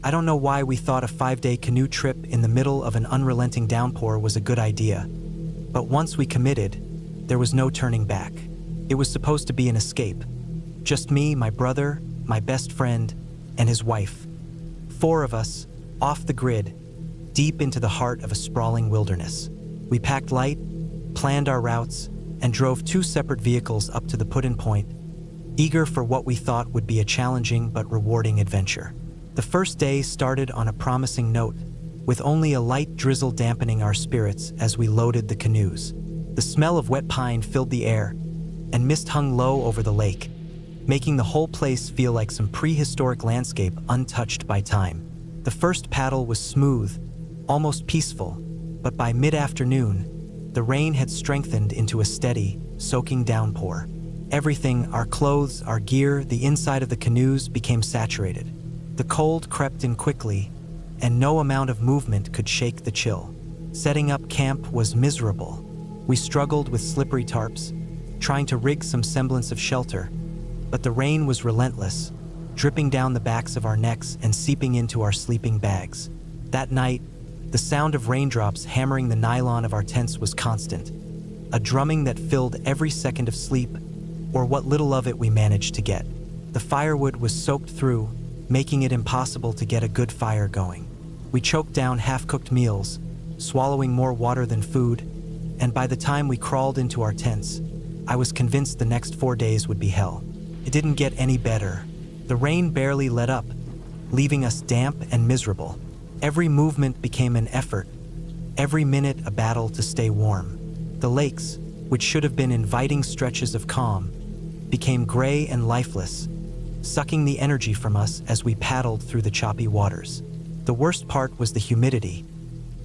I don't know why we thought a 5-day canoe trip in the middle of an unrelenting downpour was a good idea, but once we committed, there was no turning back. It was supposed to be an escape. Just me, my brother, my best friend, and his wife. 4 of us, off the grid, deep into the heart of a sprawling wilderness. We packed light, planned our routes, and drove 2 separate vehicles up to the put-in point, eager for what we thought would be a challenging but rewarding adventure. The first day started on a promising note, with only a light drizzle dampening our spirits as we loaded the canoes. The smell of wet pine filled the air, and mist hung low over the lake, making the whole place feel like some prehistoric landscape untouched by time. The first paddle was smooth, almost peaceful, but by mid-afternoon, the rain had strengthened into a steady, soaking downpour. Everything, our clothes, our gear, the inside of the canoes, became saturated. The cold crept in quickly, and no amount of movement could shake the chill. Setting up camp was miserable. We struggled with slippery tarps, trying to rig some semblance of shelter, but the rain was relentless, dripping down the backs of our necks and seeping into our sleeping bags. That night, the sound of raindrops hammering the nylon of our tents was constant, a drumming that filled every second of sleep, or what little of it we managed to get. The firewood was soaked through, making it impossible to get a good fire going. We choked down half-cooked meals, swallowing more water than food, and by the time we crawled into our tents, I was convinced the next 4 days would be hell. It didn't get any better. The rain barely let up, leaving us damp and miserable. Every movement became an effort, every minute a battle to stay warm. The lakes, which should have been inviting stretches of calm, became gray and lifeless, sucking the energy from us as we paddled through the choppy waters. The worst part was the humidity.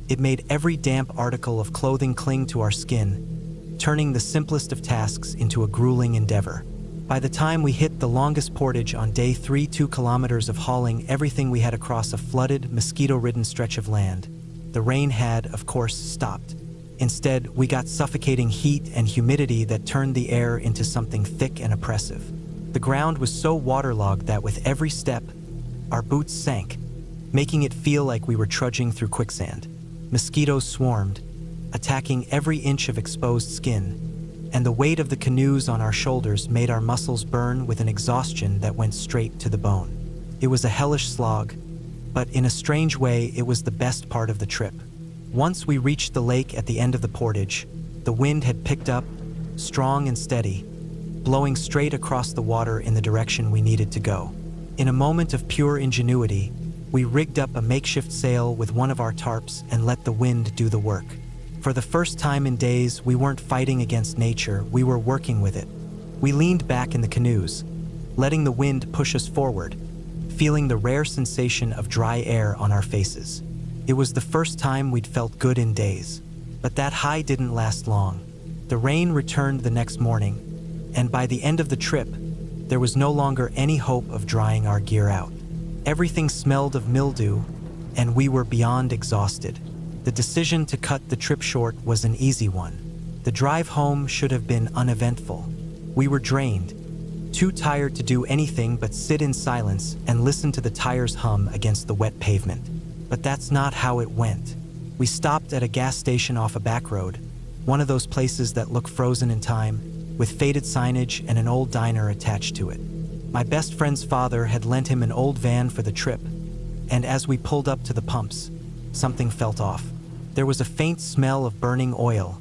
It made every damp article of clothing cling to our skin, turning the simplest of tasks into a grueling endeavor. By the time we hit the longest portage on day 3, 2 kilometers of hauling everything we had across a flooded, mosquito-ridden stretch of land, the rain had, of course, stopped. Instead, we got suffocating heat and humidity that turned the air into something thick and oppressive. The ground was so waterlogged that with every step, our boots sank, making it feel like we were trudging through quicksand. Mosquitoes swarmed, attacking every inch of exposed skin, and the weight of the canoes on our shoulders made our muscles burn with an exhaustion that went straight to the bone. It was a hellish slog, but in a strange way, it was the best part of the trip. Once we reached the lake at the end of the portage, the wind had picked up, strong and steady, blowing straight across the water in the direction we needed to go. In a moment of pure ingenuity, we rigged up a makeshift sail with one of our tarps and let the wind do the work. For the first time in days, we weren't fighting against nature, we were working with it. We leaned back in the canoes, letting the wind push us forward, feeling the rare sensation of dry air on our faces. It was the first time we'd felt good in days. But that high didn't last long. The rain returned the next morning, and by the end of the trip, there was no longer any hope of drying our gear out. Everything smelled of mildew, and we were beyond exhausted. The decision to cut the trip short was an easy one. The drive home should have been uneventful. We were drained, too tired to do anything but sit in silence and listen to the tires hum against the wet pavement. But that's not how it went. We stopped at a gas station off a back road, one of those places that look frozen in time, with faded signage and an old diner attached to it. My best friend's father had lent him an old van for the trip, and as we pulled up to the pumps, something felt off. There was a faint smell of burning oil,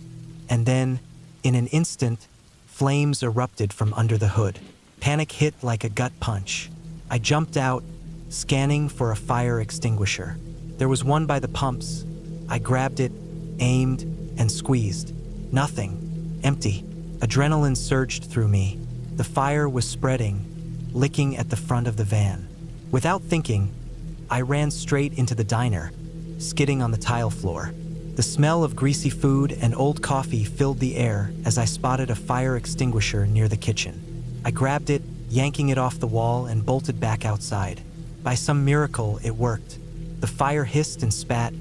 and then, in an instant, flames erupted from under the hood. Panic hit like a gut punch. I jumped out, scanning for a fire extinguisher. There was one by the pumps. I grabbed it, aimed, and squeezed. Nothing. Empty. Adrenaline surged through me. The fire was spreading, licking at the front of the van. Without thinking, I ran straight into the diner, skidding on the tile floor. The smell of greasy food and old coffee filled the air as I spotted a fire extinguisher near the kitchen. I grabbed it, yanking it off the wall, and bolted back outside. By some miracle, it worked. The fire hissed and spat,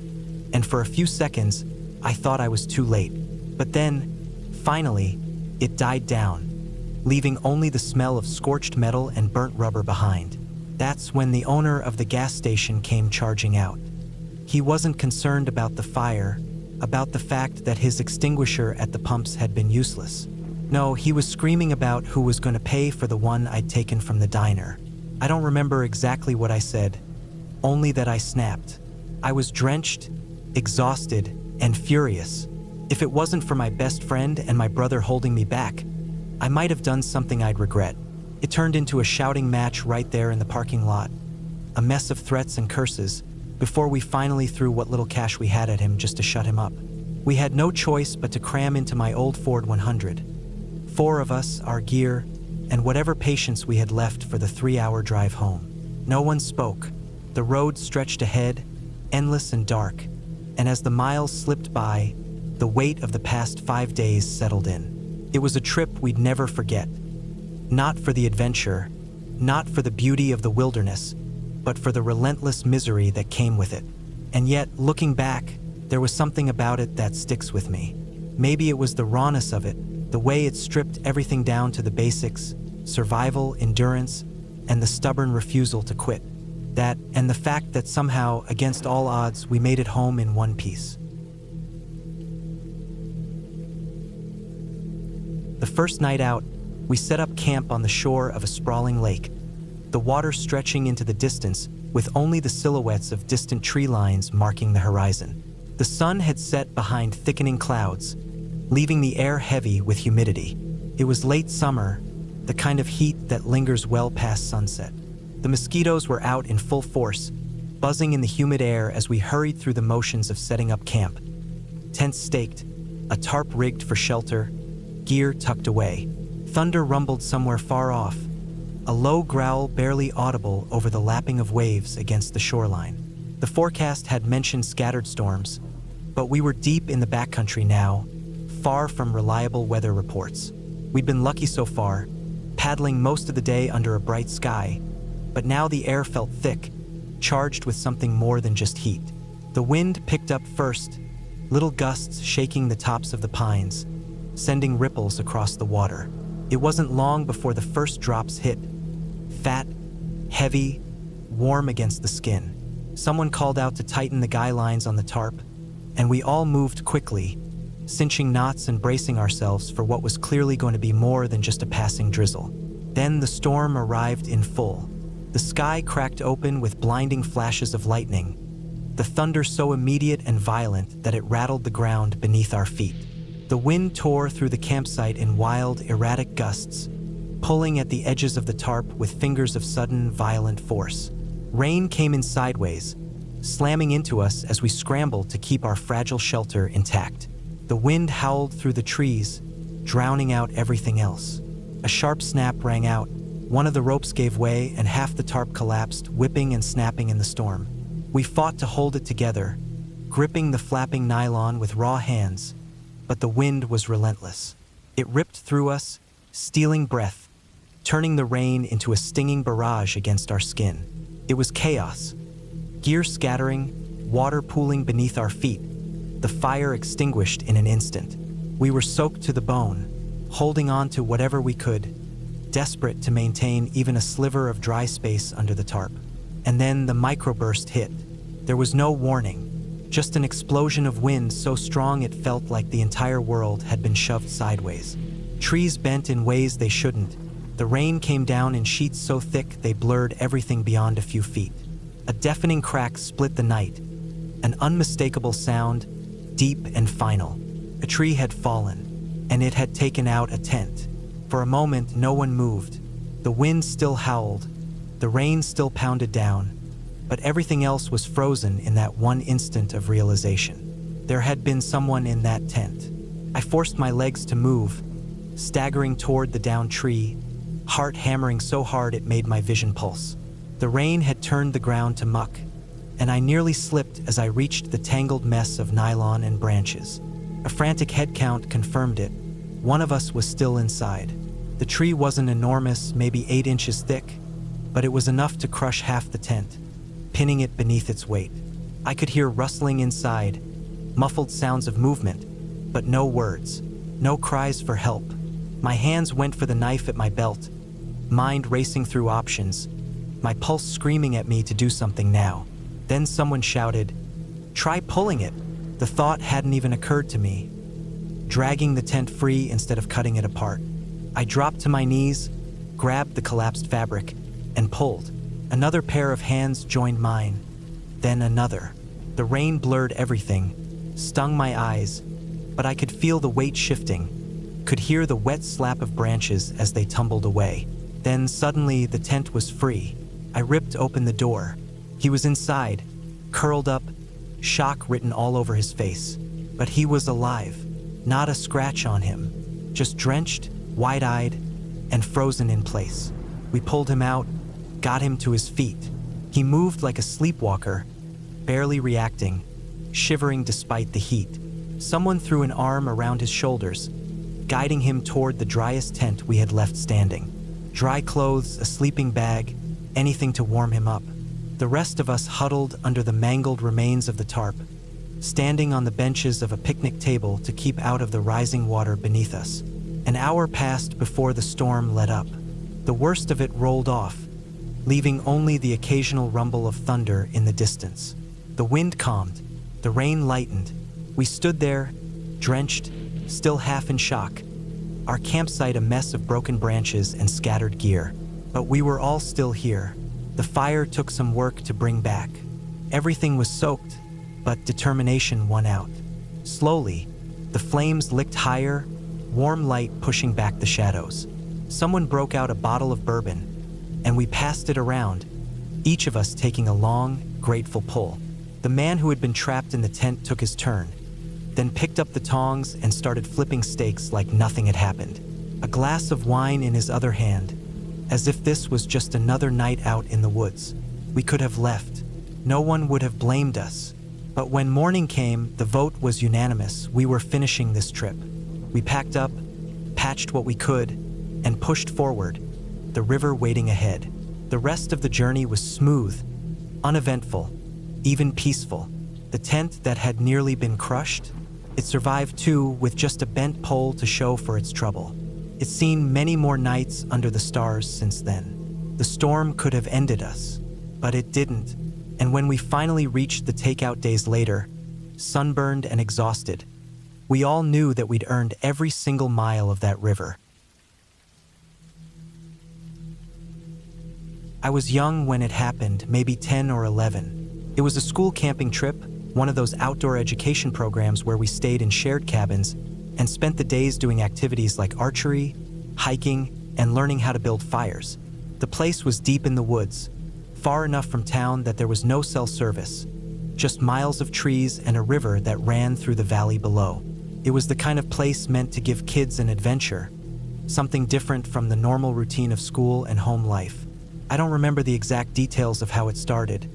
and for a few seconds, I thought I was too late. But then, finally, it died down, leaving only the smell of scorched metal and burnt rubber behind. That's when the owner of the gas station came charging out. He wasn't concerned about the fire, about the fact that his extinguisher at the pumps had been useless. No, he was screaming about who was going to pay for the one I'd taken from the diner. I don't remember exactly what I said, only that I snapped. I was drenched, exhausted, and furious. If it wasn't for my best friend and my brother holding me back, I might have done something I'd regret. It turned into a shouting match right there in the parking lot, a mess of threats and curses, before we finally threw what little cash we had at him just to shut him up. We had no choice but to cram into my old Ford 100. 4 of us, our gear, and whatever patience we had left for the 3-hour drive home. No one spoke. The road stretched ahead, endless and dark, and as the miles slipped by, the weight of the past 5 days settled in. It was a trip we'd never forget. Not for the adventure, not for the beauty of the wilderness, but for the relentless misery that came with it. And yet, looking back, there was something about it that sticks with me. Maybe it was the rawness of it, the way it stripped everything down to the basics, survival, endurance, and the stubborn refusal to quit. That, and the fact that somehow, against all odds, we made it home in one piece. The first night out, we set up camp on the shore of a sprawling lake, the water stretching into the distance with only the silhouettes of distant tree lines marking the horizon. The sun had set behind thickening clouds, leaving the air heavy with humidity. It was late summer, the kind of heat that lingers well past sunset. The mosquitoes were out in full force, buzzing in the humid air as we hurried through the motions of setting up camp. Tents staked, a tarp rigged for shelter, gear tucked away. Thunder rumbled somewhere far off, a low growl barely audible over the lapping of waves against the shoreline. The forecast had mentioned scattered storms, but we were deep in the backcountry now, far from reliable weather reports. We'd been lucky so far, paddling most of the day under a bright sky, but now the air felt thick, charged with something more than just heat. The wind picked up first, little gusts shaking the tops of the pines, sending ripples across the water. It wasn't long before the first drops hit, fat, heavy, warm against the skin. Someone called out to tighten the guy lines on the tarp, and we all moved quickly, cinching knots and bracing ourselves for what was clearly going to be more than just a passing drizzle. Then the storm arrived in full. The sky cracked open with blinding flashes of lightning, the thunder so immediate and violent that it rattled the ground beneath our feet. The wind tore through the campsite in wild, erratic gusts, pulling at the edges of the tarp with fingers of sudden, violent force. Rain came in sideways, slamming into us as we scrambled to keep our fragile shelter intact. The wind howled through the trees, drowning out everything else. A sharp snap rang out. One of the ropes gave way and half the tarp collapsed, whipping and snapping in the storm. We fought to hold it together, gripping the flapping nylon with raw hands, but the wind was relentless. It ripped through us, stealing breath, turning the rain into a stinging barrage against our skin. It was chaos. Gear scattering, water pooling beneath our feet, the fire extinguished in an instant. We were soaked to the bone, holding on to whatever we could, desperate to maintain even a sliver of dry space under the tarp. And then the microburst hit. There was no warning, just an explosion of wind so strong it felt like the entire world had been shoved sideways. Trees bent in ways they shouldn't. The rain came down in sheets so thick they blurred everything beyond a few feet. A deafening crack split the night, an unmistakable sound, deep and final. A tree had fallen, and it had taken out a tent. For a moment, no one moved. The wind still howled, the rain still pounded down, but everything else was frozen in that one instant of realization. There had been someone in that tent. I forced my legs to move, staggering toward the downed tree, heart hammering so hard it made my vision pulse. The rain had turned the ground to muck, and I nearly slipped as I reached the tangled mess of nylon and branches. A frantic head count confirmed it. One of us was still inside. The tree wasn't enormous, maybe 8 inches thick, but it was enough to crush half the tent, pinning it beneath its weight. I could hear rustling inside, muffled sounds of movement, but no words, no cries for help. My hands went for the knife at my belt, mind racing through options, my pulse screaming at me to do something now. Then someone shouted, "Try pulling it." The thought hadn't even occurred to me. Dragging the tent free instead of cutting it apart. I dropped to my knees, grabbed the collapsed fabric, and pulled. Another pair of hands joined mine, then another. The rain blurred everything, stung my eyes, but I could feel the weight shifting, could hear the wet slap of branches as they tumbled away. Then suddenly the tent was free. I ripped open the door. He was inside, curled up, shock written all over his face. But he was alive, not a scratch on him, just drenched, wide-eyed, and frozen in place. We pulled him out, got him to his feet. He moved like a sleepwalker, barely reacting, shivering despite the heat. Someone threw an arm around his shoulders, guiding him toward the driest tent we had left standing. Dry clothes, a sleeping bag, anything to warm him up. The rest of us huddled under the mangled remains of the tarp, standing on the benches of a picnic table to keep out of the rising water beneath us. An hour passed before the storm let up. The worst of it rolled off, leaving only the occasional rumble of thunder in the distance. The wind calmed, the rain lightened. We stood there, drenched, still half in shock, our campsite a mess of broken branches and scattered gear. But we were all still here. The fire took some work to bring back. Everything was soaked, but determination won out. Slowly, the flames licked higher, warm light pushing back the shadows. Someone broke out a bottle of bourbon, and we passed it around, each of us taking a long, grateful pull. The man who had been trapped in the tent took his turn, then picked up the tongs and started flipping steaks like nothing had happened. A glass of wine in his other hand, as if this was just another night out in the woods. We could have left. No one would have blamed us. But when morning came, the vote was unanimous. We were finishing this trip. We packed up, patched what we could, and pushed forward, the river waiting ahead. The rest of the journey was smooth, uneventful, even peaceful. The tent that had nearly been crushed, it survived too, with just a bent pole to show for its trouble. It's seen many more nights under the stars since then. The storm could have ended us, but it didn't. And when we finally reached the takeout days later, sunburned and exhausted, we all knew that we'd earned every single mile of that river. I was young when it happened, maybe 10 or 11. It was a school camping trip, one of those outdoor education programs where we stayed in shared cabins and spent the days doing activities like archery, hiking, and learning how to build fires. The place was deep in the woods, far enough from town that there was no cell service, just miles of trees and a river that ran through the valley below. It was the kind of place meant to give kids an adventure, something different from the normal routine of school and home life. I don't remember the exact details of how it started,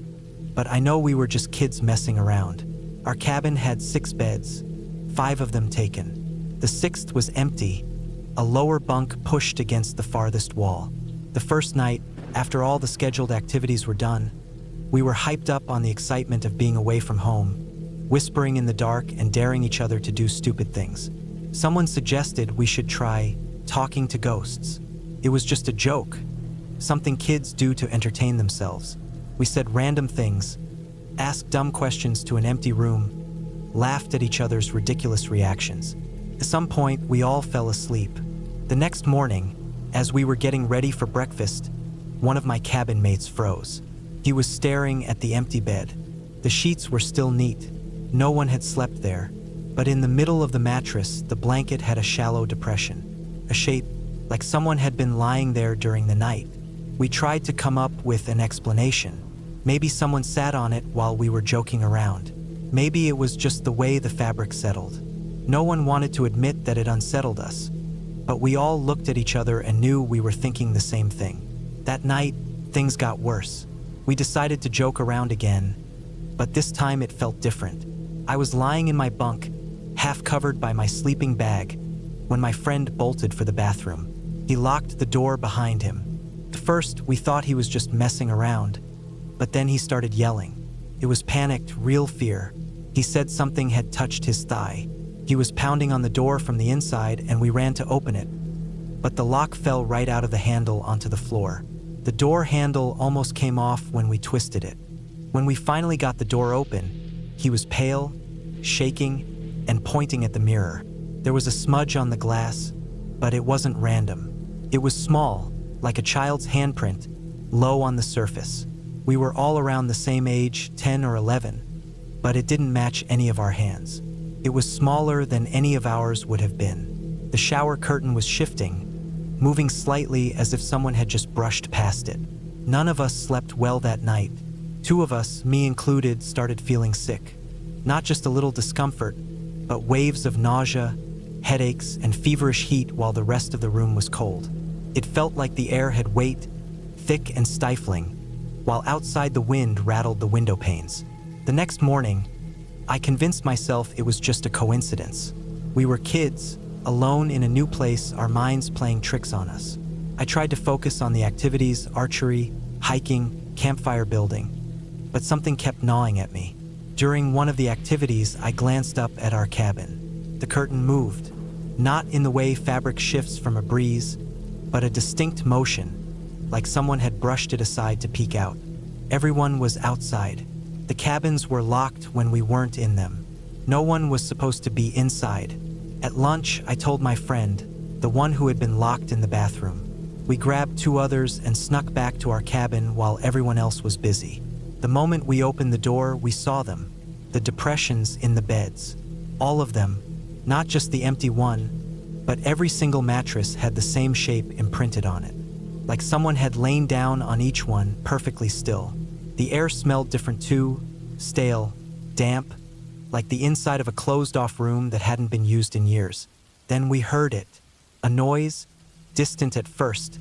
but I know we were just kids messing around. Our cabin had 6 beds, 5 of them taken. The 6th was empty, a lower bunk pushed against the farthest wall. The first night, after all the scheduled activities were done, we were hyped up on the excitement of being away from home, whispering in the dark and daring each other to do stupid things. Someone suggested we should try talking to ghosts. It was just a joke, something kids do to entertain themselves. We said random things, asked dumb questions to an empty room, laughed at each other's ridiculous reactions. At some point, we all fell asleep. The next morning, as we were getting ready for breakfast, one of my cabin mates froze. He was staring at the empty bed. The sheets were still neat. No one had slept there. But in the middle of the mattress, the blanket had a shallow depression, a shape like someone had been lying there during the night. We tried to come up with an explanation. Maybe someone sat on it while we were joking around. Maybe it was just the way the fabric settled. No one wanted to admit that it unsettled us, but we all looked at each other and knew we were thinking the same thing. That night, things got worse. We decided to joke around again, but this time it felt different. I was lying in my bunk, half covered by my sleeping bag, when my friend bolted for the bathroom. He locked the door behind him. At first, we thought he was just messing around, but then he started yelling. It was panicked, real fear. He said something had touched his thigh. He was pounding on the door from the inside, and we ran to open it, but the lock fell right out of the handle onto the floor. The door handle almost came off when we twisted it. When we finally got the door open, he was pale, shaking, and pointing at the mirror. There was a smudge on the glass, but it wasn't random. It was small, like a child's handprint, low on the surface. We were all around the same age, 10 or 11, but it didn't match any of our hands. It was smaller than any of ours would have been. The shower curtain was shifting, moving slightly as if someone had just brushed past it. None of us slept well that night. Two of us, me included, started feeling sick. Not just a little discomfort, but waves of nausea, headaches, and feverish heat while the rest of the room was cold. It felt like the air had weight, thick and stifling, while outside the wind rattled the window panes. The next morning, I convinced myself it was just a coincidence. We were kids, alone in a new place, our minds playing tricks on us. I tried to focus on the activities, archery, hiking, campfire building, but something kept gnawing at me. During one of the activities, I glanced up at our cabin. The curtain moved, not in the way fabric shifts from a breeze, but a distinct motion, like someone had brushed it aside to peek out. Everyone was outside. The cabins were locked when we weren't in them. No one was supposed to be inside. At lunch, I told my friend, the one who had been locked in the bathroom. We grabbed two others and snuck back to our cabin while everyone else was busy. The moment we opened the door, we saw them. The depressions in the beds. All of them, not just the empty one, but every single mattress had the same shape imprinted on it. Like someone had lain down on each one, perfectly still. The air smelled different too, stale, damp, like the inside of a closed-off room that hadn't been used in years. Then we heard it, a noise, distant at first,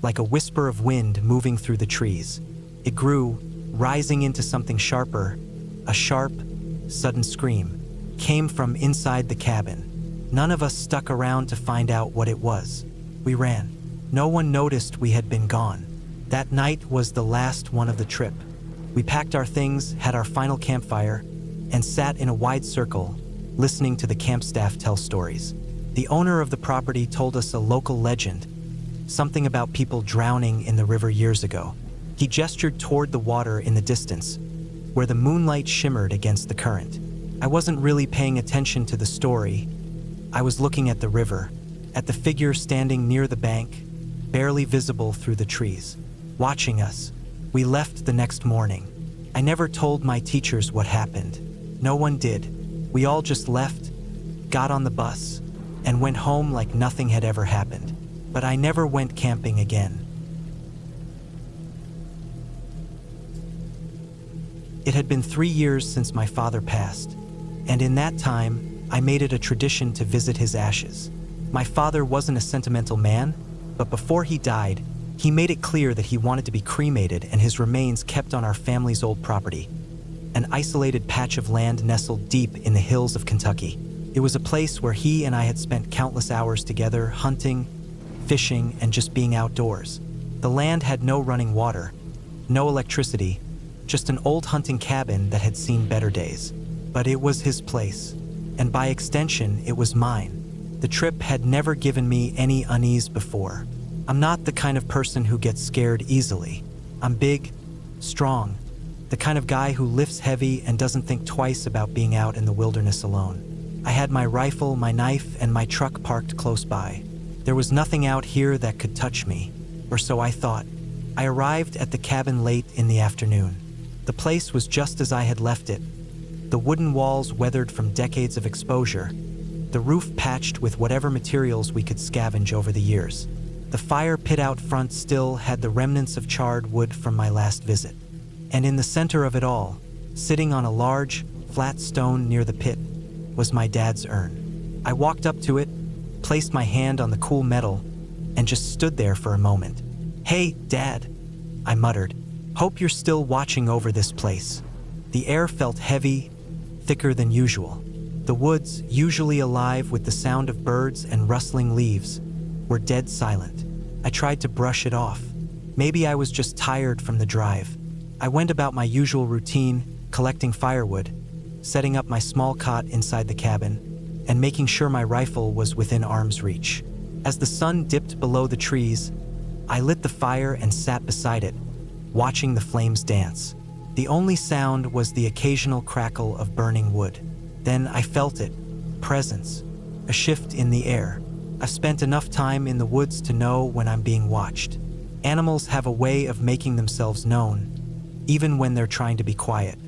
like a whisper of wind moving through the trees. It grew, rising into something sharper. A sharp, sudden scream came from inside the cabin. None of us stuck around to find out what it was. We ran. No one noticed we had been gone. That night was the last one of the trip. We packed our things, had our final campfire, and sat in a wide circle, listening to the camp staff tell stories. The owner of the property told us a local legend, something about people drowning in the river years ago. He gestured toward the water in the distance, where the moonlight shimmered against the current. I wasn't really paying attention to the story. I was looking at the river, at the figure standing near the bank, barely visible through the trees, watching us. We left the next morning. I never told my teachers what happened. No one did. We all just left, got on the bus, and went home like nothing had ever happened. But I never went camping again. It had been 3 years since my father passed, and in that time, I made it a tradition to visit his ashes. My father wasn't a sentimental man, but before he died, he made it clear that he wanted to be cremated and his remains kept on our family's old property, an isolated patch of land nestled deep in the hills of Kentucky. It was a place where he and I had spent countless hours together, hunting, fishing, and just being outdoors. The land had no running water, no electricity, just an old hunting cabin that had seen better days. But it was his place, and by extension, it was mine. The trip had never given me any unease before. I'm not the kind of person who gets scared easily. I'm big, strong, the kind of guy who lifts heavy and doesn't think twice about being out in the wilderness alone. I had my rifle, my knife, and my truck parked close by. There was nothing out here that could touch me, or so I thought. I arrived at the cabin late in the afternoon. The place was just as I had left it. The wooden walls weathered from decades of exposure, the roof patched with whatever materials we could scavenge over the years. The fire pit out front still had the remnants of charred wood from my last visit. And in the center of it all, sitting on a large, flat stone near the pit, was my dad's urn. I walked up to it, placed my hand on the cool metal, and just stood there for a moment. "Hey, Dad," I muttered. "Hope you're still watching over this place." The air felt heavy, thicker than usual. The woods, usually alive with the sound of birds and rustling leaves, were dead silent. I tried to brush it off. Maybe I was just tired from the drive. I went about my usual routine, collecting firewood, setting up my small cot inside the cabin, and making sure my rifle was within arm's reach. As the sun dipped below the trees, I lit the fire and sat beside it, watching the flames dance. The only sound was the occasional crackle of burning wood. Then I felt it, presence, a shift in the air. I've spent enough time in the woods to know when I'm being watched. Animals have a way of making themselves known, even when they're trying to be quiet.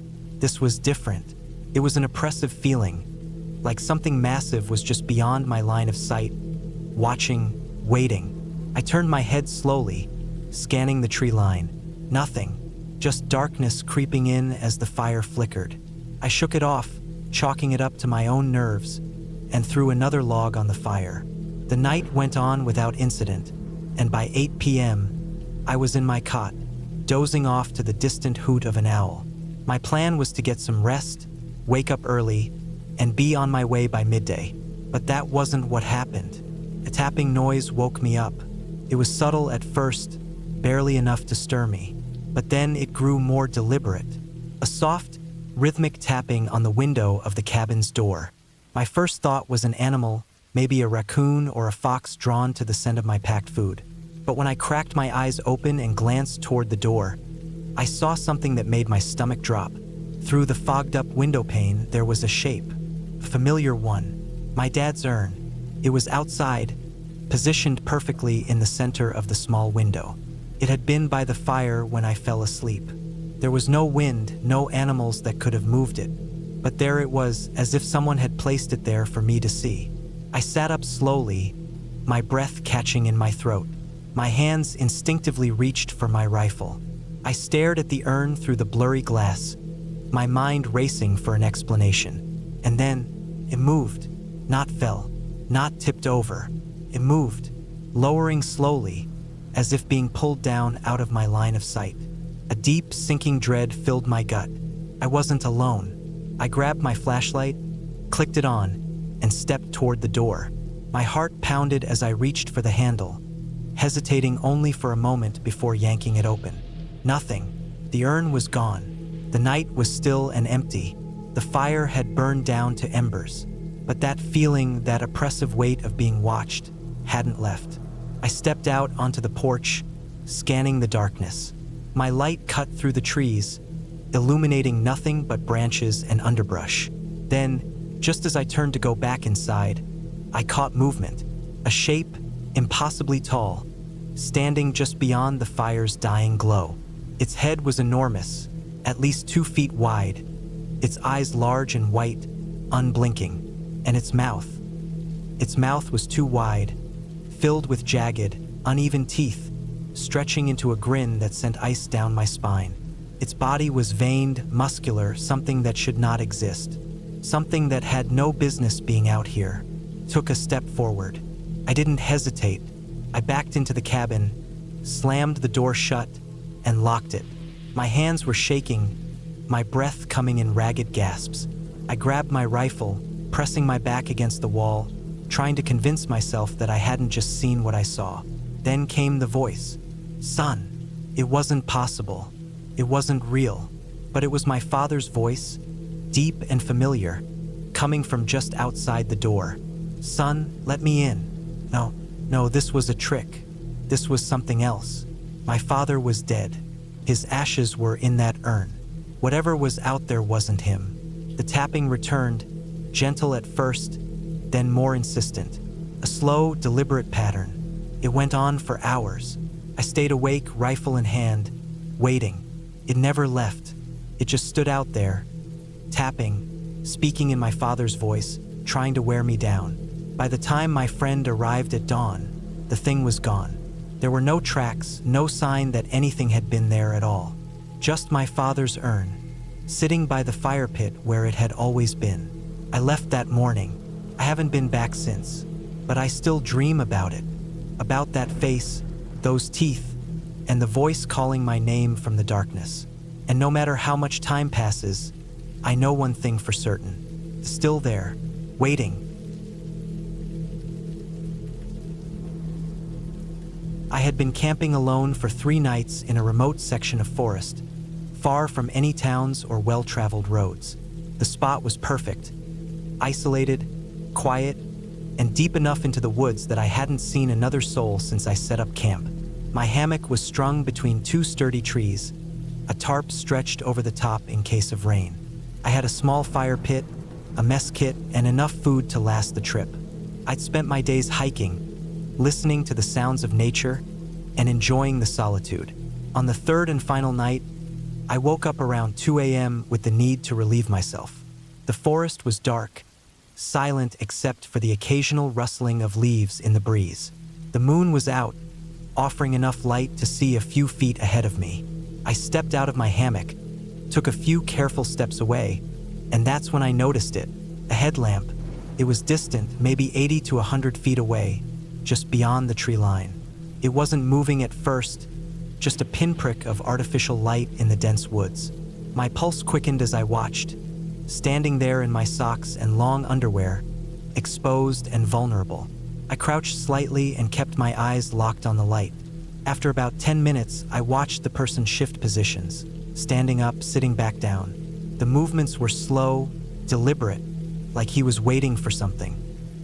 This was different. It was an oppressive feeling, like something massive was just beyond my line of sight, watching, waiting. I turned my head slowly, scanning the tree line. Nothing, just darkness creeping in as the fire flickered. I shook it off, chalking it up to my own nerves, and threw another log on the fire. The night went on without incident, and by 8 p.m., I was in my cot, dozing off to the distant hoot of an owl. My plan was to get some rest, wake up early, and be on my way by midday. But that wasn't what happened. A tapping noise woke me up. It was subtle at first, barely enough to stir me. But then it grew more deliberate. A soft, rhythmic tapping on the window of the cabin's door. My first thought was an animal, maybe a raccoon or a fox drawn to the scent of my packed food. But when I cracked my eyes open and glanced toward the door, I saw something that made my stomach drop. Through the fogged-up window pane, there was a shape, a familiar one, my dad's urn. It was outside, positioned perfectly in the center of the small window. It had been by the fire when I fell asleep. There was no wind, no animals that could have moved it, but there it was, as if someone had placed it there for me to see. I sat up slowly, my breath catching in my throat. My hands instinctively reached for my rifle. I stared at the urn through the blurry glass, my mind racing for an explanation. And then, it moved, not fell, not tipped over. It moved, lowering slowly, as if being pulled down out of my line of sight. A deep, sinking dread filled my gut. I wasn't alone. I grabbed my flashlight, clicked it on, and stepped toward the door. My heart pounded as I reached for the handle, hesitating only for a moment before yanking it open. Nothing. The urn was gone. The night was still and empty. The fire had burned down to embers. But that feeling, that oppressive weight of being watched, hadn't left. I stepped out onto the porch, scanning the darkness. My light cut through the trees, illuminating nothing but branches and underbrush. Then, just as I turned to go back inside, I caught movement. A shape, impossibly tall, standing just beyond the fire's dying glow. Its head was enormous, at least 2 feet wide, its eyes large and white, unblinking, and its mouth was too wide, filled with jagged, uneven teeth, stretching into a grin that sent ice down my spine. Its body was veined, muscular, something that should not exist, something that had no business being out here. Took a step forward. I didn't hesitate. I backed into the cabin, slammed the door shut, and locked it. My hands were shaking, my breath coming in ragged gasps. I grabbed my rifle, pressing my back against the wall, trying to convince myself that I hadn't just seen what I saw. Then came the voice. "Son." It wasn't possible. It wasn't real. But it was my father's voice, deep and familiar, coming from just outside the door. "Son, let me in." No, this was a trick. This was something else. My father was dead. His ashes were in that urn. Whatever was out there wasn't him. The tapping returned, gentle at first, then more insistent. A slow, deliberate pattern. It went on for hours. I stayed awake, rifle in hand, waiting. It never left. It just stood out there, tapping, speaking in my father's voice, trying to wear me down. By the time my friend arrived at dawn, the thing was gone. There were no tracks, no sign that anything had been there at all. Just my father's urn, sitting by the fire pit where it had always been. I left that morning. I haven't been back since, but I still dream about it. About that face, those teeth, and the voice calling my name from the darkness. And no matter how much time passes, I know one thing for certain. Still there, waiting. I had been camping alone for 3 nights in a remote section of forest, far from any towns or well-traveled roads. The spot was perfect, isolated, quiet, and deep enough into the woods that I hadn't seen another soul since I set up camp. My hammock was strung between two sturdy trees, a tarp stretched over the top in case of rain. I had a small fire pit, a mess kit, and enough food to last the trip. I'd spent my days hiking, listening to the sounds of nature, and enjoying the solitude. On the third and final night, I woke up around 2 a.m. with the need to relieve myself. The forest was dark, silent except for the occasional rustling of leaves in the breeze. The moon was out, offering enough light to see a few feet ahead of me. I stepped out of my hammock, took a few careful steps away, and that's when I noticed it, a headlamp. It was distant, maybe 80 to 100 feet away, just beyond the tree line. It wasn't moving at first, just a pinprick of artificial light in the dense woods. My pulse quickened as I watched, standing there in my socks and long underwear, exposed and vulnerable. I crouched slightly and kept my eyes locked on the light. After about 10 minutes, I watched the person shift positions, standing up, sitting back down. The movements were slow, deliberate, like he was waiting for something.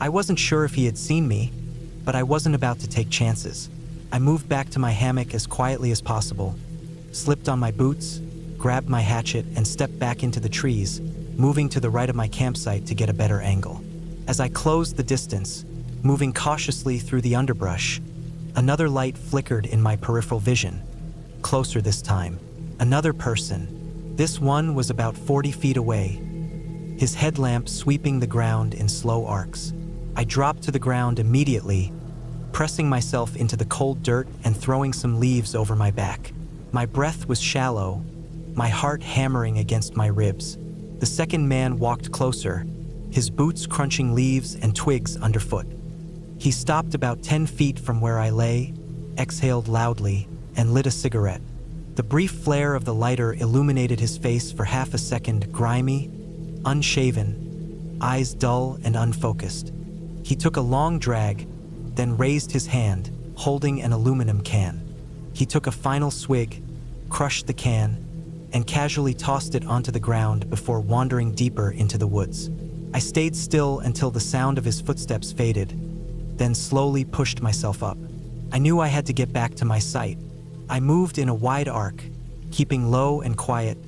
I wasn't sure if he had seen me, but I wasn't about to take chances. I moved back to my hammock as quietly as possible, slipped on my boots, grabbed my hatchet, and stepped back into the trees, moving to the right of my campsite to get a better angle. As I closed the distance, moving cautiously through the underbrush, another light flickered in my peripheral vision. Closer this time. Another person. This one was about 40 feet away, his headlamp sweeping the ground in slow arcs. I dropped to the ground immediately, pressing myself into the cold dirt and throwing some leaves over my back. My breath was shallow, my heart hammering against my ribs. The second man walked closer, his boots crunching leaves and twigs underfoot. He stopped about 10 feet from where I lay, exhaled loudly, and lit a cigarette. The brief flare of the lighter illuminated his face for half a second, grimy, unshaven, eyes dull and unfocused. He took a long drag, then raised his hand, holding an aluminum can. He took a final swig, crushed the can, and casually tossed it onto the ground before wandering deeper into the woods. I stayed still until the sound of his footsteps faded, then slowly pushed myself up. I knew I had to get back to my site. I moved in a wide arc, keeping low and quiet,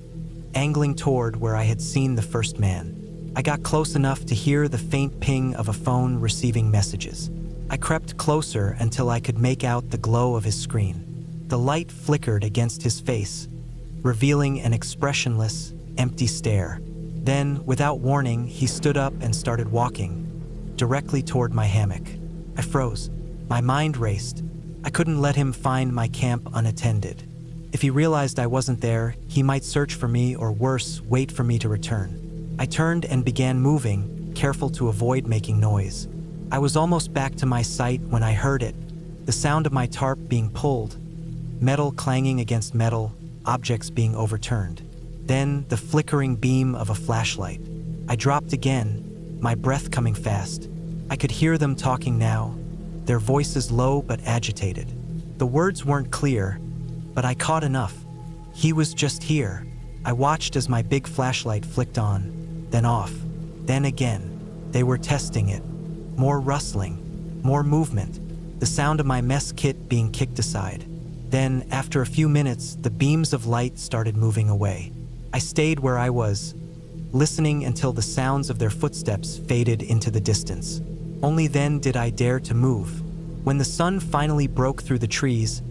angling toward where I had seen the first man. I got close enough to hear the faint ping of a phone receiving messages. I crept closer until I could make out the glow of his screen. The light flickered against his face, revealing an expressionless, empty stare. Then, without warning, he stood up and started walking, directly toward my hammock. I froze. My mind raced. I couldn't let him find my camp unattended. If he realized I wasn't there, he might search for me or worse, wait for me to return. I turned and began moving, careful to avoid making noise. I was almost back to my site when I heard it, the sound of my tarp being pulled, metal clanging against metal, objects being overturned. Then the flickering beam of a flashlight. I dropped again, my breath coming fast. I could hear them talking now, their voices low but agitated. The words weren't clear, but I caught enough. He was just here. I watched as my big flashlight flicked on, then off, then again. They were testing it. More rustling, more movement, the sound of my mess kit being kicked aside. Then, after a few minutes, the beams of light started moving away. I stayed where I was, listening until the sounds of their footsteps faded into the distance. Only then did I dare to move. When the sun finally broke through the trees,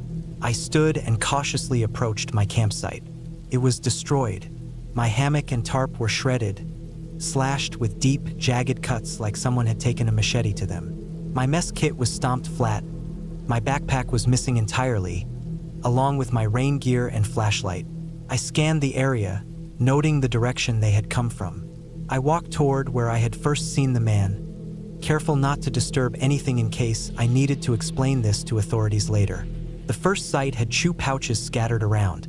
I stood and cautiously approached my campsite. It was destroyed. My hammock and tarp were shredded, slashed with deep, jagged cuts like someone had taken a machete to them. My mess kit was stomped flat. My backpack was missing entirely, along with my rain gear and flashlight. I scanned the area, noting the direction they had come from. I walked toward where I had first seen the man, careful not to disturb anything in case I needed to explain this to authorities later. The first site had shoe pouches scattered around,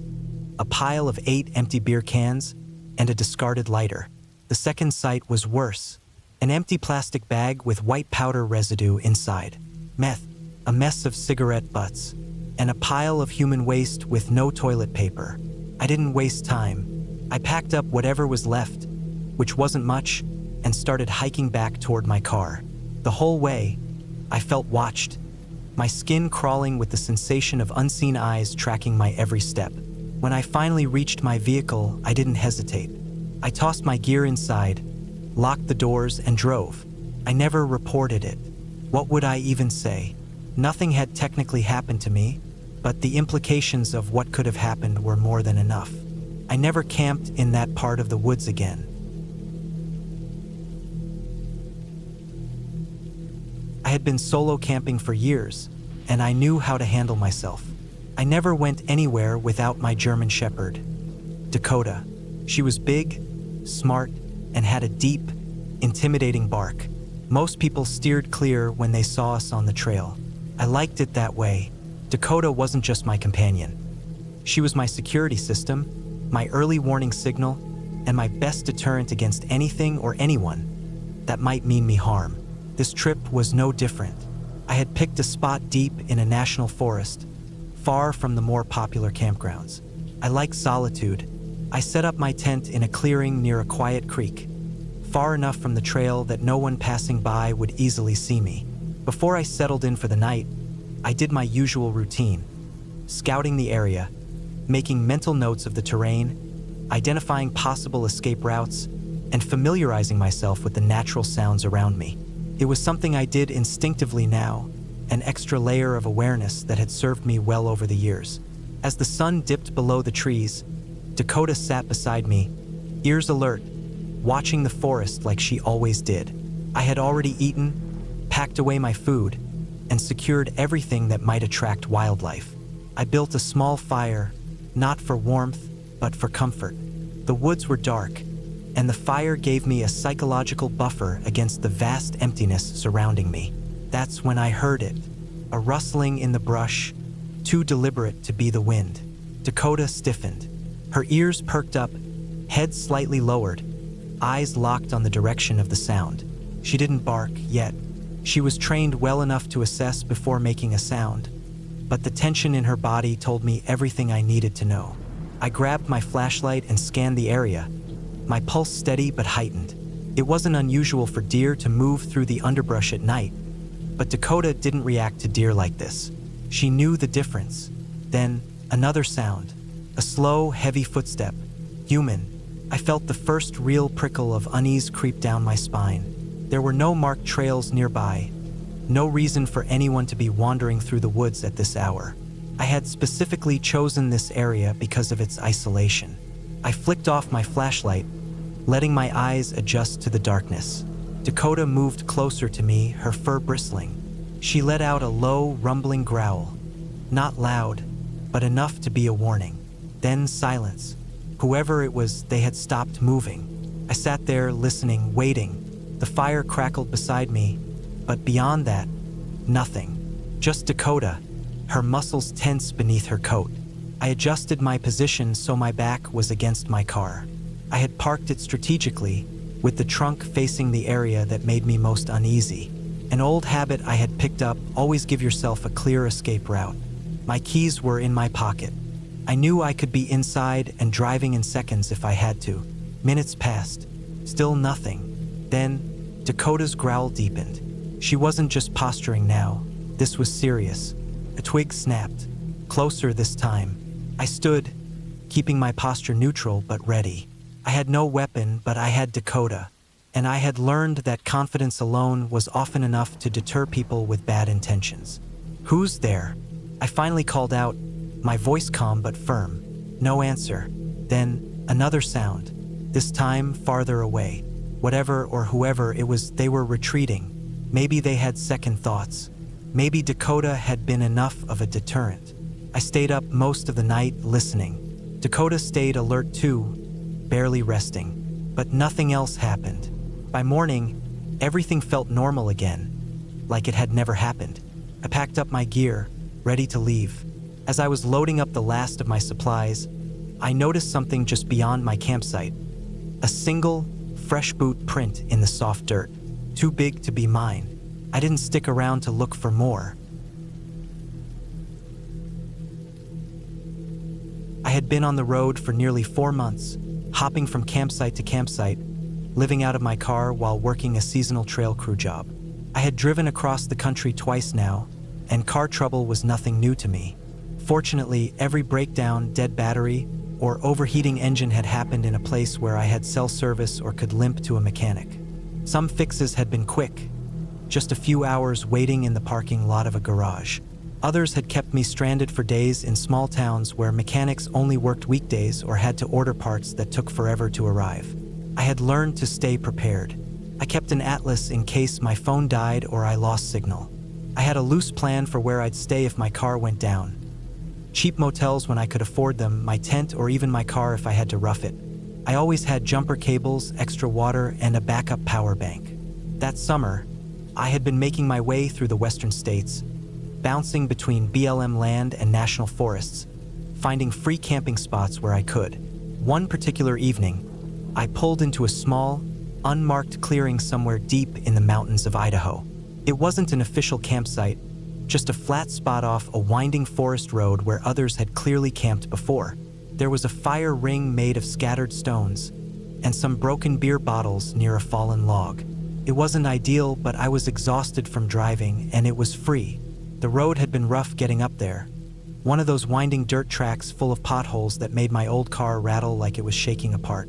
a pile of 8 empty beer cans, and a discarded lighter. The second site was worse, an empty plastic bag with white powder residue inside, meth, a mess of cigarette butts, and a pile of human waste with no toilet paper. I didn't waste time. I packed up whatever was left, which wasn't much, and started hiking back toward my car. The whole way, I felt watched, my skin crawling with the sensation of unseen eyes tracking my every step. When I finally reached my vehicle, I didn't hesitate. I tossed my gear inside, locked the doors, and drove. I never reported it. What would I even say? Nothing had technically happened to me, but the implications of what could have happened were more than enough. I never camped in that part of the woods again. I had been solo camping for years, and I knew how to handle myself. I never went anywhere without my German Shepherd, Dakota. She was big, smart, and had a deep, intimidating bark. Most people steered clear when they saw us on the trail. I liked it that way. Dakota wasn't just my companion. She was my security system, my early warning signal, and my best deterrent against anything or anyone that might mean me harm. This trip was no different. I had picked a spot deep in a national forest, far from the more popular campgrounds. I like solitude. I set up my tent in a clearing near a quiet creek, far enough from the trail that no one passing by would easily see me. Before I settled in for the night, I did my usual routine, scouting the area, making mental notes of the terrain, identifying possible escape routes, and familiarizing myself with the natural sounds around me. It was something I did instinctively now, an extra layer of awareness that had served me well over the years. As the sun dipped below the trees, Dakota sat beside me, ears alert, watching the forest like she always did. I had already eaten, packed away my food, and secured everything that might attract wildlife. I built a small fire, not for warmth, but for comfort. The woods were dark, and the fire gave me a psychological buffer against the vast emptiness surrounding me. That's when I heard it, a rustling in the brush, too deliberate to be the wind. Dakota stiffened. Her ears perked up, head slightly lowered, eyes locked on the direction of the sound. She didn't bark yet. She was trained well enough to assess before making a sound, but the tension in her body told me everything I needed to know. I grabbed my flashlight and scanned the area, my pulse steady but heightened. It wasn't unusual for deer to move through the underbrush at night, but Dakota didn't react to deer like this. She knew the difference. Then, another sound, a slow, heavy footstep, human. I felt the first real prickle of unease creep down my spine. There were no marked trails nearby, no reason for anyone to be wandering through the woods at this hour. I had specifically chosen this area because of its isolation. I flicked off my flashlight, letting my eyes adjust to the darkness. Dakota moved closer to me, her fur bristling. She let out a low, rumbling growl. Not loud, but enough to be a warning. Then silence. Whoever it was, they had stopped moving. I sat there listening, waiting. The fire crackled beside me, but beyond that, nothing. Just Dakota, her muscles tense beneath her coat. I adjusted my position so my back was against my car. I had parked it strategically, with the trunk facing the area that made me most uneasy. An old habit I had picked up: always give yourself a clear escape route. My keys were in my pocket. I knew I could be inside and driving in seconds if I had to. Minutes passed. Still nothing. Then, Dakota's growl deepened. She wasn't just posturing now. This was serious. A twig snapped. Closer this time. I stood, keeping my posture neutral but ready. I had no weapon, but I had Dakota, and I had learned that confidence alone was often enough to deter people with bad intentions. "Who's there?" I finally called out, my voice calm but firm. No answer. Then, another sound, this time farther away. Whatever or whoever it was, they were retreating. Maybe they had second thoughts. Maybe Dakota had been enough of a deterrent. I stayed up most of the night listening. Dakota stayed alert too, barely resting. But nothing else happened. By morning, everything felt normal again, like it had never happened. I packed up my gear, ready to leave. As I was loading up the last of my supplies, I noticed something just beyond my campsite. A single, fresh boot print in the soft dirt, too big to be mine. I didn't stick around to look for more. I had been on the road for nearly 4 months, hopping from campsite to campsite, living out of my car while working a seasonal trail crew job. I had driven across the country twice now, and car trouble was nothing new to me. Fortunately, every breakdown, dead battery, or overheating engine had happened in a place where I had cell service or could limp to a mechanic. Some fixes had been quick, just a few hours waiting in the parking lot of a garage. Others had kept me stranded for days in small towns where mechanics only worked weekdays or had to order parts that took forever to arrive. I had learned to stay prepared. I kept an atlas in case my phone died or I lost signal. I had a loose plan for where I'd stay if my car went down. Cheap motels when I could afford them, my tent, or even my car if I had to rough it. I always had jumper cables, extra water, and a backup power bank. That summer, I had been making my way through the western states, bouncing between BLM land and national forests, finding free camping spots where I could. One particular evening, I pulled into a small, unmarked clearing somewhere deep in the mountains of Idaho. It wasn't an official campsite, just a flat spot off a winding forest road where others had clearly camped before. There was a fire ring made of scattered stones, and some broken beer bottles near a fallen log. It wasn't ideal, but I was exhausted from driving, and it was free. The road had been rough getting up there. One of those winding dirt tracks full of potholes that made my old car rattle like it was shaking apart.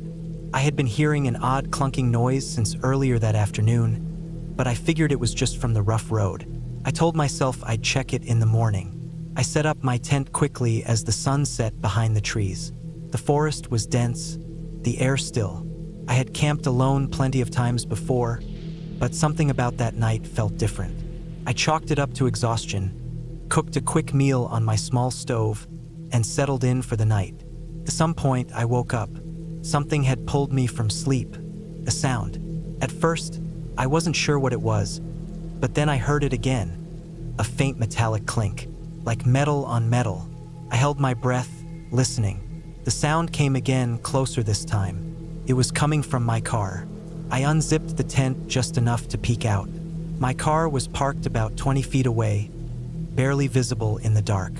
I had been hearing an odd clunking noise since earlier that afternoon, but I figured it was just from the rough road. I told myself I'd check it in the morning. I set up my tent quickly as the sun set behind the trees. The forest was dense, the air still. I had camped alone plenty of times before, but something about that night felt different. I chalked it up to exhaustion, cooked a quick meal on my small stove, and settled in for the night. At some point, I woke up. Something had pulled me from sleep. A sound. At first, I wasn't sure what it was, but then I heard it again. A faint metallic clink, like metal on metal. I held my breath, listening. The sound came again, closer this time. It was coming from my car. I unzipped the tent just enough to peek out. My car was parked about 20 feet away, barely visible in the dark.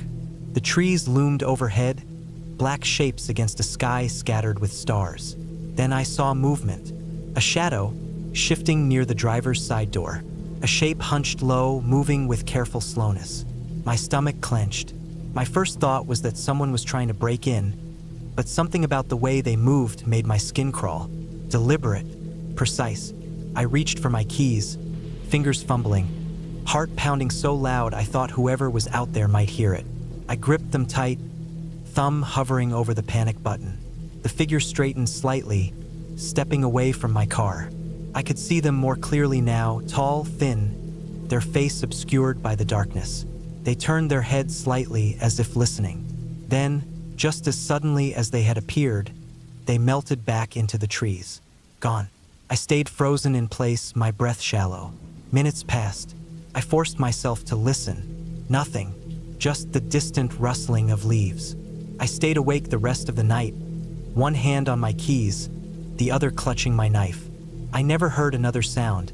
The trees loomed overhead, black shapes against a sky scattered with stars. Then I saw movement, a shadow shifting near the driver's side door, a shape hunched low, moving with careful slowness. My stomach clenched. My first thought was that someone was trying to break in, but something about the way they moved made my skin crawl. Deliberate, precise. I reached for my keys, fingers fumbling, heart pounding so loud I thought whoever was out there might hear it. I gripped them tight, thumb hovering over the panic button. The figure straightened slightly, stepping away from my car. I could see them more clearly now, tall, thin, their face obscured by the darkness. They turned their heads slightly as if listening. Then, just as suddenly as they had appeared, they melted back into the trees. Gone. I stayed frozen in place, my breath shallow. Minutes passed. I forced myself to listen. Nothing, just the distant rustling of leaves. I stayed awake the rest of the night, one hand on my keys, the other clutching my knife. I never heard another sound,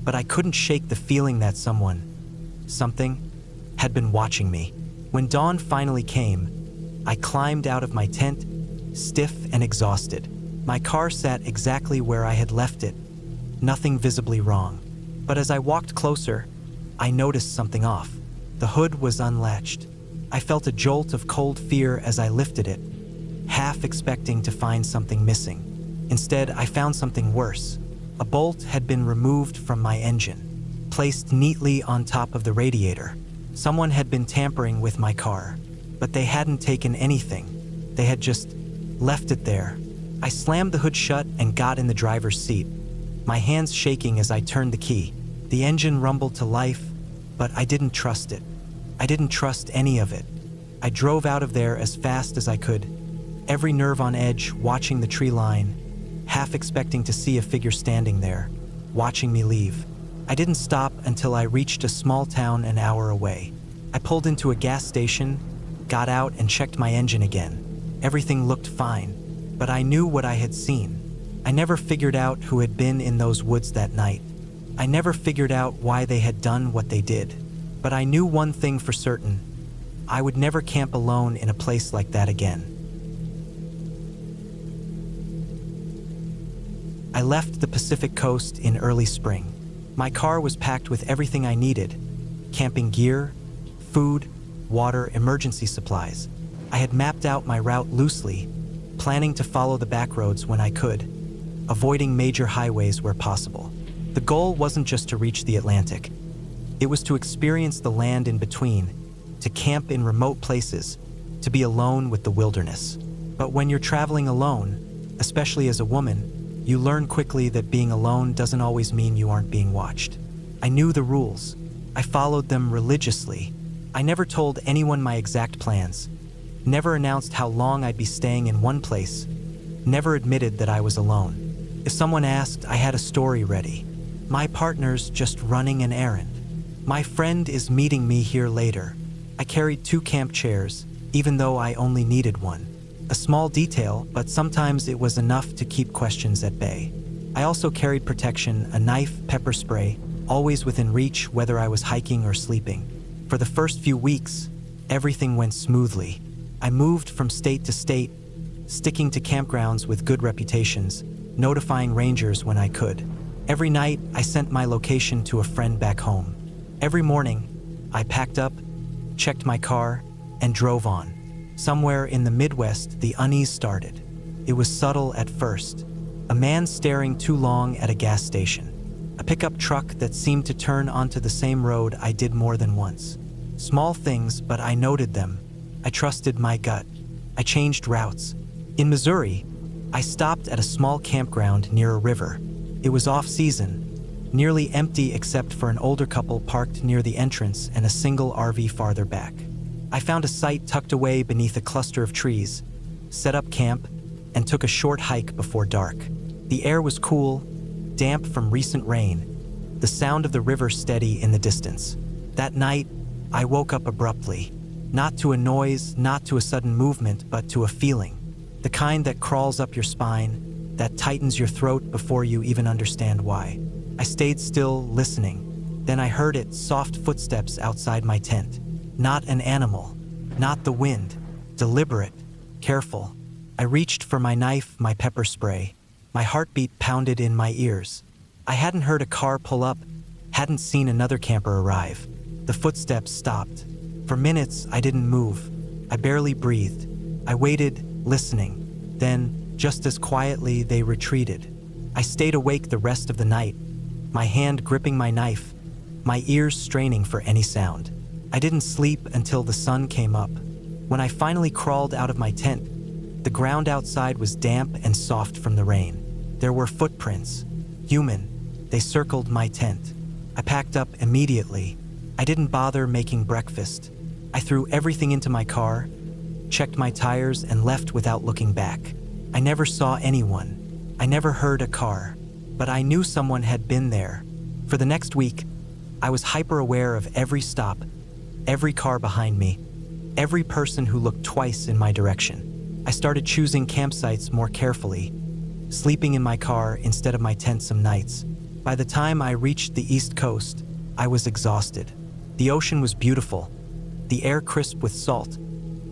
but I couldn't shake the feeling that something, had been watching me. When dawn finally came, I climbed out of my tent, stiff and exhausted. My car sat exactly where I had left it, nothing visibly wrong. But as I walked closer, I noticed something off. The hood was unlatched. I felt a jolt of cold fear as I lifted it, half expecting to find something missing. Instead, I found something worse. A bolt had been removed from my engine, placed neatly on top of the radiator. Someone had been tampering with my car, but they hadn't taken anything. They had just left it there. I slammed the hood shut and got in the driver's seat, my hands shaking as I turned the key. The engine rumbled to life, but I didn't trust it. I didn't trust any of it. I drove out of there as fast as I could, every nerve on edge, watching the tree line, half expecting to see a figure standing there, watching me leave. I didn't stop until I reached a small town an hour away. I pulled into a gas station, got out and checked my engine again. Everything looked fine, but I knew what I had seen. I never figured out who had been in those woods that night. I never figured out why they had done what they did. But I knew one thing for certain. I would never camp alone in a place like that again. I left the Pacific coast in early spring. My car was packed with everything I needed: camping gear, food, water, emergency supplies. I had mapped out my route loosely, planning to follow the back roads when I could, avoiding major highways where possible. The goal wasn't just to reach the Atlantic. It was to experience the land in between, to camp in remote places, to be alone with the wilderness. But when you're traveling alone, especially as a woman, you learn quickly that being alone doesn't always mean you aren't being watched. I knew the rules. I followed them religiously. I never told anyone my exact plans, never announced how long I'd be staying in one place, never admitted that I was alone. If someone asked, I had a story ready. My partner's just running an errand. My friend is meeting me here later. I carried 2 camp chairs, even though I only needed one. A small detail, but sometimes it was enough to keep questions at bay. I also carried protection, a knife, pepper spray, always within reach whether I was hiking or sleeping. For the first few weeks, everything went smoothly. I moved from state to state, sticking to campgrounds with good reputations, notifying rangers when I could. Every night, I sent my location to a friend back home. Every morning, I packed up, checked my car, and drove on. Somewhere in the Midwest, the unease started. It was subtle at first. A man staring too long at a gas station. A pickup truck that seemed to turn onto the same road I did more than once. Small things, but I noted them. I trusted my gut. I changed routes. In Missouri, I stopped at a small campground near a river. It was off-season, nearly empty except for an older couple parked near the entrance and a single RV farther back. I found a site tucked away beneath a cluster of trees, set up camp, and took a short hike before dark. The air was cool, damp from recent rain, the sound of the river steady in the distance. That night, I woke up abruptly, not to a noise, not to a sudden movement, but to a feeling. The kind that crawls up your spine, that tightens your throat before you even understand why. I stayed still, listening. Then I heard it, soft footsteps outside my tent. Not an animal, not the wind, deliberate, careful. I reached for my knife, my pepper spray. My heartbeat pounded in my ears. I hadn't heard a car pull up, hadn't seen another camper arrive. The footsteps stopped. For minutes, I didn't move. I barely breathed. I waited, listening. Then, just as quietly, they retreated. I stayed awake the rest of the night, my hand gripping my knife, my ears straining for any sound. I didn't sleep until the sun came up. When I finally crawled out of my tent, the ground outside was damp and soft from the rain. There were footprints, human. They circled my tent. I packed up immediately. I didn't bother making breakfast. I threw everything into my car, checked my tires, and left without looking back. I never saw anyone. I never heard a car, but I knew someone had been there. For the next week, I was hyper-aware of every stop, every car behind me, every person who looked twice in my direction. I started choosing campsites more carefully, sleeping in my car instead of my tent some nights. By the time I reached the East Coast, I was exhausted. The ocean was beautiful, the air crisp with salt,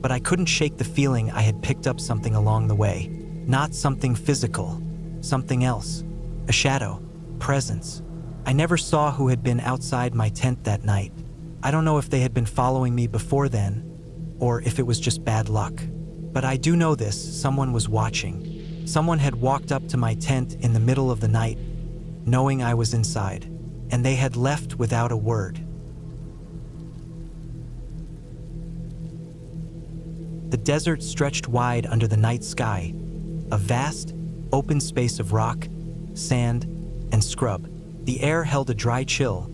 but I couldn't shake the feeling I had picked up something along the way. Not something physical, something else. A shadow, presence. I never saw who had been outside my tent that night. I don't know if they had been following me before then, or if it was just bad luck. But I do know this, someone was watching. Someone had walked up to my tent in the middle of the night, knowing I was inside, and they had left without a word. The desert stretched wide under the night sky, a vast, open space of rock, sand, and scrub. The air held a dry chill,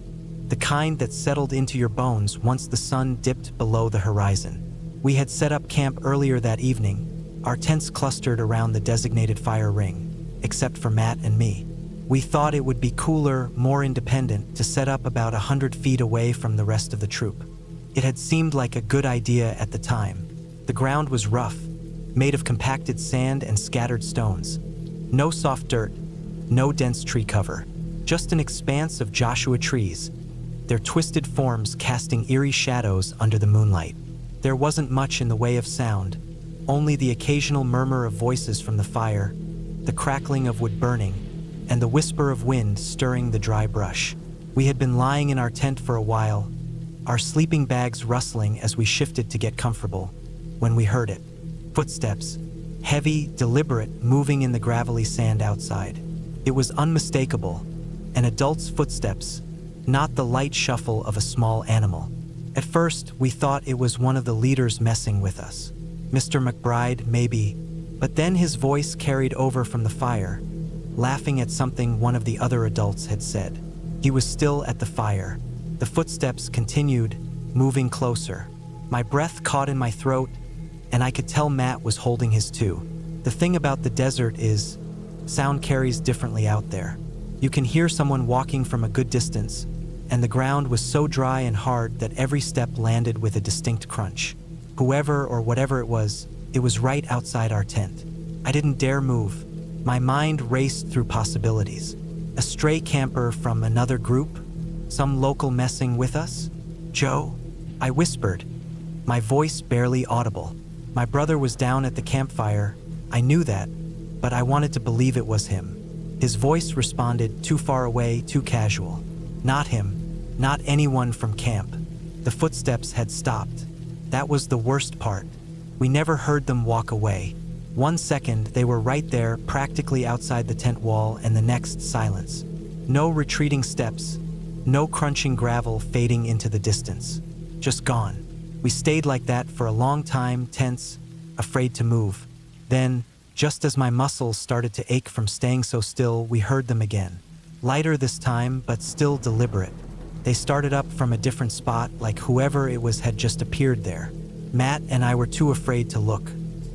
the kind that settled into your bones once the sun dipped below the horizon. We had set up camp earlier that evening, our tents clustered around the designated fire ring, except for Matt and me. We thought it would be cooler, more independent, to set up about 100 feet away from the rest of the troop. It had seemed like a good idea at the time. The ground was rough, made of compacted sand and scattered stones. No soft dirt, no dense tree cover, just an expanse of Joshua trees, their twisted forms casting eerie shadows under the moonlight. There wasn't much in the way of sound, only the occasional murmur of voices from the fire, the crackling of wood burning, and the whisper of wind stirring the dry brush. We had been lying in our tent for a while, our sleeping bags rustling as we shifted to get comfortable, when we heard it. Footsteps, heavy, deliberate, moving in the gravelly sand outside. It was unmistakable, an adult's footsteps, not the light shuffle of a small animal. At first, we thought it was one of the leaders messing with us. Mr. McBride, maybe, but then his voice carried over from the fire, laughing at something one of the other adults had said. He was still at the fire. The footsteps continued, moving closer. My breath caught in my throat, and I could tell Matt was holding his too. The thing about the desert is, sound carries differently out there. You can hear someone walking from a good distance, and the ground was so dry and hard that every step landed with a distinct crunch. Whoever or whatever it was right outside our tent. I didn't dare move. My mind raced through possibilities. A stray camper from another group? Some local messing with us? Joe? I whispered, my voice barely audible. My brother was down at the campfire. I knew that, but I wanted to believe it was him. His voice responded, too far away, too casual. Not him, not anyone from camp. The footsteps had stopped. That was the worst part. We never heard them walk away. 1 second, they were right there, practically outside the tent wall, and the next, silence. No retreating steps, no crunching gravel fading into the distance. Just gone. We stayed like that for a long time, tense, afraid to move. Then, just as my muscles started to ache from staying so still, we heard them again. Lighter this time, but still deliberate. They started up from a different spot, like whoever it was had just appeared there. Matt and I were too afraid to look.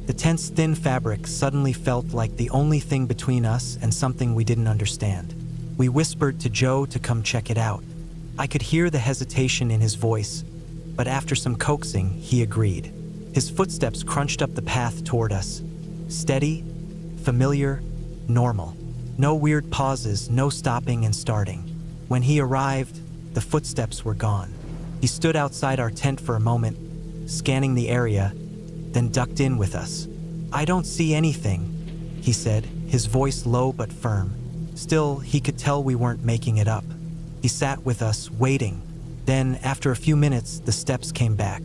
The tent's thin fabric suddenly felt like the only thing between us and something we didn't understand. We whispered to Joe to come check it out. I could hear the hesitation in his voice, but after some coaxing, he agreed. His footsteps crunched up the path toward us. Steady, familiar, normal. No weird pauses, no stopping and starting. When he arrived, the footsteps were gone. He stood outside our tent for a moment, scanning the area, then ducked in with us. I don't see anything, he said, his voice low but firm. Still, he could tell we weren't making it up. He sat with us, waiting. Then, after a few minutes, the steps came back.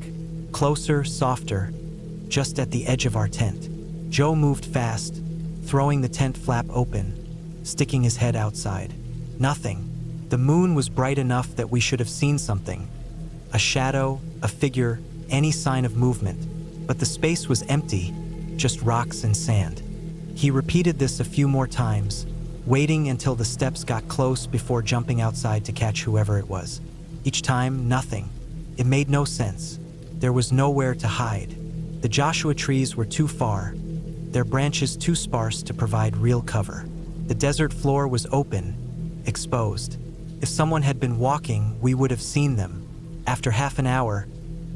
Closer, softer, just at the edge of our tent. Joe moved fast, throwing the tent flap open, sticking his head outside. Nothing. The moon was bright enough that we should have seen something. A shadow, a figure, any sign of movement. But the space was empty, just rocks and sand. He repeated this a few more times, waiting until the steps got close before jumping outside to catch whoever it was. Each time, nothing. It made no sense. There was nowhere to hide. The Joshua trees were too far, their branches too sparse to provide real cover. The desert floor was open, exposed. If someone had been walking, we would have seen them. After half an hour,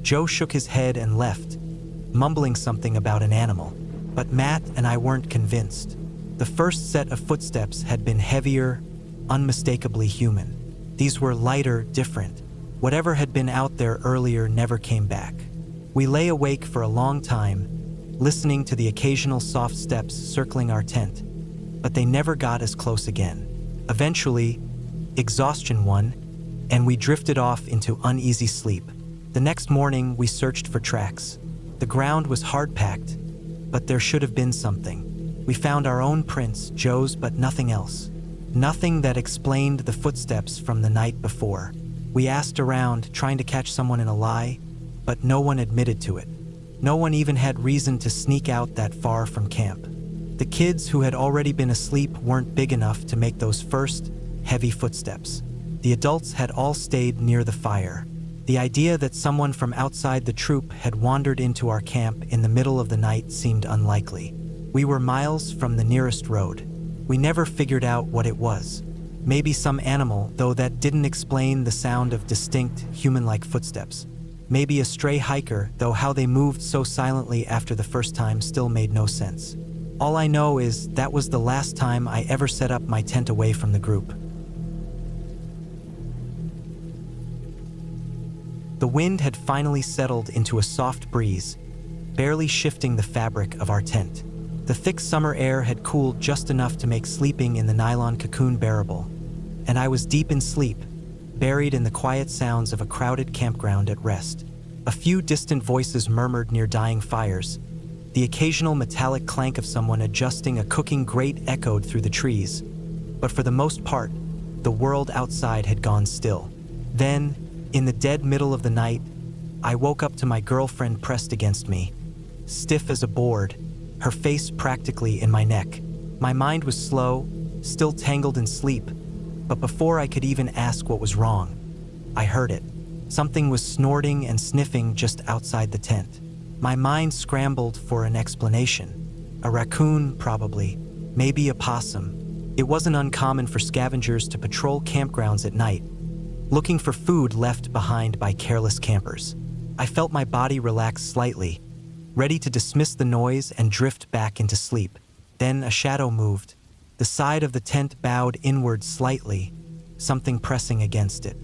Joe shook his head and left, mumbling something about an animal. But Matt and I weren't convinced. The first set of footsteps had been heavier, unmistakably human. These were lighter, different. Whatever had been out there earlier never came back. We lay awake for a long time, listening to the occasional soft steps circling our tent, but they never got as close again. Eventually, exhaustion won, and we drifted off into uneasy sleep. The next morning, we searched for tracks. The ground was hard-packed, but there should have been something. We found our own prints, Joe's, but nothing else. Nothing that explained the footsteps from the night before. We asked around, trying to catch someone in a lie, but no one admitted to it. No one even had reason to sneak out that far from camp. The kids who had already been asleep weren't big enough to make those first, heavy footsteps. The adults had all stayed near the fire. The idea that someone from outside the troop had wandered into our camp in the middle of the night seemed unlikely. We were miles from the nearest road. We never figured out what it was. Maybe some animal, though that didn't explain the sound of distinct, human-like footsteps. Maybe a stray hiker, though how they moved so silently after the first time still made no sense. All I know is that was the last time I ever set up my tent away from the group. The wind had finally settled into a soft breeze, barely shifting the fabric of our tent. The thick summer air had cooled just enough to make sleeping in the nylon cocoon bearable, and I was deep in sleep, buried in the quiet sounds of a crowded campground at rest. A few distant voices murmured near dying fires. The occasional metallic clank of someone adjusting a cooking grate echoed through the trees. But for the most part, the world outside had gone still. Then, in the dead middle of the night, I woke up to my girlfriend pressed against me, stiff as a board, her face practically in my neck. My mind was slow, still tangled in sleep, but before I could even ask what was wrong, I heard it. Something was snorting and sniffing just outside the tent. My mind scrambled for an explanation. A raccoon, probably, maybe a possum. It wasn't uncommon for scavengers to patrol campgrounds at night, looking for food left behind by careless campers. I felt my body relax slightly, ready to dismiss the noise and drift back into sleep. Then a shadow moved. The side of the tent bowed inward slightly, something pressing against it.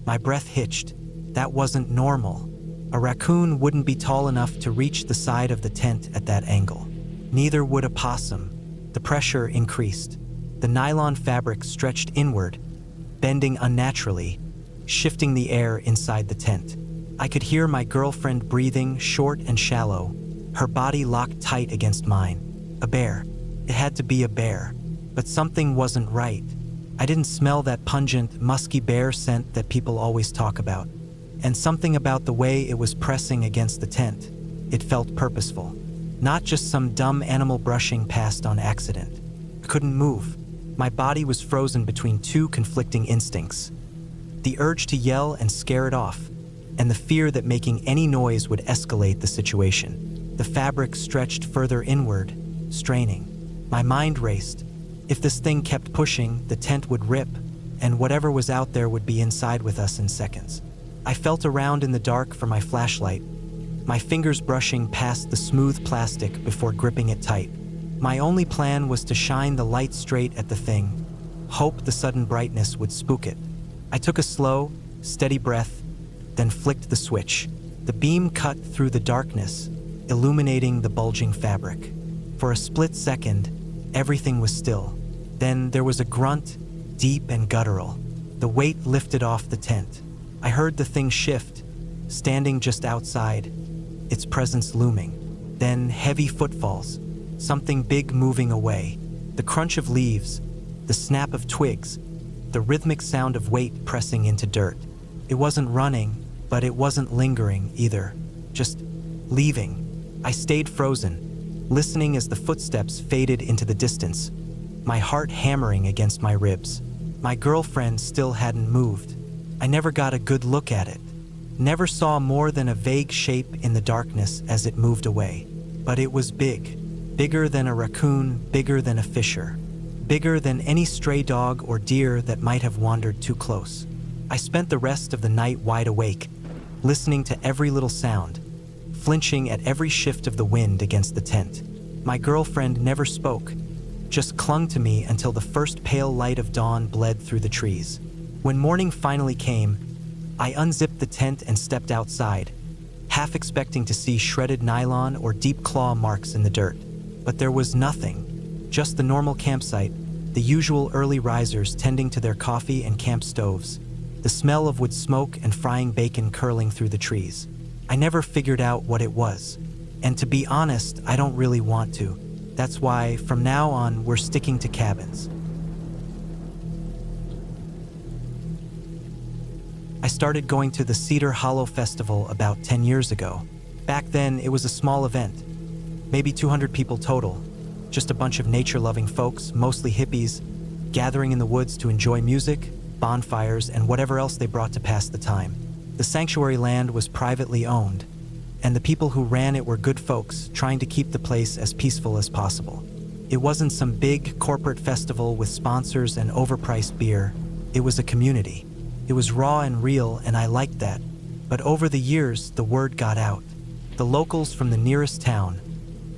My breath hitched. That wasn't normal. A raccoon wouldn't be tall enough to reach the side of the tent at that angle. Neither would a possum. The pressure increased. The nylon fabric stretched inward, bending unnaturally, shifting the air inside the tent. I could hear my girlfriend breathing, short and shallow, her body locked tight against mine. A bear. It had to be a bear. But something wasn't right. I didn't smell that pungent, musky bear scent that people always talk about. And something about the way it was pressing against the tent. It felt purposeful. Not just some dumb animal brushing past on accident. I couldn't move. My body was frozen between two conflicting instincts. The urge to yell and scare it off, and the fear that making any noise would escalate the situation. The fabric stretched further inward, straining. My mind raced. If this thing kept pushing, the tent would rip, and whatever was out there would be inside with us in seconds. I felt around in the dark for my flashlight, my fingers brushing past the smooth plastic before gripping it tight. My only plan was to shine the light straight at the thing, hope the sudden brightness would spook it. I took a slow, steady breath, then flicked the switch. The beam cut through the darkness, illuminating the bulging fabric. For a split second, everything was still. Then there was a grunt, deep and guttural. The weight lifted off the tent. I heard the thing shift, standing just outside, its presence looming. Then heavy footfalls, something big moving away. The crunch of leaves, the snap of twigs, the rhythmic sound of weight pressing into dirt. It wasn't running, but it wasn't lingering either, just leaving. I stayed frozen, listening as the footsteps faded into the distance, my heart hammering against my ribs. My girlfriend still hadn't moved. I never got a good look at it, never saw more than a vague shape in the darkness as it moved away. But it was big, bigger than a raccoon, bigger than a fisher, bigger than any stray dog or deer that might have wandered too close. I spent the rest of the night wide awake, listening to every little sound, flinching at every shift of the wind against the tent. My girlfriend never spoke, just clung to me until the first pale light of dawn bled through the trees. When morning finally came, I unzipped the tent and stepped outside, half expecting to see shredded nylon or deep claw marks in the dirt. But there was nothing, just the normal campsite, the usual early risers tending to their coffee and camp stoves, the smell of wood smoke and frying bacon curling through the trees. I never figured out what it was. And to be honest, I don't really want to. That's why, from now on, we're sticking to cabins. I started going to the Cedar Hollow Festival about 10 years ago. Back then, it was a small event, maybe 200 people total, just a bunch of nature-loving folks, mostly hippies, gathering in the woods to enjoy music, bonfires, and whatever else they brought to pass the time. The sanctuary land was privately owned, and the people who ran it were good folks trying to keep the place as peaceful as possible. It wasn't some big corporate festival with sponsors and overpriced beer. It was a community. It was raw and real, and I liked that. But over the years, the word got out. The locals from the nearest town,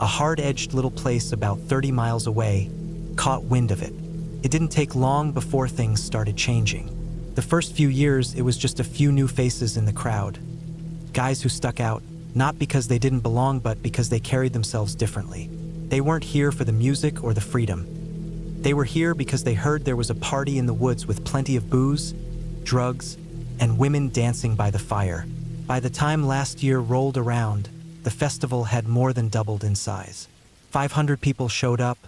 a hard-edged little place about 30 miles away, caught wind of it. It didn't take long before things started changing. The first few years, it was just a few new faces in the crowd. Guys who stuck out, not because they didn't belong, but because they carried themselves differently. They weren't here for the music or the freedom. They were here because they heard there was a party in the woods with plenty of booze, drugs, and women dancing by the fire. By the time last year rolled around, the festival had more than doubled in size. 500 people showed up,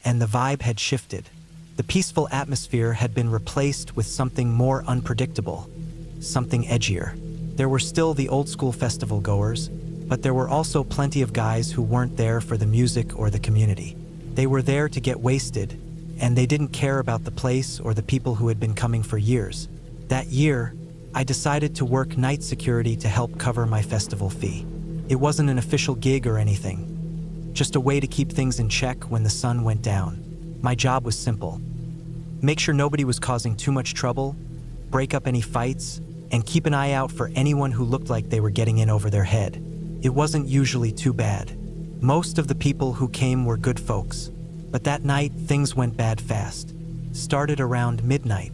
and the vibe had shifted. The peaceful atmosphere had been replaced with something more unpredictable, something edgier. There were still the old-school festival goers, but there were also plenty of guys who weren't there for the music or the community. They were there to get wasted, and they didn't care about the place or the people who had been coming for years. That year, I decided to work night security to help cover my festival fee. It wasn't an official gig or anything, just a way to keep things in check when the sun went down. My job was simple. Make sure nobody was causing too much trouble, break up any fights, and keep an eye out for anyone who looked like they were getting in over their head. It wasn't usually too bad. Most of the people who came were good folks, but that night things went bad fast. Started around midnight.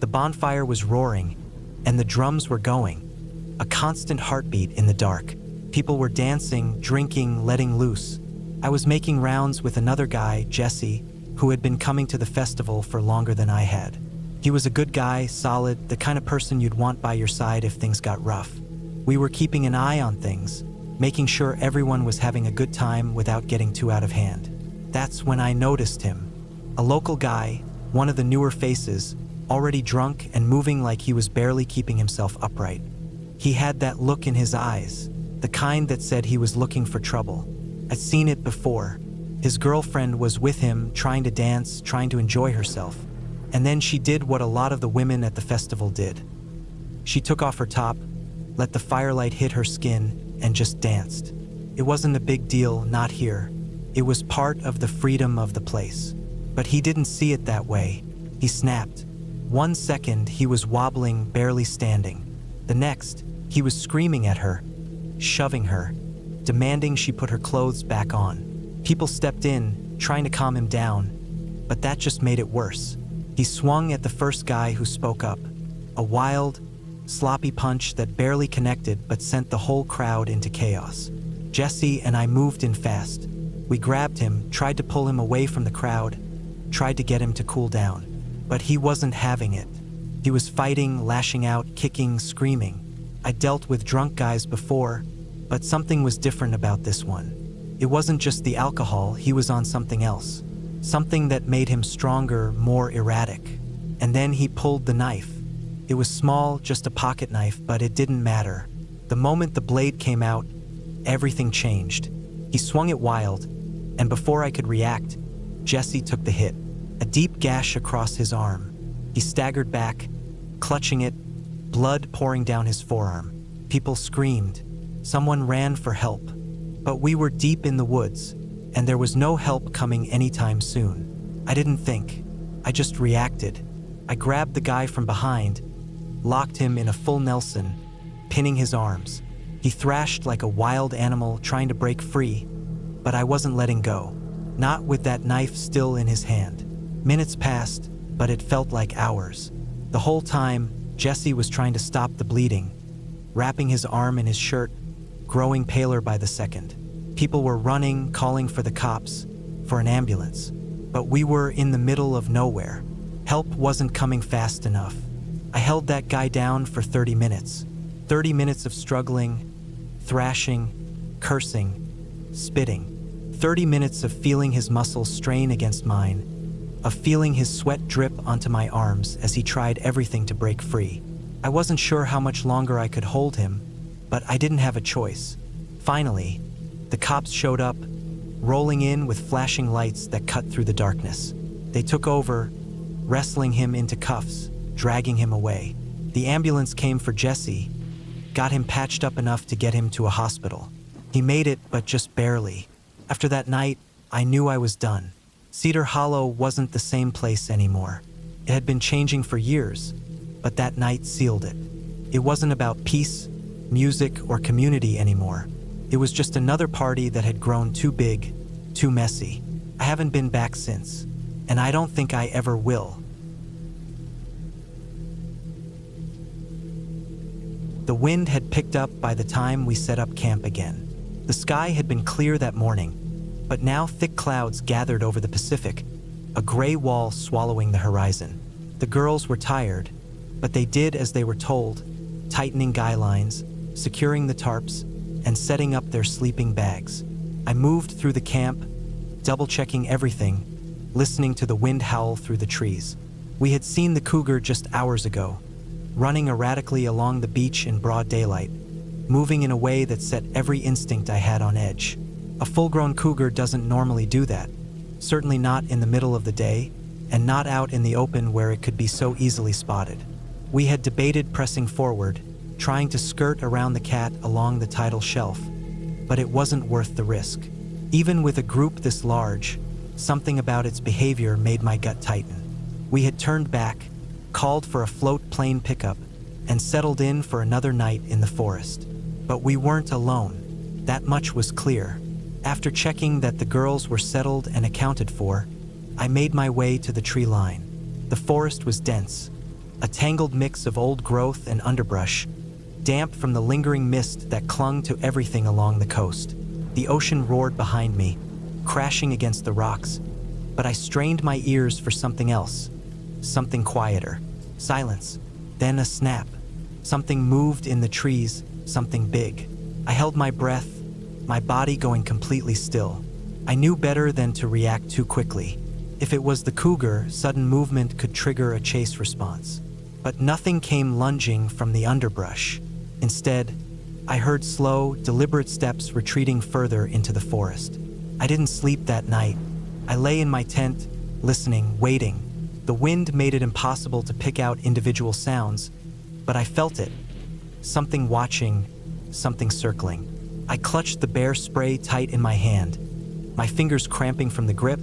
The bonfire was roaring, and the drums were going. A constant heartbeat in the dark. People were dancing, drinking, letting loose. I was making rounds with another guy, Jesse, who had been coming to the festival for longer than I had. He was a good guy, solid, the kind of person you'd want by your side if things got rough. We were keeping an eye on things, making sure everyone was having a good time without getting too out of hand. That's when I noticed him. A local guy, one of the newer faces, already drunk and moving like he was barely keeping himself upright. He had that look in his eyes, the kind that said he was looking for trouble. I'd seen it before. His girlfriend was with him, trying to dance, trying to enjoy herself. And then she did what a lot of the women at the festival did. She took off her top, let the firelight hit her skin, and just danced. It wasn't a big deal, not here. It was part of the freedom of the place. But he didn't see it that way. He snapped. 1 second, he was wobbling, barely standing. The next, he was screaming at her, shoving her, demanding she put her clothes back on. People stepped in, trying to calm him down, but that just made it worse. He swung at the first guy who spoke up. A wild, sloppy punch that barely connected but sent the whole crowd into chaos. Jesse and I moved in fast. We grabbed him, tried to pull him away from the crowd, tried to get him to cool down. But he wasn't having it. He was fighting, lashing out, kicking, screaming. I dealt with drunk guys before, but something was different about this one. It wasn't just the alcohol, he was on something else. Something that made him stronger, more erratic. And then he pulled the knife. It was small, just a pocket knife, but it didn't matter. The moment the blade came out, everything changed. He swung it wild, and before I could react, Jesse took the hit. A deep gash across his arm. He staggered back, clutching it, blood pouring down his forearm. People screamed. Someone ran for help. But we were deep in the woods, and there was no help coming anytime soon. I didn't think. I just reacted. I grabbed the guy from behind, locked him in a full Nelson, pinning his arms. He thrashed like a wild animal trying to break free, but I wasn't letting go. Not with that knife still in his hand. Minutes passed, but it felt like hours. The whole time, Jesse was trying to stop the bleeding, wrapping his arm in his shirt, growing paler by the second. People were running, calling for the cops, for an ambulance. But we were in the middle of nowhere. Help wasn't coming fast enough. I held that guy down for 30 minutes. 30 minutes of struggling, thrashing, cursing, spitting. 30 minutes of feeling his muscles strain against mine, of feeling his sweat drip onto my arms as he tried everything to break free. I wasn't sure how much longer I could hold him, but I didn't have a choice. Finally, the cops showed up, rolling in with flashing lights that cut through the darkness. They took over, wrestling him into cuffs, dragging him away. The ambulance came for Jesse, got him patched up enough to get him to a hospital. He made it, but just barely. After that night, I knew I was done. Cedar Hollow wasn't the same place anymore. It had been changing for years, but that night sealed it. It wasn't about peace, music, or community anymore. It was just another party that had grown too big, too messy. I haven't been back since, and I don't think I ever will. The wind had picked up by the time we set up camp again. The sky had been clear that morning, but now thick clouds gathered over the Pacific, a gray wall swallowing the horizon. The girls were tired, but they did as they were told, tightening guy lines, securing the tarps, and setting up their sleeping bags. I moved through the camp, double-checking everything, listening to the wind howl through the trees. We had seen the cougar just hours ago, running erratically along the beach in broad daylight, moving in a way that set every instinct I had on edge. A full-grown cougar doesn't normally do that, certainly not in the middle of the day, and not out in the open where it could be so easily spotted. We had debated pressing forward, trying to skirt around the cat along the tidal shelf, but it wasn't worth the risk. Even with a group this large, something about its behavior made my gut tighten. We had turned back, called for a float plane pickup, and settled in for another night in the forest. But we weren't alone. That much was clear. After checking that the girls were settled and accounted for, I made my way to the tree line. The forest was dense, a tangled mix of old growth and underbrush, damp from the lingering mist that clung to everything along the coast. The ocean roared behind me, crashing against the rocks, but I strained my ears for something else, something quieter. Silence, then a snap. Something moved in the trees, something big. I held my breath, my body going completely still. I knew better than to react too quickly. If it was the cougar, sudden movement could trigger a chase response. But nothing came lunging from the underbrush. Instead, I heard slow, deliberate steps retreating further into the forest. I didn't sleep that night. I lay in my tent, listening, waiting. The wind made it impossible to pick out individual sounds, but I felt it. Something watching, something circling. I clutched the bear spray tight in my hand, my fingers cramping from the grip,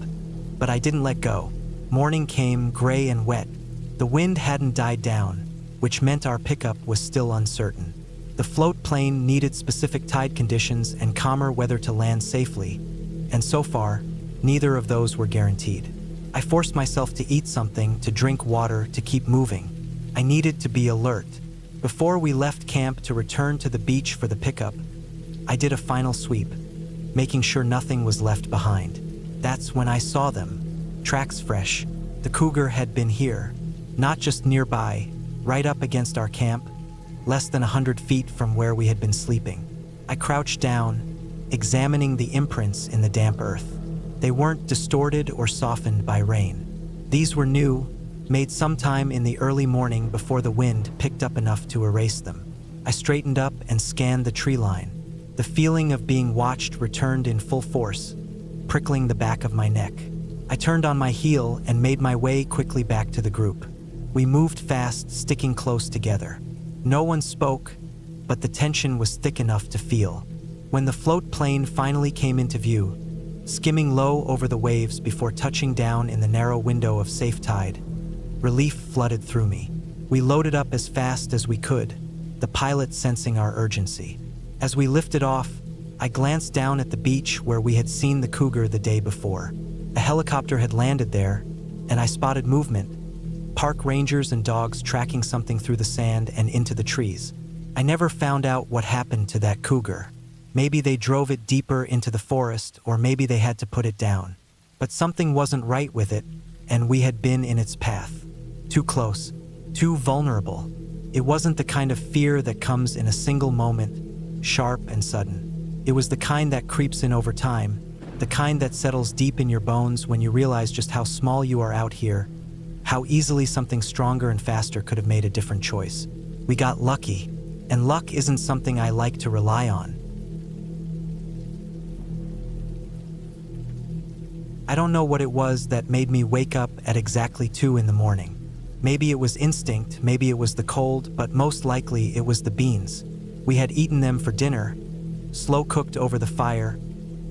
but I didn't let go. Morning came, gray and wet. The wind hadn't died down, which meant our pickup was still uncertain. The float plane needed specific tide conditions and calmer weather to land safely, and so far, neither of those were guaranteed. I forced myself to eat something, to drink water, to keep moving. I needed to be alert. Before we left camp to return to the beach for the pickup, I did a final sweep, making sure nothing was left behind. That's when I saw them, tracks fresh. The cougar had been here, not just nearby, right up against our camp, less than 100 feet from where we had been sleeping. I crouched down, examining the imprints in the damp earth. They weren't distorted or softened by rain. These were new, made sometime in the early morning before the wind picked up enough to erase them. I straightened up and scanned the tree line. The feeling of being watched returned in full force, prickling the back of my neck. I turned on my heel and made my way quickly back to the group. We moved fast, sticking close together. No one spoke, but the tension was thick enough to feel. When the float plane finally came into view, skimming low over the waves before touching down in the narrow window of safe tide, relief flooded through me. We loaded up as fast as we could, the pilot sensing our urgency. As we lifted off, I glanced down at the beach where we had seen the cougar the day before. A helicopter had landed there, and I spotted movement, park rangers and dogs tracking something through the sand and into the trees. I never found out what happened to that cougar. Maybe they drove it deeper into the forest, or maybe they had to put it down. But something wasn't right with it, and we had been in its path. Too close, too vulnerable. It wasn't the kind of fear that comes in a single moment, sharp and sudden. It was the kind that creeps in over time, the kind that settles deep in your bones when you realize just how small you are out here, how easily something stronger and faster could have made a different choice. We got lucky, and luck isn't something I like to rely on. I don't know what it was that made me wake up at exactly 2 in the morning. Maybe it was instinct, maybe it was the cold, but most likely it was the beans. We had eaten them for dinner, slow cooked over the fire,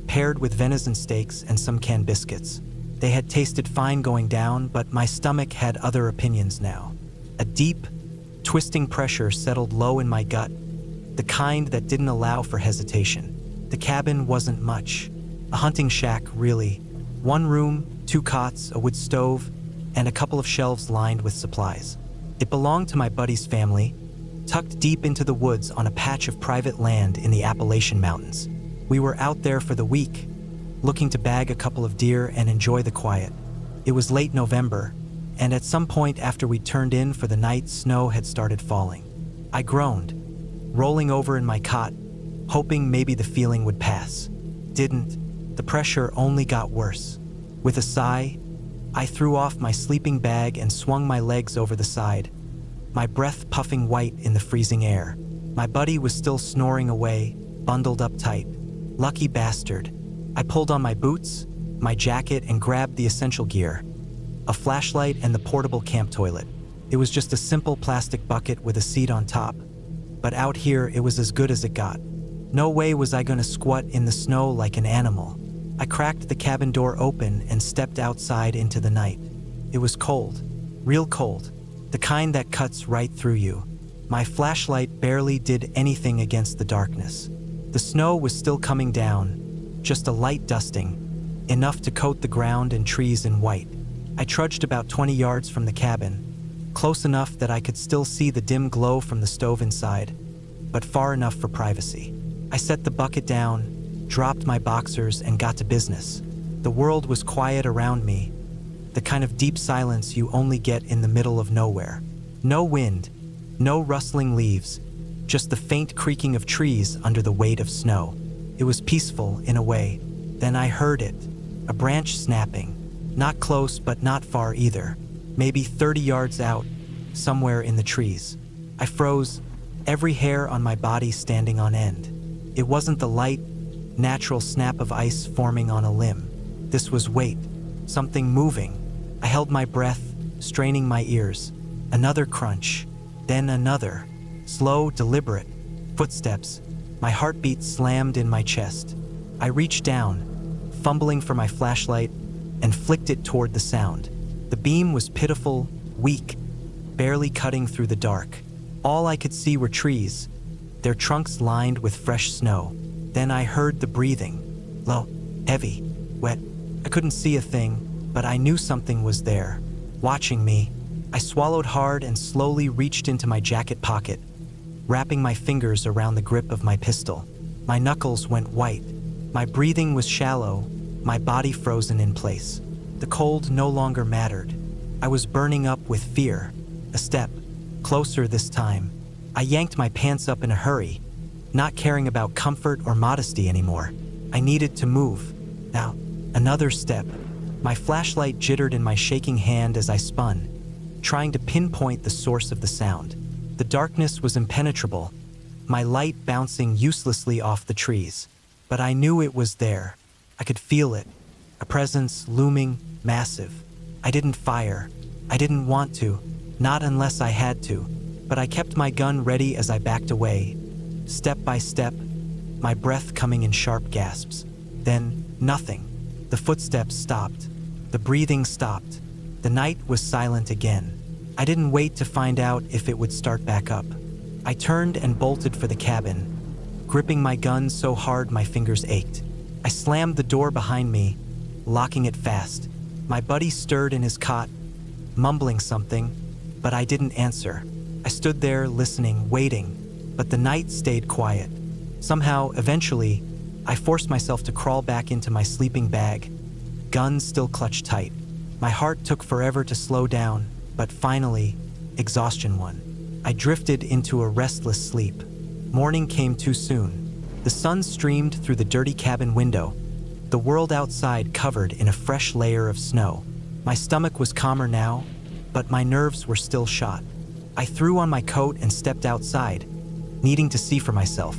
paired with venison steaks and some canned biscuits. They had tasted fine going down, but my stomach had other opinions now. A deep, twisting pressure settled low in my gut, the kind that didn't allow for hesitation. The cabin wasn't much. A hunting shack, really. 1 room, 2 cots, a wood stove, and a couple of shelves lined with supplies. It belonged to my buddy's family, tucked deep into the woods on a patch of private land in the Appalachian Mountains. We were out there for the week, looking to bag a couple of deer and enjoy the quiet. It was late November, and at some point after we turned in for the night, snow had started falling. I groaned, rolling over in my cot, hoping maybe the feeling would pass. Didn't. The pressure only got worse. With a sigh, I threw off my sleeping bag and swung my legs over the side, my breath puffing white in the freezing air. My buddy was still snoring away, bundled up tight. Lucky bastard. I pulled on my boots, my jacket, and grabbed the essential gear: a flashlight and the portable camp toilet. It was just a simple plastic bucket with a seat on top, but out here it was as good as it got. No way was I gonna squat in the snow like an animal. I cracked the cabin door open and stepped outside into the night. It was cold, real cold, the kind that cuts right through you. My flashlight barely did anything against the darkness. The snow was still coming down, just a light dusting, enough to coat the ground and trees in white. I trudged about 20 yards from the cabin, close enough that I could still see the dim glow from the stove inside, but far enough for privacy. I set the bucket down, dropped my boxers, and got to business. The world was quiet around me, the kind of deep silence you only get in the middle of nowhere. No wind, no rustling leaves, just the faint creaking of trees under the weight of snow. It was peaceful in a way. Then I heard it, a branch snapping, not close but not far either, maybe 30 yards out, somewhere in the trees. I froze, every hair on my body standing on end. It wasn't the light, natural snap of ice forming on a limb. This was weight, something moving. I held my breath, straining my ears. Another crunch, then another. Slow, deliberate. Footsteps. My heartbeat slammed in my chest. I reached down, fumbling for my flashlight, and flicked it toward the sound. The beam was pitiful, weak, barely cutting through the dark. All I could see were trees, their trunks lined with fresh snow. Then I heard the breathing. Low, heavy, wet. I couldn't see a thing, but I knew something was there, watching me. I swallowed hard and slowly reached into my jacket pocket, wrapping my fingers around the grip of my pistol. My knuckles went white. My breathing was shallow, my body frozen in place. The cold no longer mattered. I was burning up with fear. A step, closer this time. I yanked my pants up in a hurry, not caring about comfort or modesty anymore. I needed to move. Now, another step. My flashlight jittered in my shaking hand as I spun, trying to pinpoint the source of the sound. The darkness was impenetrable, my light bouncing uselessly off the trees. But I knew it was there. I could feel it, a presence looming, massive. I didn't fire. I didn't want to, not unless I had to. But I kept my gun ready as I backed away, step by step, my breath coming in sharp gasps. Then, nothing. The footsteps stopped. The breathing stopped. The night was silent again. I didn't wait to find out if it would start back up. I turned and bolted for the cabin, gripping my gun so hard my fingers ached. I slammed the door behind me, locking it fast. My buddy stirred in his cot, mumbling something, but I didn't answer. I stood there listening, waiting, but the night stayed quiet. Somehow, eventually, I forced myself to crawl back into my sleeping bag, gun still clutched tight. My heart took forever to slow down, but finally, exhaustion won. I drifted into a restless sleep. Morning came too soon. The sun streamed through the dirty cabin window, the world outside covered in a fresh layer of snow. My stomach was calmer now, but my nerves were still shot. I threw on my coat and stepped outside, needing to see for myself.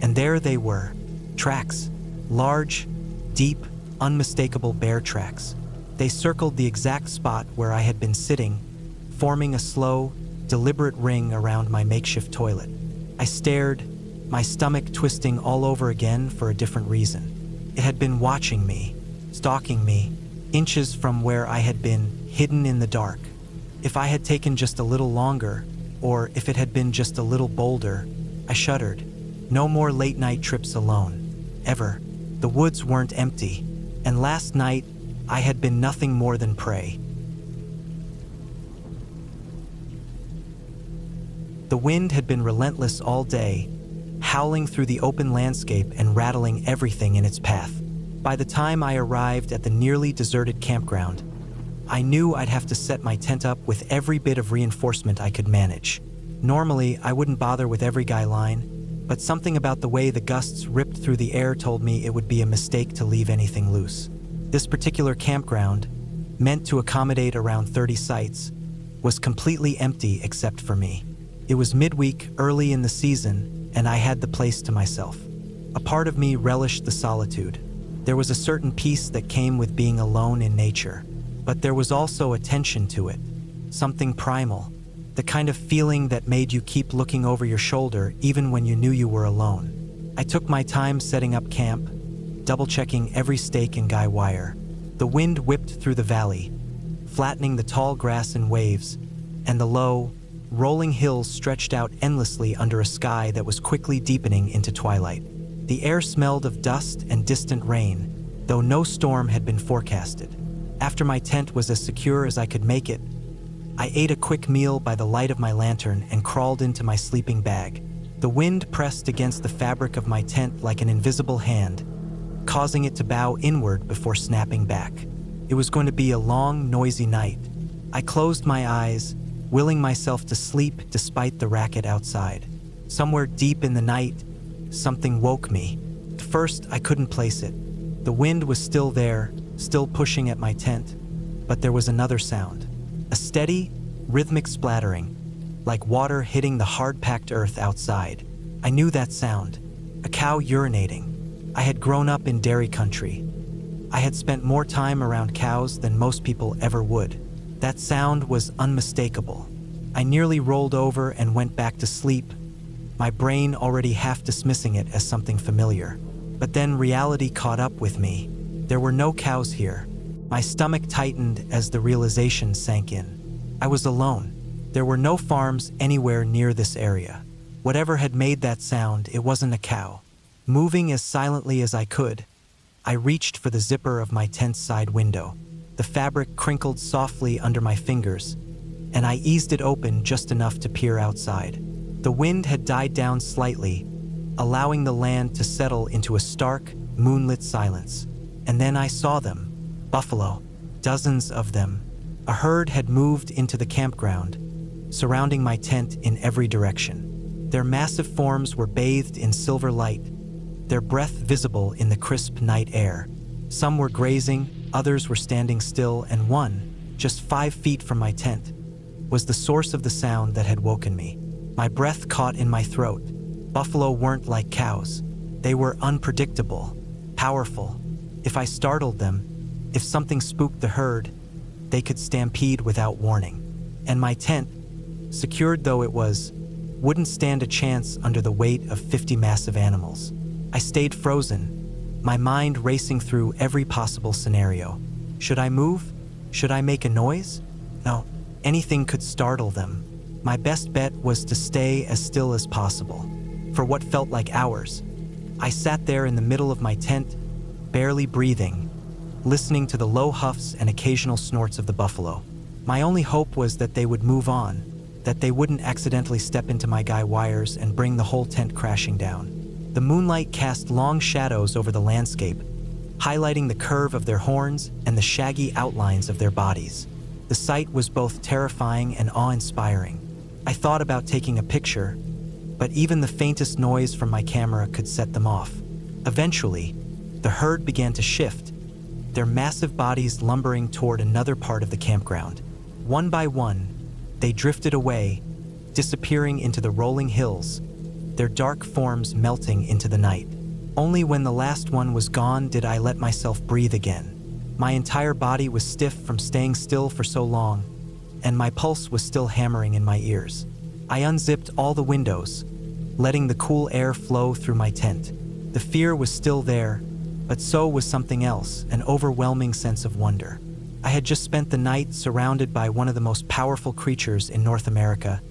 And there they were, tracks. Large, deep, unmistakable bear tracks. They circled the exact spot where I had been sitting, forming a slow, deliberate ring around my makeshift toilet. I stared, my stomach twisting all over again for a different reason. It had been watching me, stalking me, inches from where I had been, hidden in the dark. If I had taken just a little longer, or if it had been just a little bolder, I shuddered. No more late-night trips alone. Ever. The woods weren't empty, and last night, I had been nothing more than prey. The wind had been relentless all day, howling through the open landscape and rattling everything in its path. By the time I arrived at the nearly deserted campground, I knew I'd have to set my tent up with every bit of reinforcement I could manage. Normally, I wouldn't bother with every guy line, but something about the way the gusts ripped through the air told me it would be a mistake to leave anything loose. This particular campground, meant to accommodate around 30 sites, was completely empty except for me. It was midweek, early in the season, and I had the place to myself. A part of me relished the solitude. There was a certain peace that came with being alone in nature, but there was also a tension to it, something primal, the kind of feeling that made you keep looking over your shoulder even when you knew you were alone. I took my time setting up camp, double-checking every stake and guy wire. The wind whipped through the valley, flattening the tall grass in waves, and the low, rolling hills stretched out endlessly under a sky that was quickly deepening into twilight. The air smelled of dust and distant rain, though no storm had been forecasted. After my tent was as secure as I could make it, I ate a quick meal by the light of my lantern and crawled into my sleeping bag. The wind pressed against the fabric of my tent like an invisible hand, causing it to bow inward before snapping back. It was going to be a long, noisy night. I closed my eyes, willing myself to sleep despite the racket outside. Somewhere deep in the night, something woke me. At first, I couldn't place it. The wind was still there, still pushing at my tent, but there was another sound. A steady, rhythmic splattering, like water hitting the hard-packed earth outside. I knew that sound, a cow urinating. I had grown up in dairy country. I had spent more time around cows than most people ever would. That sound was unmistakable. I nearly rolled over and went back to sleep, my brain already half dismissing it as something familiar. But then reality caught up with me. There were no cows here. My stomach tightened as the realization sank in. I was alone. There were no farms anywhere near this area. Whatever had made that sound, it wasn't a cow. Moving as silently as I could, I reached for the zipper of my tent's side window. The fabric crinkled softly under my fingers, and I eased it open just enough to peer outside. The wind had died down slightly, allowing the land to settle into a stark, moonlit silence. And then I saw them. Buffalo. Dozens of them. A herd had moved into the campground, surrounding my tent in every direction. Their massive forms were bathed in silver light, their breath visible in the crisp night air. Some were grazing, others were standing still, and one, just 5 feet from my tent, was the source of the sound that had woken me. My breath caught in my throat. Buffalo weren't like cows. They were unpredictable, powerful. If I startled them, if something spooked the herd, they could stampede without warning. And my tent, secured though it was, wouldn't stand a chance under the weight of 50 massive animals. I stayed frozen, my mind racing through every possible scenario. Should I move? Should I make a noise? No, anything could startle them. My best bet was to stay as still as possible. For what felt like hours, I sat there in the middle of my tent, barely breathing, listening to the low huffs and occasional snorts of the buffalo. My only hope was that they would move on, that they wouldn't accidentally step into my guy wires and bring the whole tent crashing down. The moonlight cast long shadows over the landscape, highlighting the curve of their horns and the shaggy outlines of their bodies. The sight was both terrifying and awe-inspiring. I thought about taking a picture, but even the faintest noise from my camera could set them off. Eventually, the herd began to shift, their massive bodies lumbering toward another part of the campground. One by one, they drifted away, disappearing into the rolling hills, their dark forms melting into the night. Only when the last one was gone did I let myself breathe again. My entire body was stiff from staying still for so long, and my pulse was still hammering in my ears. I unzipped all the windows, letting the cool air flow through my tent. The fear was still there, but so was something else, an overwhelming sense of wonder. I had just spent the night surrounded by one of the most powerful creatures in North America,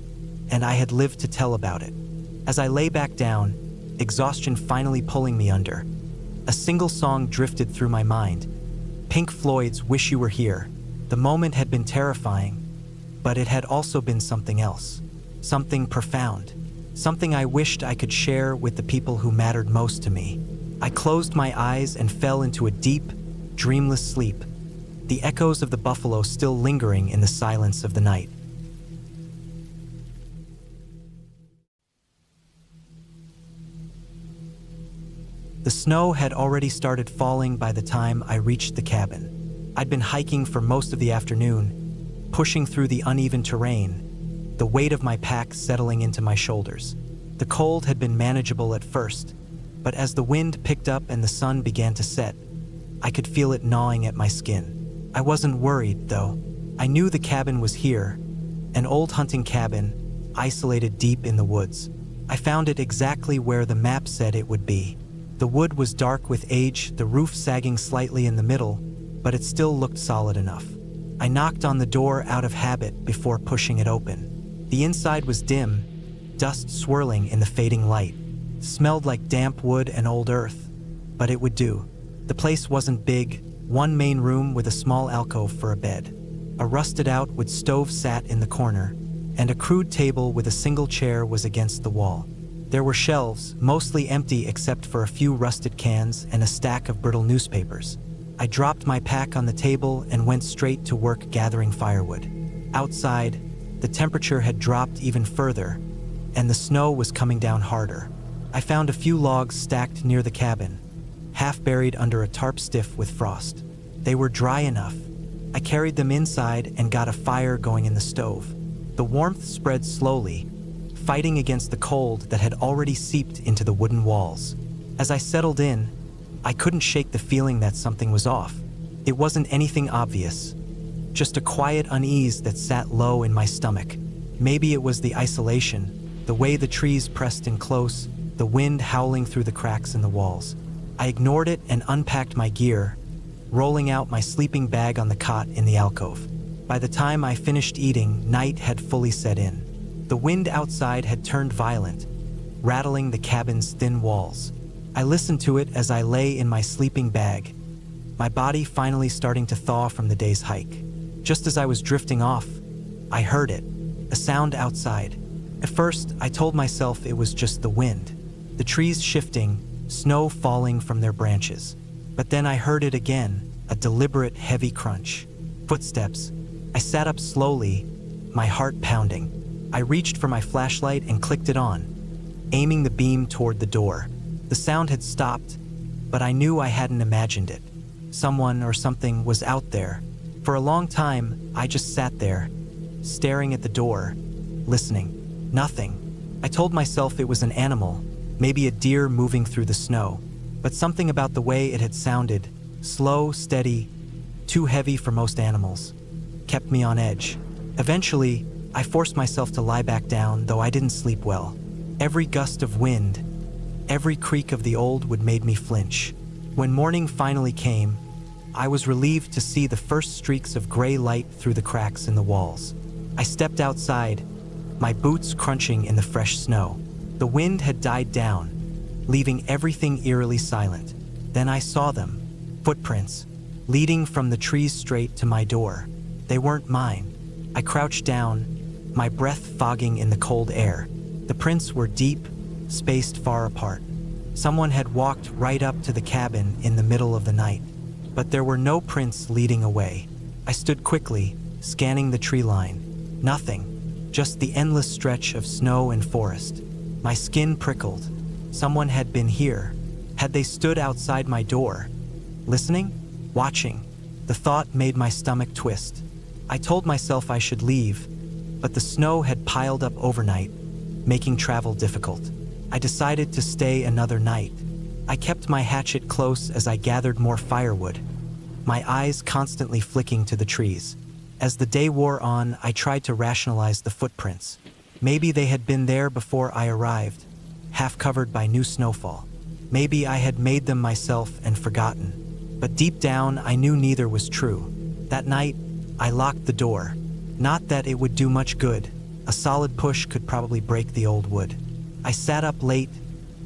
and I had lived to tell about it. As I lay back down, exhaustion finally pulling me under, a single song drifted through my mind. Pink Floyd's "Wish You Were Here." The moment had been terrifying, but it had also been something else, something profound, something I wished I could share with the people who mattered most to me. I closed my eyes and fell into a deep, dreamless sleep, the echoes of the buffalo still lingering in the silence of the night. The snow had already started falling by the time I reached the cabin. I'd been hiking for most of the afternoon, pushing through the uneven terrain, the weight of my pack settling into my shoulders. The cold had been manageable at first, but as the wind picked up and the sun began to set, I could feel it gnawing at my skin. I wasn't worried, though. I knew the cabin was here, an old hunting cabin, isolated deep in the woods. I found it exactly where the map said it would be. The wood was dark with age, the roof sagging slightly in the middle, but it still looked solid enough. I knocked on the door out of habit before pushing it open. The inside was dim, dust swirling in the fading light. Smelled like damp wood and old earth, but it would do. The place wasn't big, one main room with a small alcove for a bed. A rusted-out wood stove sat in the corner, and a crude table with a single chair was against the wall. There were shelves, mostly empty except for a few rusted cans and a stack of brittle newspapers. I dropped my pack on the table and went straight to work gathering firewood. Outside, the temperature had dropped even further, and the snow was coming down harder. I found a few logs stacked near the cabin, half buried under a tarp stiff with frost. They were dry enough. I carried them inside and got a fire going in the stove. The warmth spread slowly, fighting against the cold that had already seeped into the wooden walls. As I settled in, I couldn't shake the feeling that something was off. It wasn't anything obvious, just a quiet unease that sat low in my stomach. Maybe it was the isolation, the way the trees pressed in close, the wind howling through the cracks in the walls. I ignored it and unpacked my gear, rolling out my sleeping bag on the cot in the alcove. By the time I finished eating, night had fully set in. The wind outside had turned violent, rattling the cabin's thin walls. I listened to it as I lay in my sleeping bag, my body finally starting to thaw from the day's hike. Just as I was drifting off, I heard it, a sound outside. At first, I told myself it was just the wind, the trees shifting, snow falling from their branches. But then I heard it again, a deliberate, heavy crunch. Footsteps. I sat up slowly, my heart pounding. I reached for my flashlight and clicked it on, aiming the beam toward the door. The sound had stopped, but I knew I hadn't imagined it. Someone or something was out there. For a long time, I just sat there, staring at the door, listening. Nothing. I told myself it was an animal, maybe a deer moving through the snow. But something about the way it had sounded, slow, steady, too heavy for most animals, kept me on edge. Eventually, I forced myself to lie back down, though I didn't sleep well. Every gust of wind, every creak of the old wood made me flinch. When morning finally came, I was relieved to see the first streaks of gray light through the cracks in the walls. I stepped outside, my boots crunching in the fresh snow. The wind had died down, leaving everything eerily silent. Then I saw them, footprints, leading from the trees straight to my door. They weren't mine. I crouched down, my breath fogging in the cold air. The prints were deep, spaced far apart. Someone had walked right up to the cabin in the middle of the night. But there were no prints leading away. I stood quickly, scanning the tree line. Nothing, just the endless stretch of snow and forest. My skin prickled. Someone had been here. Had they stood outside my door? Listening? Watching? The thought made my stomach twist. I told myself I should leave, but the snow had piled up overnight, making travel difficult. I decided to stay another night. I kept my hatchet close as I gathered more firewood, my eyes constantly flicking to the trees. As the day wore on, I tried to rationalize the footprints. Maybe they had been there before I arrived, half covered by new snowfall. Maybe I had made them myself and forgotten. But deep down, I knew neither was true. That night, I locked the door. Not that it would do much good. A solid push could probably break the old wood. I sat up late,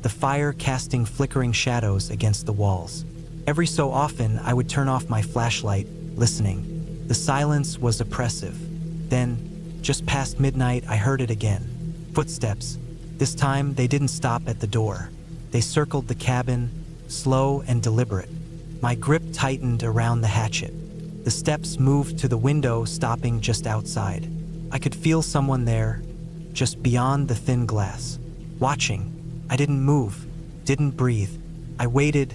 the fire casting flickering shadows against the walls. Every so often, I would turn off my flashlight, listening. The silence was oppressive. Then, just past midnight, I heard it again. Footsteps. This time, they didn't stop at the door. They circled the cabin, slow and deliberate. My grip tightened around the hatchet. The steps moved to the window, stopping just outside. I could feel someone there, just beyond the thin glass. Watching. I didn't move, didn't breathe. I waited,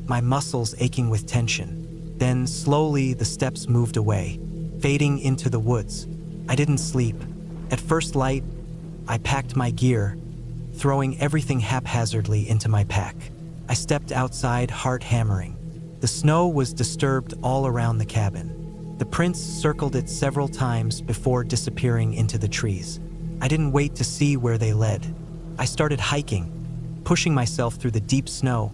my muscles aching with tension. Then, slowly, the steps moved away, fading into the woods. I didn't sleep. At first light, I packed my gear, throwing everything haphazardly into my pack. I stepped outside, heart hammering. The snow was disturbed all around the cabin. The prints circled it several times before disappearing into the trees. I didn't wait to see where they led. I started hiking, pushing myself through the deep snow,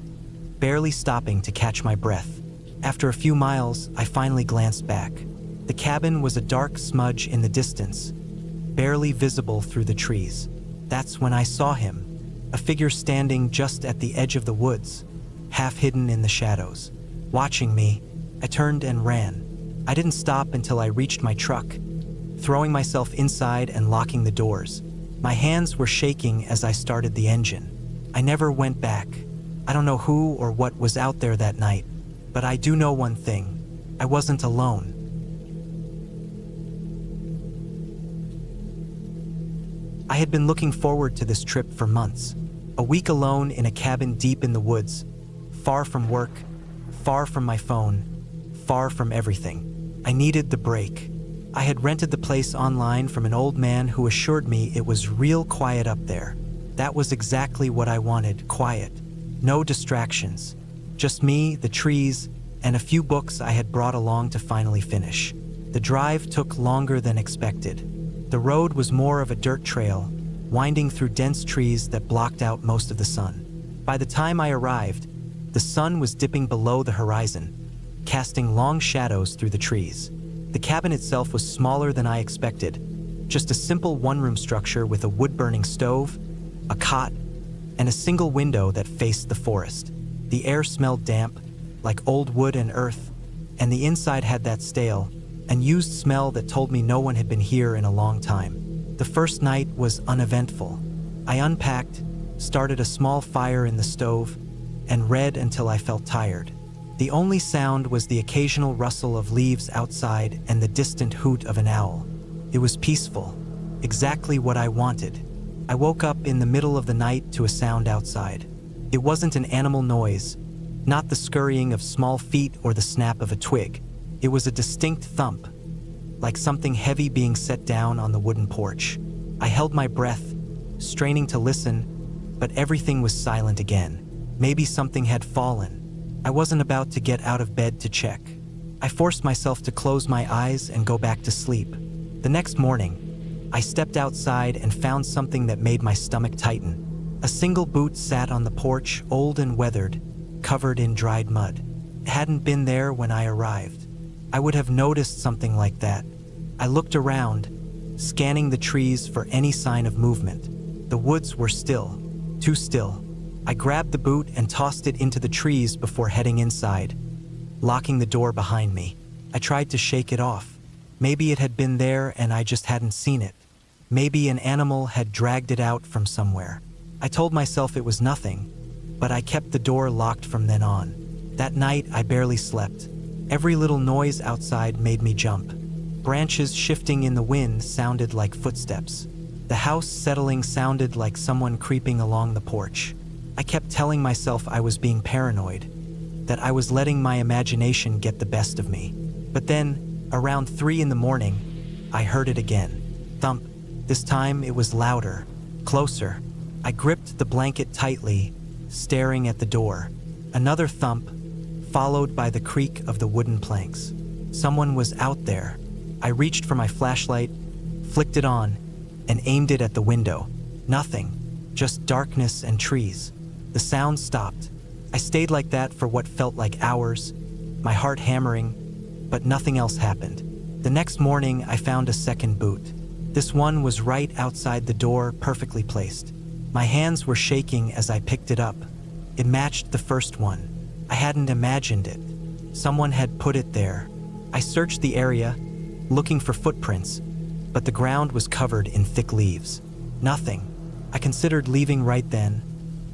barely stopping to catch my breath. After a few miles, I finally glanced back. The cabin was a dark smudge in the distance, barely visible through the trees. That's when I saw him, a figure standing just at the edge of the woods, half hidden in the shadows. Watching me, I turned and ran. I didn't stop until I reached my truck, throwing myself inside and locking the doors. My hands were shaking as I started the engine. I never went back. I don't know who or what was out there that night, but I do know one thing. I wasn't alone. I had been looking forward to this trip for months. A week alone in a cabin deep in the woods, far from work, far from my phone, far from everything. I needed the break. I had rented the place online from an old man who assured me it was real quiet up there. That was exactly what I wanted, quiet. No distractions. Just me, the trees, and a few books I had brought along to finally finish. The drive took longer than expected. The road was more of a dirt trail, winding through dense trees that blocked out most of the sun. By the time I arrived, the sun was dipping below the horizon, casting long shadows through the trees. The cabin itself was smaller than I expected, just a simple one-room structure with a wood-burning stove, a cot, and a single window that faced the forest. The air smelled damp, like old wood and earth, and the inside had that stale, unused smell that told me no one had been here in a long time. The first night was uneventful. I unpacked, started a small fire in the stove, and read until I felt tired. The only sound was the occasional rustle of leaves outside and the distant hoot of an owl. It was peaceful, exactly what I wanted. I woke up in the middle of the night to a sound outside. It wasn't an animal noise, not the scurrying of small feet or the snap of a twig. It was a distinct thump, like something heavy being set down on the wooden porch. I held my breath, straining to listen, but everything was silent again. Maybe something had fallen. I wasn't about to get out of bed to check. I forced myself to close my eyes and go back to sleep. The next morning, I stepped outside and found something that made my stomach tighten. A single boot sat on the porch, old and weathered, covered in dried mud. It hadn't been there when I arrived. I would have noticed something like that. I looked around, scanning the trees for any sign of movement. The woods were still, too still. I grabbed the boot and tossed it into the trees before heading inside, locking the door behind me. I tried to shake it off. Maybe it had been there and I just hadn't seen it. Maybe an animal had dragged it out from somewhere. I told myself it was nothing, but I kept the door locked from then on. That night, I barely slept. Every little noise outside made me jump. Branches shifting in the wind sounded like footsteps. The house settling sounded like someone creeping along the porch. I kept telling myself I was being paranoid, that I was letting my imagination get the best of me. But then, around 3 in the morning, I heard it again. Thump. This time it was louder, closer. I gripped the blanket tightly, staring at the door. Another thump, followed by the creak of the wooden planks. Someone was out there. I reached for my flashlight, flicked it on, and aimed it at the window. Nothing, just darkness and trees. The sound stopped. I stayed like that for what felt like hours, my heart hammering, but nothing else happened. The next morning, I found a second boot. This one was right outside the door, perfectly placed. My hands were shaking as I picked it up. It matched the first one. I hadn't imagined it. Someone had put it there. I searched the area, looking for footprints, but the ground was covered in thick leaves. Nothing. I considered leaving right then,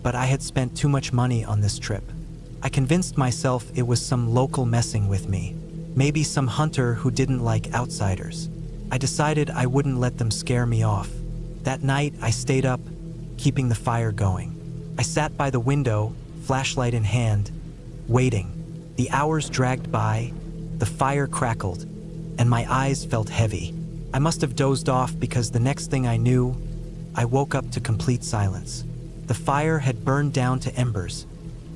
but I had spent too much money on this trip. I convinced myself it was some local messing with me, maybe some hunter who didn't like outsiders. I decided I wouldn't let them scare me off. That night, I stayed up, keeping the fire going. I sat by the window, flashlight in hand, waiting. The hours dragged by, the fire crackled, and my eyes felt heavy. I must have dozed off because the next thing I knew, I woke up to complete silence. The fire had burned down to embers,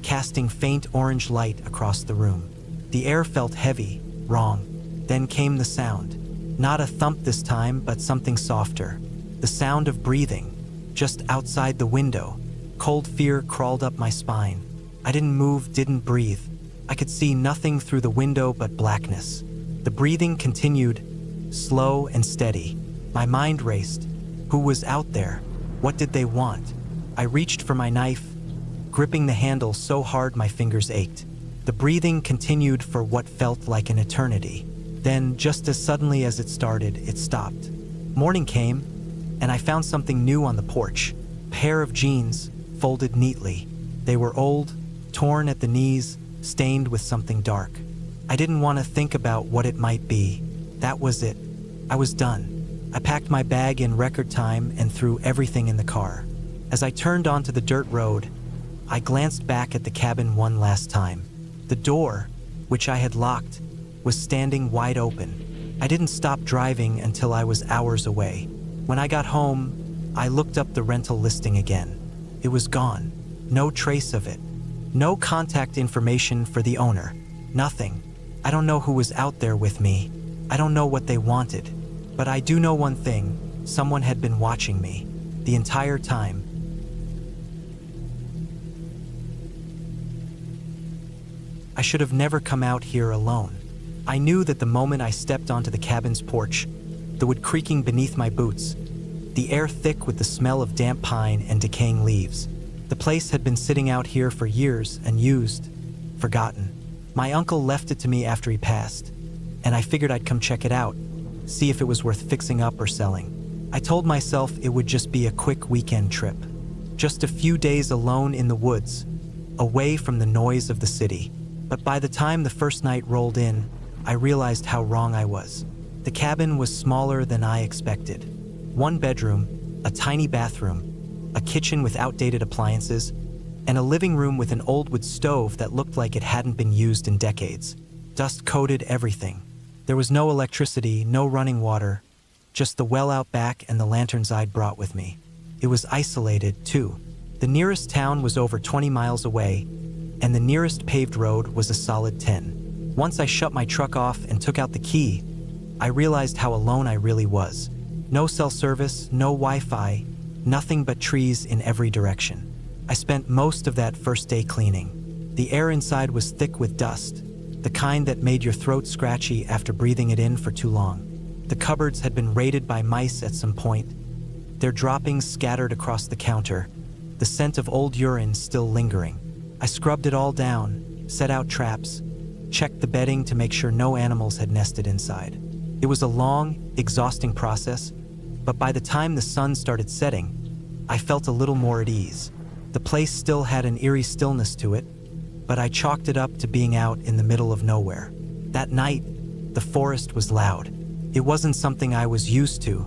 casting faint orange light across the room. The air felt heavy, wrong. Then came the sound. Not a thump this time, but something softer. The sound of breathing, just outside the window. Cold fear crawled up my spine. I didn't move, didn't breathe. I could see nothing through the window but blackness. The breathing continued, slow and steady. My mind raced. Who was out there? What did they want? I reached for my knife, gripping the handle so hard my fingers ached. The breathing continued for what felt like an eternity. Then, just as suddenly as it started, it stopped. Morning came, and I found something new on the porch. A pair of jeans, folded neatly. They were old, torn at the knees, stained with something dark. I didn't want to think about what it might be. That was it. I was done. I packed my bag in record time and threw everything in the car. As I turned onto the dirt road, I glanced back at the cabin one last time. The door, which I had locked, was standing wide open. I didn't stop driving until I was hours away. When I got home, I looked up the rental listing again. It was gone. No trace of it. No contact information for the owner. Nothing. I don't know who was out there with me. I don't know what they wanted. But I do know one thing. Someone had been watching me the entire time. I should have never come out here alone. I knew that the moment I stepped onto the cabin's porch, the wood creaking beneath my boots, the air thick with the smell of damp pine and decaying leaves. The place had been sitting out here for years, unused, forgotten. My uncle left it to me after he passed, and I figured I'd come check it out, see if it was worth fixing up or selling. I told myself it would just be a quick weekend trip. Just a few days alone in the woods, away from the noise of the city. But by the time the first night rolled in, I realized how wrong I was. The cabin was smaller than I expected. One bedroom, a tiny bathroom, a kitchen with outdated appliances, and a living room with an old wood stove that looked like it hadn't been used in decades. Dust coated everything. There was no electricity, no running water, just the well out back and the lanterns I'd brought with me. It was isolated, too. The nearest town was over 20 miles away, and the nearest paved road was a solid 10. Once I shut my truck off and took out the key, I realized how alone I really was. No cell service, no Wi-Fi, nothing but trees in every direction. I spent most of that first day cleaning. The air inside was thick with dust, the kind that made your throat scratchy after breathing it in for too long. The cupboards had been raided by mice at some point, their droppings scattered across the counter, the scent of old urine still lingering. I scrubbed it all down, set out traps, checked the bedding to make sure no animals had nested inside. It was a long, exhausting process, but by the time the sun started setting, I felt a little more at ease. The place still had an eerie stillness to it, but I chalked it up to being out in the middle of nowhere. That night, the forest was loud. It wasn't something I was used to.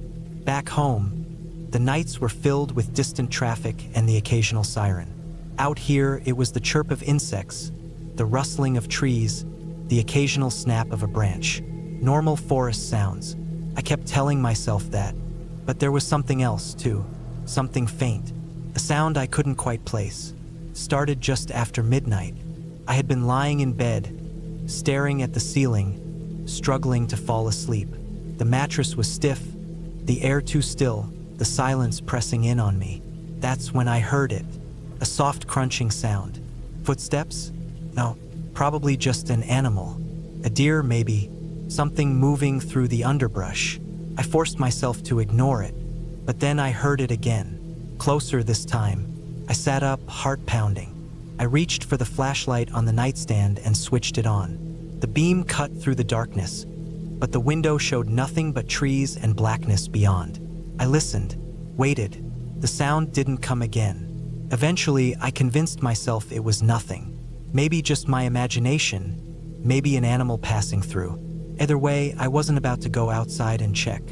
Back home, the nights were filled with distant traffic and the occasional siren. Out here, it was the chirp of insects, the rustling of trees, the occasional snap of a branch. Normal forest sounds. I kept telling myself that. But there was something else, too. Something faint. A sound I couldn't quite place. Started just after midnight. I had been lying in bed, staring at the ceiling, struggling to fall asleep. The mattress was stiff, the air too still, the silence pressing in on me. That's when I heard it. A soft crunching sound. Footsteps? No, probably just an animal. A deer, maybe. Something moving through the underbrush. I forced myself to ignore it, but then I heard it again. Closer this time. I sat up, heart pounding. I reached for the flashlight on the nightstand and switched it on. The beam cut through the darkness, but the window showed nothing but trees and blackness beyond. I listened, waited. The sound didn't come again. Eventually, I convinced myself it was nothing. Maybe just my imagination, maybe an animal passing through. Either way, I wasn't about to go outside and check.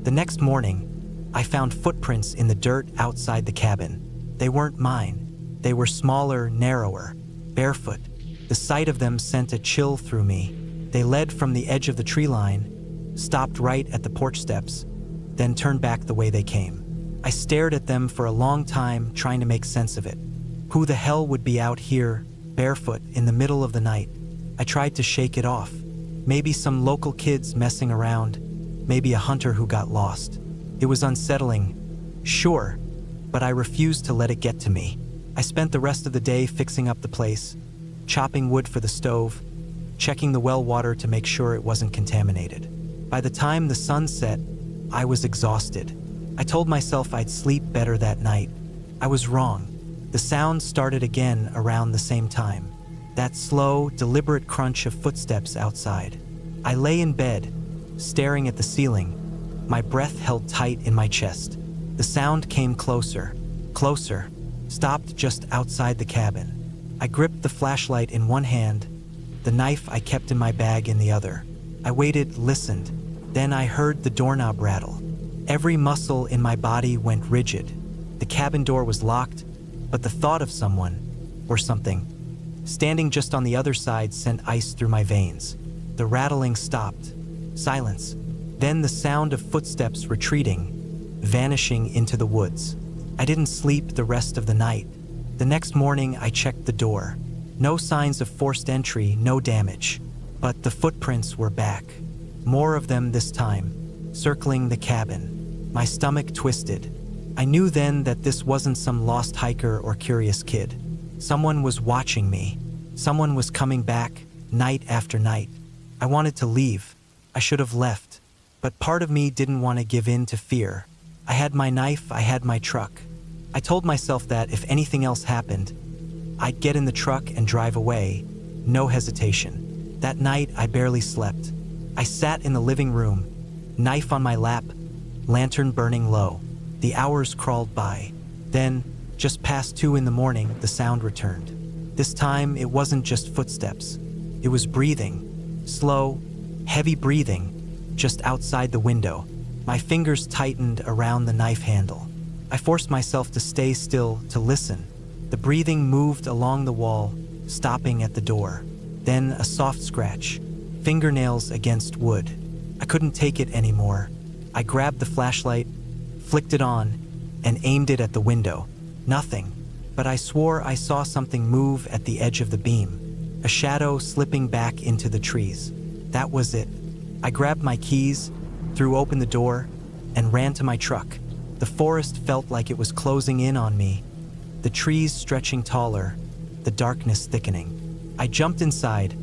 The next morning, I found footprints in the dirt outside the cabin. They weren't mine. They were smaller, narrower, barefoot. The sight of them sent a chill through me. They led from the edge of the tree line, stopped right at the porch steps, then turned back the way they came. I stared at them for a long time, trying to make sense of it. Who the hell would be out here, barefoot, in the middle of the night? I tried to shake it off. Maybe some local kids messing around, maybe a hunter who got lost. It was unsettling, sure, but I refused to let it get to me. I spent the rest of the day fixing up the place, chopping wood for the stove, checking the well water to make sure it wasn't contaminated. By the time the sun set, I was exhausted. I told myself I'd sleep better that night. I was wrong. The sound started again around the same time. That slow, deliberate crunch of footsteps outside. I lay in bed, staring at the ceiling, my breath held tight in my chest. The sound came closer, closer, stopped just outside the cabin. I gripped the flashlight in one hand, the knife I kept in my bag in the other. I waited, listened. Then I heard the doorknob rattle. Every muscle in my body went rigid. The cabin door was locked, but the thought of someone, or something, standing just on the other side sent ice through my veins. The rattling stopped. Silence. Then the sound of footsteps retreating, vanishing into the woods. I didn't sleep the rest of the night. The next morning, I checked the door. No signs of forced entry, no damage. But the footprints were back. More of them this time, circling the cabin. My stomach twisted. I knew then that this wasn't some lost hiker or curious kid. Someone was watching me. Someone was coming back, night after night. I wanted to leave. I should have left. But part of me didn't want to give in to fear. I had my knife, I had my truck. I told myself that if anything else happened, I'd get in the truck and drive away, no hesitation. That night, I barely slept. I sat in the living room, knife on my lap, lantern burning low. The hours crawled by. Then, just past 2 in the morning, the sound returned. This time, it wasn't just footsteps. It was breathing. Slow, heavy breathing, just outside the window. My fingers tightened around the knife handle. I forced myself to stay still, to listen. The breathing moved along the wall, stopping at the door. Then a soft scratch, fingernails against wood. I couldn't take it anymore. I grabbed the flashlight, flicked it on, and aimed it at the window. Nothing, but I swore I saw something move at the edge of the beam. A shadow slipping back into the trees. That was it. I grabbed my keys, threw open the door, and ran to my truck. The forest felt like it was closing in on me, the trees stretching taller, the darkness thickening. I jumped inside,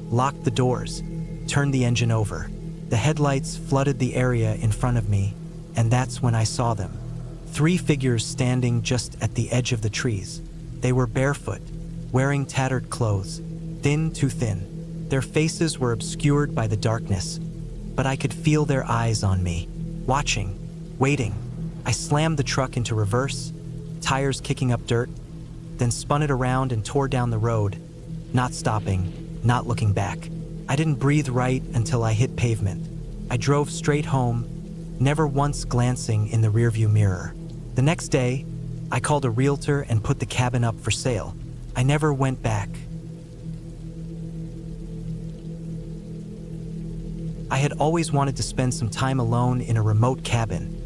locked the doors, turned the engine over. The headlights flooded the area in front of me, and that's when I saw them. 3 figures standing just at the edge of the trees. They were barefoot, wearing tattered clothes, thin too thin. Their faces were obscured by the darkness, but I could feel their eyes on me, watching, waiting. I slammed the truck into reverse, tires kicking up dirt, then spun it around and tore down the road, not stopping, not looking back. I didn't breathe right until I hit pavement. I drove straight home, never once glancing in the rearview mirror. The next day, I called a realtor and put the cabin up for sale. I never went back. I had always wanted to spend some time alone in a remote cabin.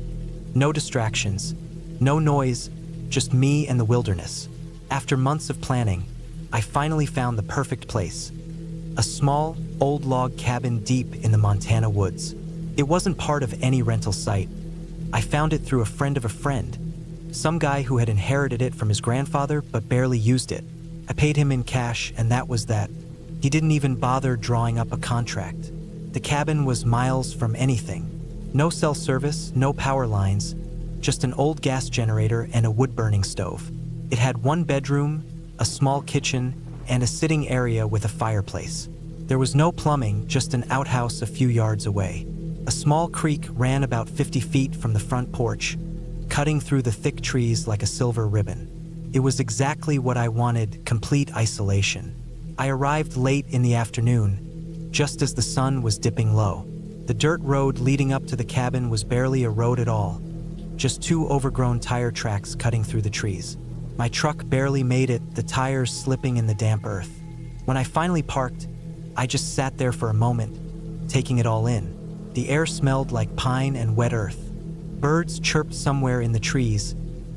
No distractions, no noise, just me and the wilderness. After months of planning, I finally found the perfect place. A small, old log cabin deep in the Montana woods. It wasn't part of any rental site. I found it through a friend of a friend, some guy who had inherited it from his grandfather but barely used it. I paid him in cash, and that was that. He didn't even bother drawing up a contract. The cabin was miles from anything. No cell service, no power lines, just an old gas generator and a wood-burning stove. It had 1 bedroom, a small kitchen, and a sitting area with a fireplace. There was no plumbing, just an outhouse a few yards away. A small creek ran about 50 feet from the front porch, cutting through the thick trees like a silver ribbon. It was exactly what I wanted, complete isolation. I arrived late in the afternoon, just as the sun was dipping low. The dirt road leading up to the cabin was barely a road at all, just 2 overgrown tire tracks cutting through the trees. My truck barely made it, the tires slipping in the damp earth. When I finally parked, I just sat there for a moment, taking it all in. The air smelled like pine and wet earth. Birds chirped somewhere in the trees,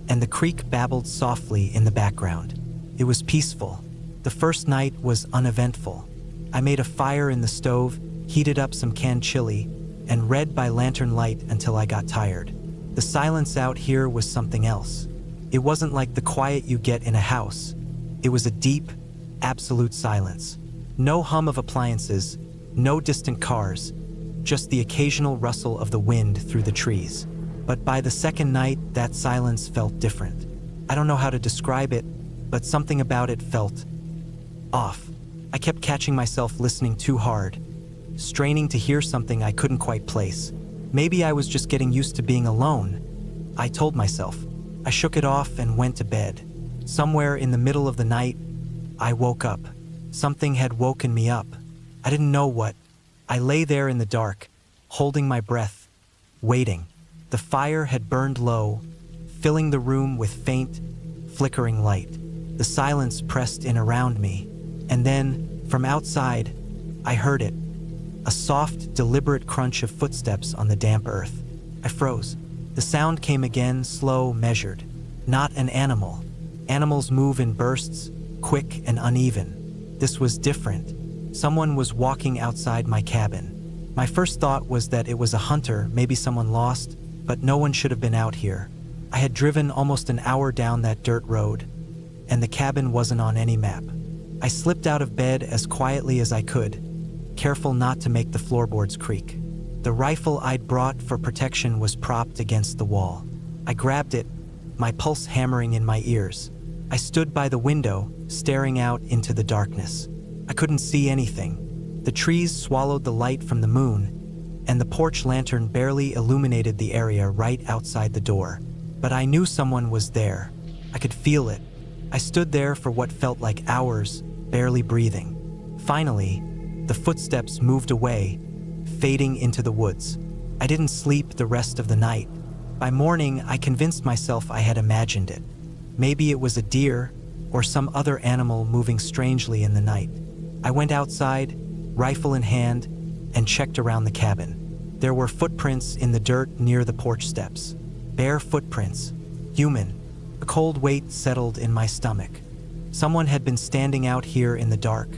and the creek babbled softly in the background. It was peaceful. The first night was uneventful. I made a fire in the stove, heated up some canned chili, and read by lantern light until I got tired. The silence out here was something else. It wasn't like the quiet you get in a house. It was a deep, absolute silence. No hum of appliances, no distant cars, just the occasional rustle of the wind through the trees. But by the second night, that silence felt different. I don't know how to describe it, but something about it felt off. I kept catching myself listening too hard, straining to hear something I couldn't quite place. Maybe I was just getting used to being alone, I told myself. I shook it off and went to bed. Somewhere in the middle of the night, I woke up. Something had woken me up. I didn't know what. I lay there in the dark, holding my breath, waiting. The fire had burned low, filling the room with faint, flickering light. The silence pressed in around me, and then, from outside, I heard it. A soft, deliberate crunch of footsteps on the damp earth. I froze. The sound came again, slow, measured. Not an animal. Animals move in bursts, quick and uneven. This was different. Someone was walking outside my cabin. My first thought was that it was a hunter, maybe someone lost, but no one should have been out here. I had driven almost an hour down that dirt road, and the cabin wasn't on any map. I slipped out of bed as quietly as I could, careful not to make the floorboards creak. The rifle I'd brought for protection was propped against the wall. I grabbed it, my pulse hammering in my ears. I stood by the window, staring out into the darkness. I couldn't see anything. The trees swallowed the light from the moon, and the porch lantern barely illuminated the area right outside the door. But I knew someone was there. I could feel it. I stood there for what felt like hours, barely breathing. Finally, the footsteps moved away, fading into the woods. I didn't sleep the rest of the night. By morning, I convinced myself I had imagined it. Maybe it was a deer or some other animal moving strangely in the night. I went outside, rifle in hand, and checked around the cabin. There were footprints in the dirt near the porch steps. Bare footprints. Human. A cold weight settled in my stomach. Someone had been standing out here in the dark,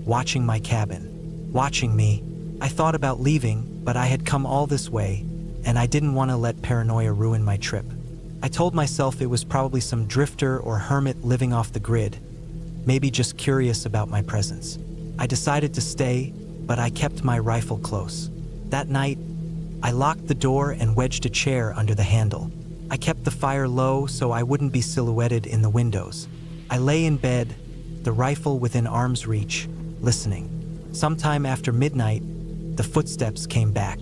watching my cabin. Watching me. I thought about leaving, but I had come all this way, and I didn't want to let paranoia ruin my trip. I told myself it was probably some drifter or hermit living off the grid, maybe just curious about my presence. I decided to stay, but I kept my rifle close. That night, I locked the door and wedged a chair under the handle. I kept the fire low so I wouldn't be silhouetted in the windows. I lay in bed, the rifle within arm's reach, listening. Sometime after midnight, the footsteps came back.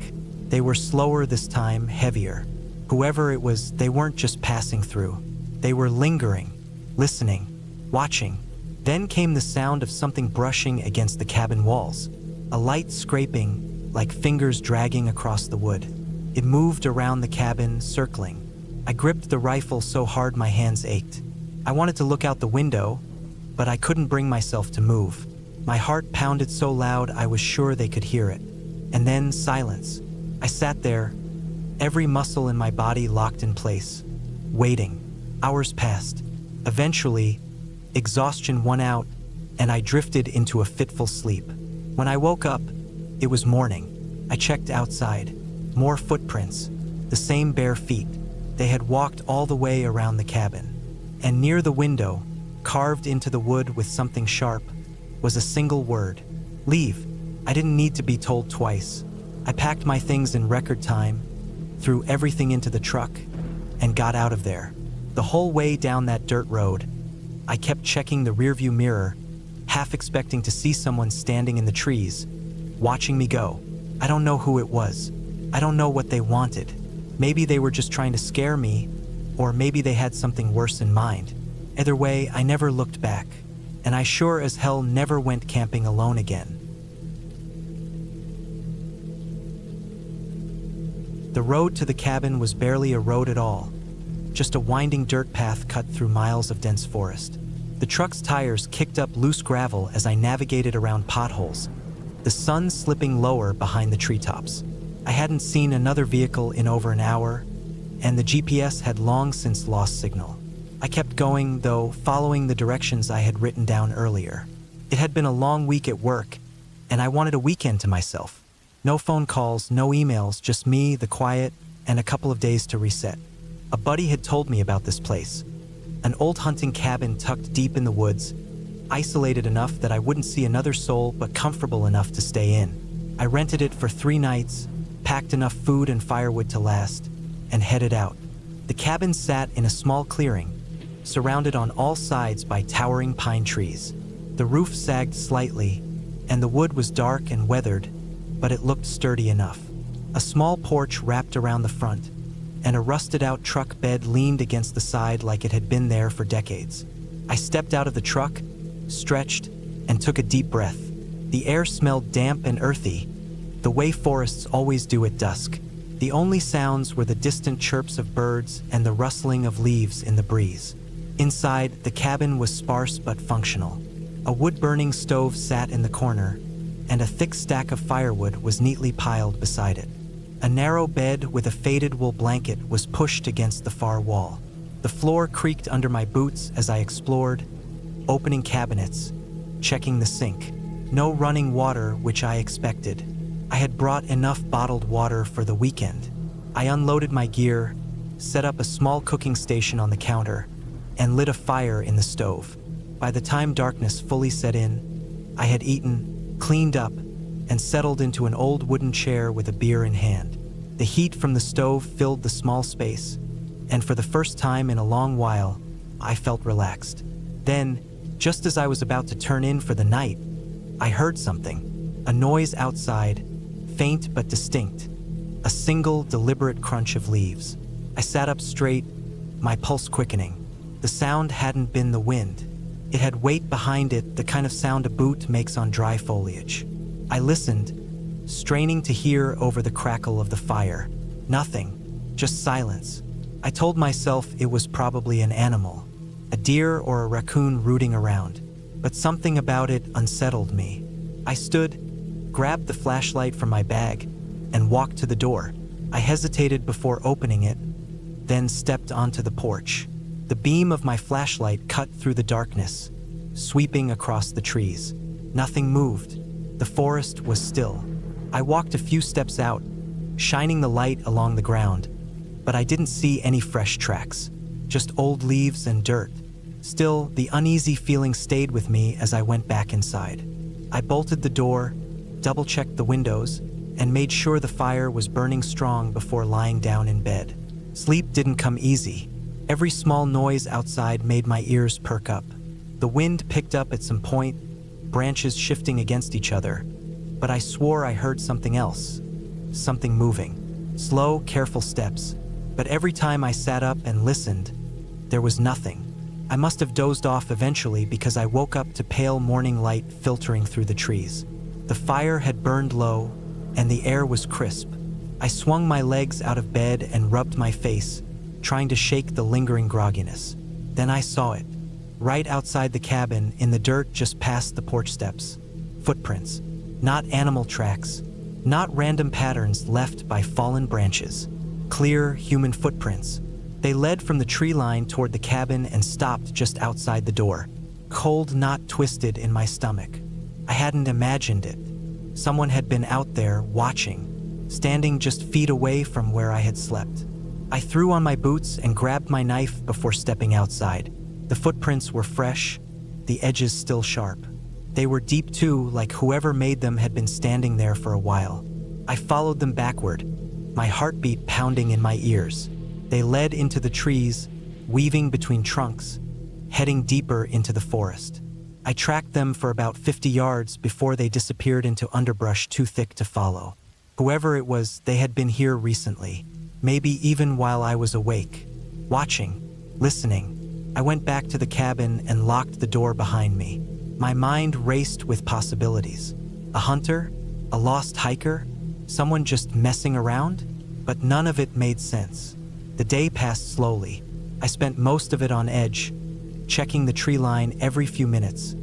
They were slower this time, heavier. Whoever it was, they weren't just passing through. They were lingering, listening, watching. Then came the sound of something brushing against the cabin walls. A light scraping, like fingers dragging across the wood. It moved around the cabin, circling. I gripped the rifle so hard my hands ached. I wanted to look out the window, but I couldn't bring myself to move. My heart pounded so loud I was sure they could hear it. And then silence. I sat there, every muscle in my body locked in place, waiting. Hours passed. Eventually, exhaustion won out, and I drifted into a fitful sleep. When I woke up, it was morning. I checked outside. More footprints, the same bare feet. They had walked all the way around the cabin. And near the window, carved into the wood with something sharp, was a single word: leave. I didn't need to be told twice. I packed my things in record time, threw everything into the truck, and got out of there. The whole way down that dirt road, I kept checking the rearview mirror, half expecting to see someone standing in the trees, watching me go. I don't know who it was. I don't know what they wanted. Maybe they were just trying to scare me, or maybe they had something worse in mind. Either way, I never looked back, and I sure as hell never went camping alone again. The road to the cabin was barely a road at all, just a winding dirt path cut through miles of dense forest. The truck's tires kicked up loose gravel as I navigated around potholes, the sun slipping lower behind the treetops. I hadn't seen another vehicle in over an hour, and the GPS had long since lost signal. I kept going, though, following the directions I had written down earlier. It had been a long week at work, and I wanted a weekend to myself. No phone calls, no emails, just me, the quiet, and a couple of days to reset. A buddy had told me about this place. An old hunting cabin tucked deep in the woods, isolated enough that I wouldn't see another soul but comfortable enough to stay in. I rented it for 3 nights, packed enough food and firewood to last, and headed out. The cabin sat in a small clearing, surrounded on all sides by towering pine trees. The roof sagged slightly, and the wood was dark and weathered, but it looked sturdy enough. A small porch wrapped around the front, and a rusted-out truck bed leaned against the side like it had been there for decades. I stepped out of the truck, stretched, and took a deep breath. The air smelled damp and earthy, the way forests always do at dusk. The only sounds were the distant chirps of birds and the rustling of leaves in the breeze. Inside, the cabin was sparse but functional. A wood-burning stove sat in the corner, and a thick stack of firewood was neatly piled beside it. A narrow bed with a faded wool blanket was pushed against the far wall. The floor creaked under my boots as I explored, opening cabinets, checking the sink. No running water, which I expected. I had brought enough bottled water for the weekend. I unloaded my gear, set up a small cooking station on the counter, and lit a fire in the stove. By the time darkness fully set in, I had eaten, cleaned up, and settled into an old wooden chair with a beer in hand. The heat from the stove filled the small space, and for the first time in a long while, I felt relaxed. Then, just as I was about to turn in for the night, I heard something. A noise outside, faint but distinct. A single, deliberate crunch of leaves. I sat up straight, my pulse quickening. The sound hadn't been the wind. It had weight behind it, the kind of sound a boot makes on dry foliage. I listened, straining to hear over the crackle of the fire. Nothing, just silence. I told myself it was probably an animal, a deer or a raccoon rooting around, but something about it unsettled me. I stood, grabbed the flashlight from my bag, and walked to the door. I hesitated before opening it, then stepped onto the porch. The beam of my flashlight cut through the darkness, sweeping across the trees. Nothing moved. The forest was still. I walked a few steps out, shining the light along the ground, but I didn't see any fresh tracks, just old leaves and dirt. Still, the uneasy feeling stayed with me as I went back inside. I bolted the door, double-checked the windows, and made sure the fire was burning strong before lying down in bed. Sleep didn't come easy. Every small noise outside made my ears perk up. The wind picked up at some point, branches shifting against each other, but I swore I heard something else, something moving. Slow, careful steps, but every time I sat up and listened, there was nothing. I must have dozed off eventually because I woke up to pale morning light filtering through the trees. The fire had burned low, and the air was crisp. I swung my legs out of bed and rubbed my face, trying to shake the lingering grogginess. Then I saw it, right outside the cabin, in the dirt just past the porch steps. Footprints, not animal tracks, not random patterns left by fallen branches. Clear human footprints. They led from the tree line toward the cabin and stopped just outside the door. Cold knot twisted in my stomach. I hadn't imagined it. Someone had been out there watching, standing just feet away from where I had slept. I threw on my boots and grabbed my knife before stepping outside. The footprints were fresh, the edges still sharp. They were deep too, like whoever made them had been standing there for a while. I followed them backward, my heartbeat pounding in my ears. They led into the trees, weaving between trunks, heading deeper into the forest. I tracked them for about 50 yards before they disappeared into underbrush too thick to follow. Whoever it was, they had been here recently. Maybe even while I was awake, watching, listening. I went back to the cabin and locked the door behind me. My mind raced with possibilities. A hunter? A lost hiker? Someone just messing around? But none of it made sense. The day passed slowly. I spent most of it on edge, checking the tree line every few minutes,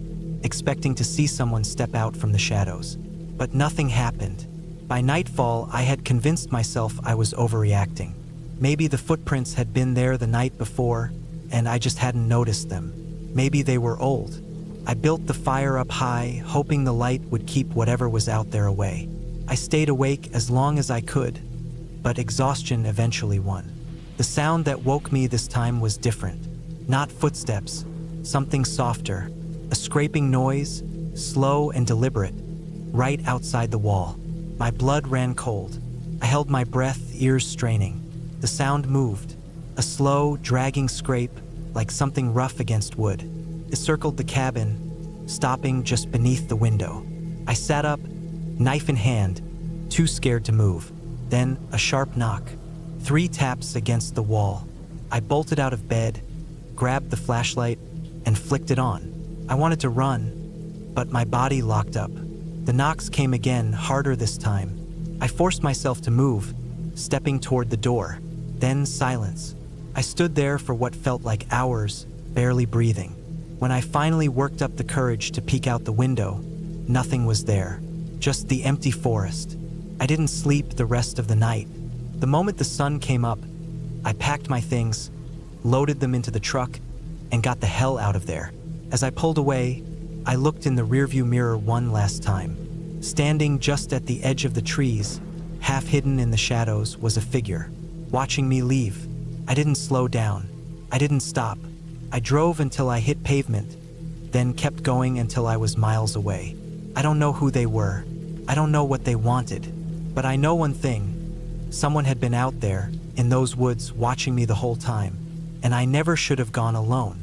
expecting to see someone step out from the shadows. But nothing happened. By nightfall, I had convinced myself I was overreacting. Maybe the footprints had been there the night before, and I just hadn't noticed them. Maybe they were old. I built the fire up high, hoping the light would keep whatever was out there away. I stayed awake as long as I could, but exhaustion eventually won. The sound that woke me this time was different. Not footsteps, something softer. A scraping noise, slow and deliberate, right outside the wall. My blood ran cold. I held my breath, ears straining. The sound moved, a slow, dragging scrape, like something rough against wood. It circled the cabin, stopping just beneath the window. I sat up, knife in hand, too scared to move. Then a sharp knock, 3 taps against the wall. I bolted out of bed, grabbed the flashlight, and flicked it on. I wanted to run, but my body locked up. The knocks came again, harder this time. I forced myself to move, stepping toward the door. Then silence. I stood there for what felt like hours, barely breathing. When I finally worked up the courage to peek out the window, nothing was there, just the empty forest. I didn't sleep the rest of the night. The moment the sun came up, I packed my things, loaded them into the truck, and got the hell out of there. As I pulled away, I looked in the rearview mirror one last time. Standing just at the edge of the trees, half hidden in the shadows, was a figure, watching me leave. I didn't slow down. I didn't stop. I drove until I hit pavement, then kept going until I was miles away. I don't know who they were. I don't know what they wanted. But I know one thing. Someone had been out there, in those woods, watching me the whole time, and I never should have gone alone.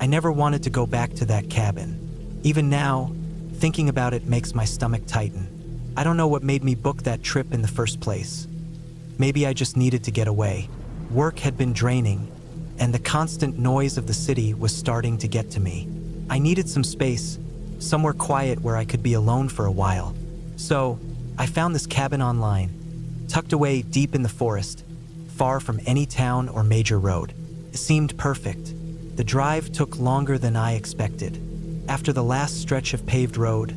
I never wanted to go back to that cabin. Even now, thinking about it makes my stomach tighten. I don't know what made me book that trip in the first place. Maybe I just needed to get away. Work had been draining, and the constant noise of the city was starting to get to me. I needed some space, somewhere quiet where I could be alone for a while. So, I found this cabin online, tucked away deep in the forest, far from any town or major road. It seemed perfect. The drive took longer than I expected. After the last stretch of paved road,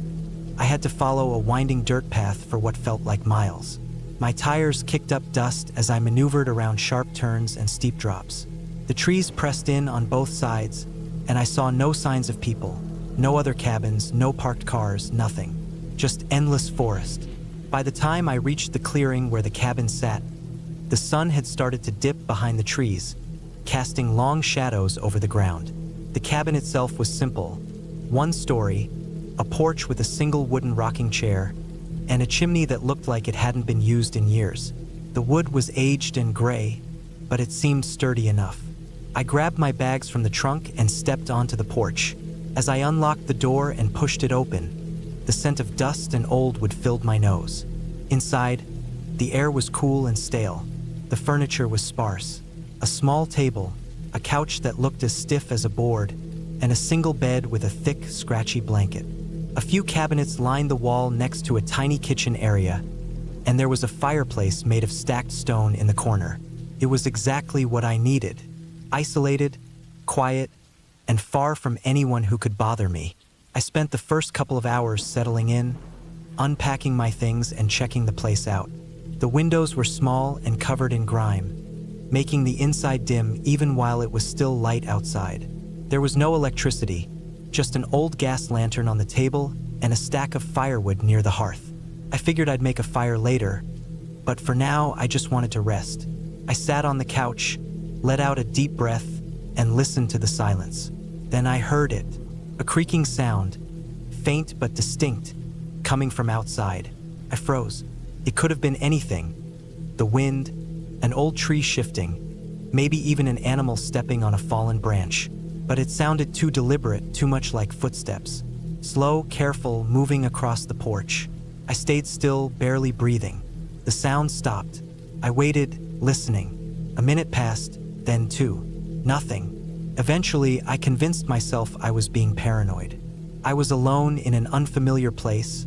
I had to follow a winding dirt path for what felt like miles. My tires kicked up dust as I maneuvered around sharp turns and steep drops. The trees pressed in on both sides, and I saw no signs of people. No other cabins, no parked cars, nothing. Just endless forest. By the time I reached the clearing where the cabin sat, the sun had started to dip behind the trees, casting long shadows over the ground. The cabin itself was simple. 1 story, a porch with a single wooden rocking chair, and a chimney that looked like it hadn't been used in years. The wood was aged and gray, but it seemed sturdy enough. I grabbed my bags from the trunk and stepped onto the porch. As I unlocked the door and pushed it open, the scent of dust and old wood filled my nose. Inside, the air was cool and stale. The furniture was sparse. A small table, a couch that looked as stiff as a board, and a single bed with a thick, scratchy blanket. A few cabinets lined the wall next to a tiny kitchen area, and there was a fireplace made of stacked stone in the corner. It was exactly what I needed. Isolated, quiet, and far from anyone who could bother me. I spent the first couple of hours settling in, unpacking my things and checking the place out. The windows were small and covered in grime, making the inside dim even while it was still light outside. There was no electricity, just an old gas lantern on the table and a stack of firewood near the hearth. I figured I'd make a fire later, but for now I just wanted to rest. I sat on the couch, let out a deep breath, and listened to the silence. Then I heard it, a creaking sound, faint but distinct, coming from outside. I froze. It could have been anything. The wind, an old tree shifting, maybe even an animal stepping on a fallen branch. But it sounded too deliberate, too much like footsteps. Slow, careful, moving across the porch. I stayed still, barely breathing. The sound stopped. I waited, listening. A minute passed, then 2. Nothing. Eventually, I convinced myself I was being paranoid. I was alone in an unfamiliar place,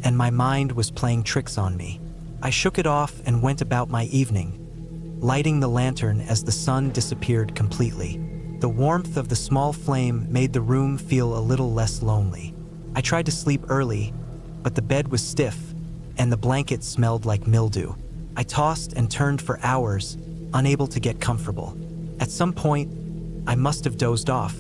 and my mind was playing tricks on me. I shook it off and went about my evening, lighting the lantern as the sun disappeared completely. The warmth of the small flame made the room feel a little less lonely. I tried to sleep early, but the bed was stiff and the blanket smelled like mildew. I tossed and turned for hours, unable to get comfortable. At some point, I must have dozed off,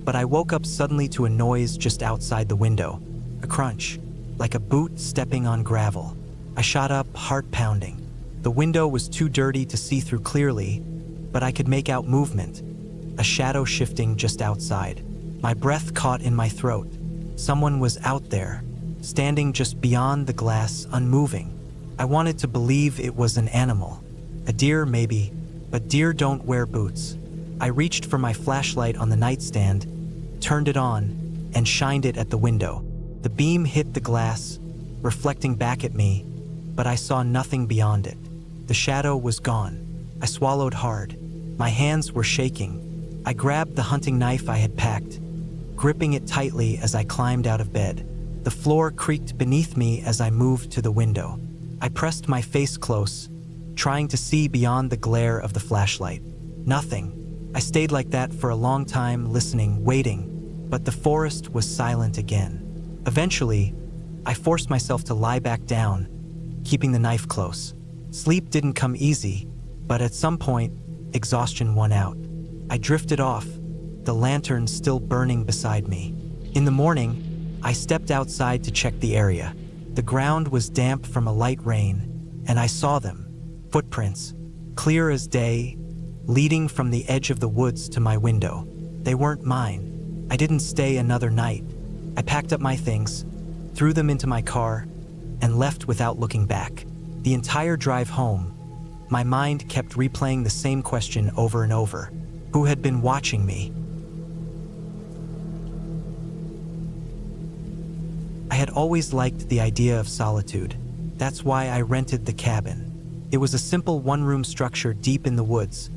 but I woke up suddenly to a noise just outside the window. A crunch, like a boot stepping on gravel. I shot up, heart pounding. The window was too dirty to see through clearly, but I could make out movement, a shadow shifting just outside. My breath caught in my throat. Someone was out there, standing just beyond the glass, unmoving. I wanted to believe it was an animal. A deer, maybe, but deer don't wear boots. I reached for my flashlight on the nightstand, turned it on, and shined it at the window. The beam hit the glass, reflecting back at me, but I saw nothing beyond it. The shadow was gone. I swallowed hard. My hands were shaking. I grabbed the hunting knife I had packed, gripping it tightly as I climbed out of bed. The floor creaked beneath me as I moved to the window. I pressed my face close, trying to see beyond the glare of the flashlight. Nothing. I stayed like that for a long time, listening, waiting, but the forest was silent again. Eventually, I forced myself to lie back down, keeping the knife close. Sleep didn't come easy, but at some point, exhaustion won out. I drifted off, the lantern still burning beside me. In the morning, I stepped outside to check the area. The ground was damp from a light rain, and I saw them. Footprints, clear as day, leading from the edge of the woods to my window. They weren't mine. I didn't stay another night. I packed up my things, threw them into my car, and left without looking back. The entire drive home, my mind kept replaying the same question over and over. Who had been watching me? I had always liked the idea of solitude. That's why I rented the cabin. It was a simple one-room structure deep in the woods,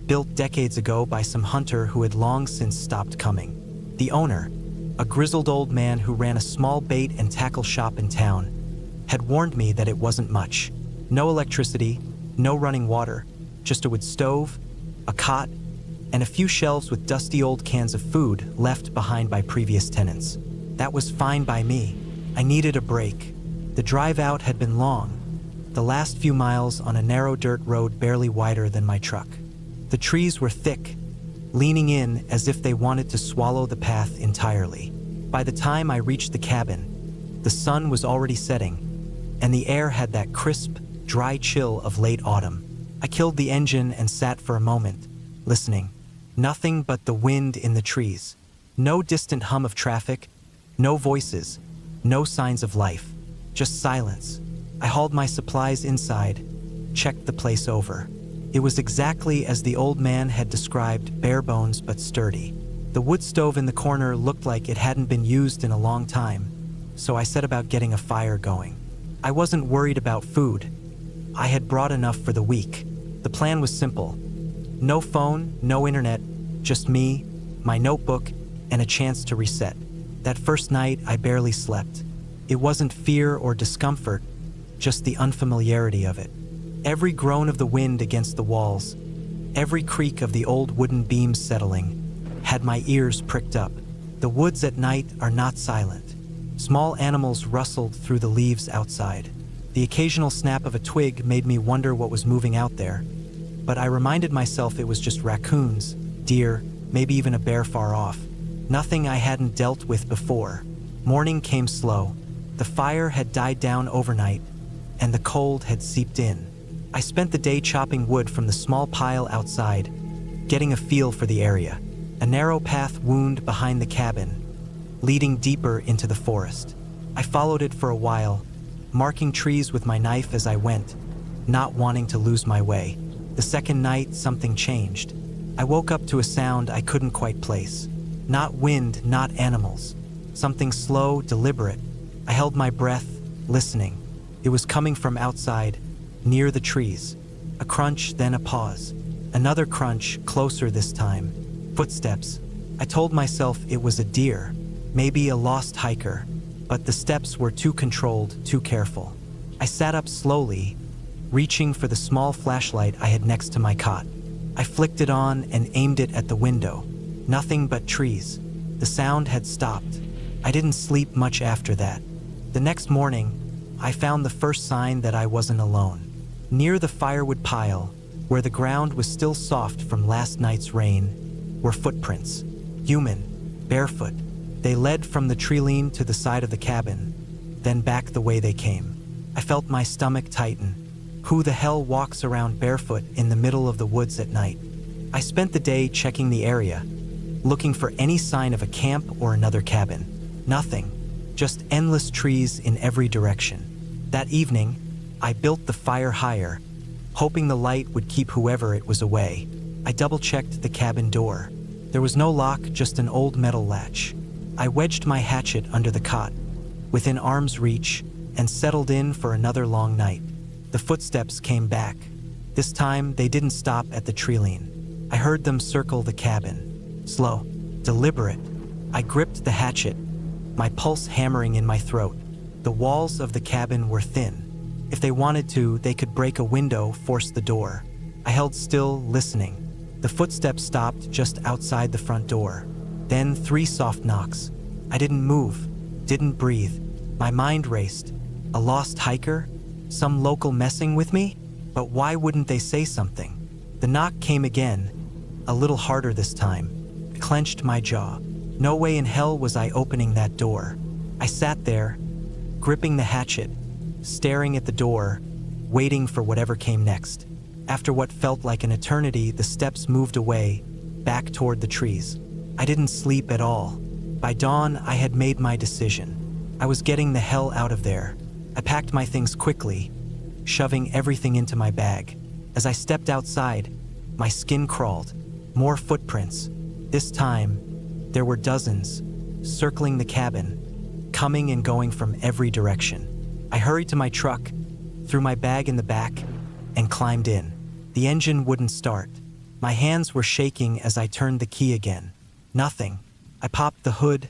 built decades ago by some hunter who had long since stopped coming. The owner, a grizzled old man who ran a small bait and tackle shop in town, had warned me that it wasn't much. No electricity, no running water, just a wood stove, a cot, and a few shelves with dusty old cans of food left behind by previous tenants. That was fine by me. I needed a break. The drive out had been long, the last few miles on a narrow dirt road barely wider than my truck. The trees were thick, leaning in as if they wanted to swallow the path entirely. By the time I reached the cabin, the sun was already setting, and the air had that crisp, dry chill of late autumn. I killed the engine and sat for a moment, listening. Nothing but the wind in the trees. No distant hum of traffic, no voices, no signs of life, just silence. I hauled my supplies inside, checked the place over. It was exactly as the old man had described, bare bones but sturdy. The wood stove in the corner looked like it hadn't been used in a long time, so I set about getting a fire going. I wasn't worried about food. I had brought enough for the week. The plan was simple. No phone, no internet, just me, my notebook, and a chance to reset. That first night, I barely slept. It wasn't fear or discomfort, just the unfamiliarity of it. Every groan of the wind against the walls, every creak of the old wooden beams settling, had my ears pricked up. The woods at night are not silent. Small animals rustled through the leaves outside. The occasional snap of a twig made me wonder what was moving out there, but I reminded myself it was just raccoons, deer, maybe even a bear far off. Nothing I hadn't dealt with before. Morning came slow. The fire had died down overnight, and the cold had seeped in. I spent the day chopping wood from the small pile outside, getting a feel for the area. A narrow path wound behind the cabin, leading deeper into the forest. I followed it for a while, marking trees with my knife as I went, not wanting to lose my way. The second night, something changed. I woke up to a sound I couldn't quite place. Not wind, not animals. Something slow, deliberate. I held my breath, listening. It was coming from outside, near the trees. A crunch, then a pause. Another crunch, closer this time. Footsteps. I told myself it was a deer, maybe a lost hiker, but the steps were too controlled, too careful. I sat up slowly, reaching for the small flashlight I had next to my cot. I flicked it on and aimed it at the window. Nothing but trees. The sound had stopped. I didn't sleep much after that. The next morning, I found the first sign that I wasn't alone. Near the firewood pile, where the ground was still soft from last night's rain, were footprints. Human, barefoot. They led from the treeline to the side of the cabin, then back the way they came. I felt my stomach tighten. Who the hell walks around barefoot in the middle of the woods at night? I spent the day checking the area, looking for any sign of a camp or another cabin. Nothing, just endless trees in every direction. That evening, I built the fire higher, hoping the light would keep whoever it was away. I double-checked the cabin door. There was no lock, just an old metal latch. I wedged my hatchet under the cot, within arm's reach, and settled in for another long night. The footsteps came back. This time, they didn't stop at the treeline. I heard them circle the cabin. Slow, deliberate. I gripped the hatchet, my pulse hammering in my throat. The walls of the cabin were thin. If they wanted to, they could break a window, force the door. I held still, listening. The footsteps stopped just outside the front door. Then 3 soft knocks. I didn't move, didn't breathe. My mind raced. A lost hiker? Some local messing with me? But why wouldn't they say something? The knock came again, a little harder this time. Clenched my jaw. No way in hell was I opening that door. I sat there, gripping the hatchet, staring at the door, waiting for whatever came next. After what felt like an eternity, the steps moved away, back toward the trees. I didn't sleep at all. By dawn, I had made my decision. I was getting the hell out of there. I packed my things quickly, shoving everything into my bag. As I stepped outside, my skin crawled. More footprints. This time, there were dozens, circling the cabin, coming and going from every direction. I hurried to my truck, threw my bag in the back, and climbed in. The engine wouldn't start. My hands were shaking as I turned the key again. Nothing. I popped the hood,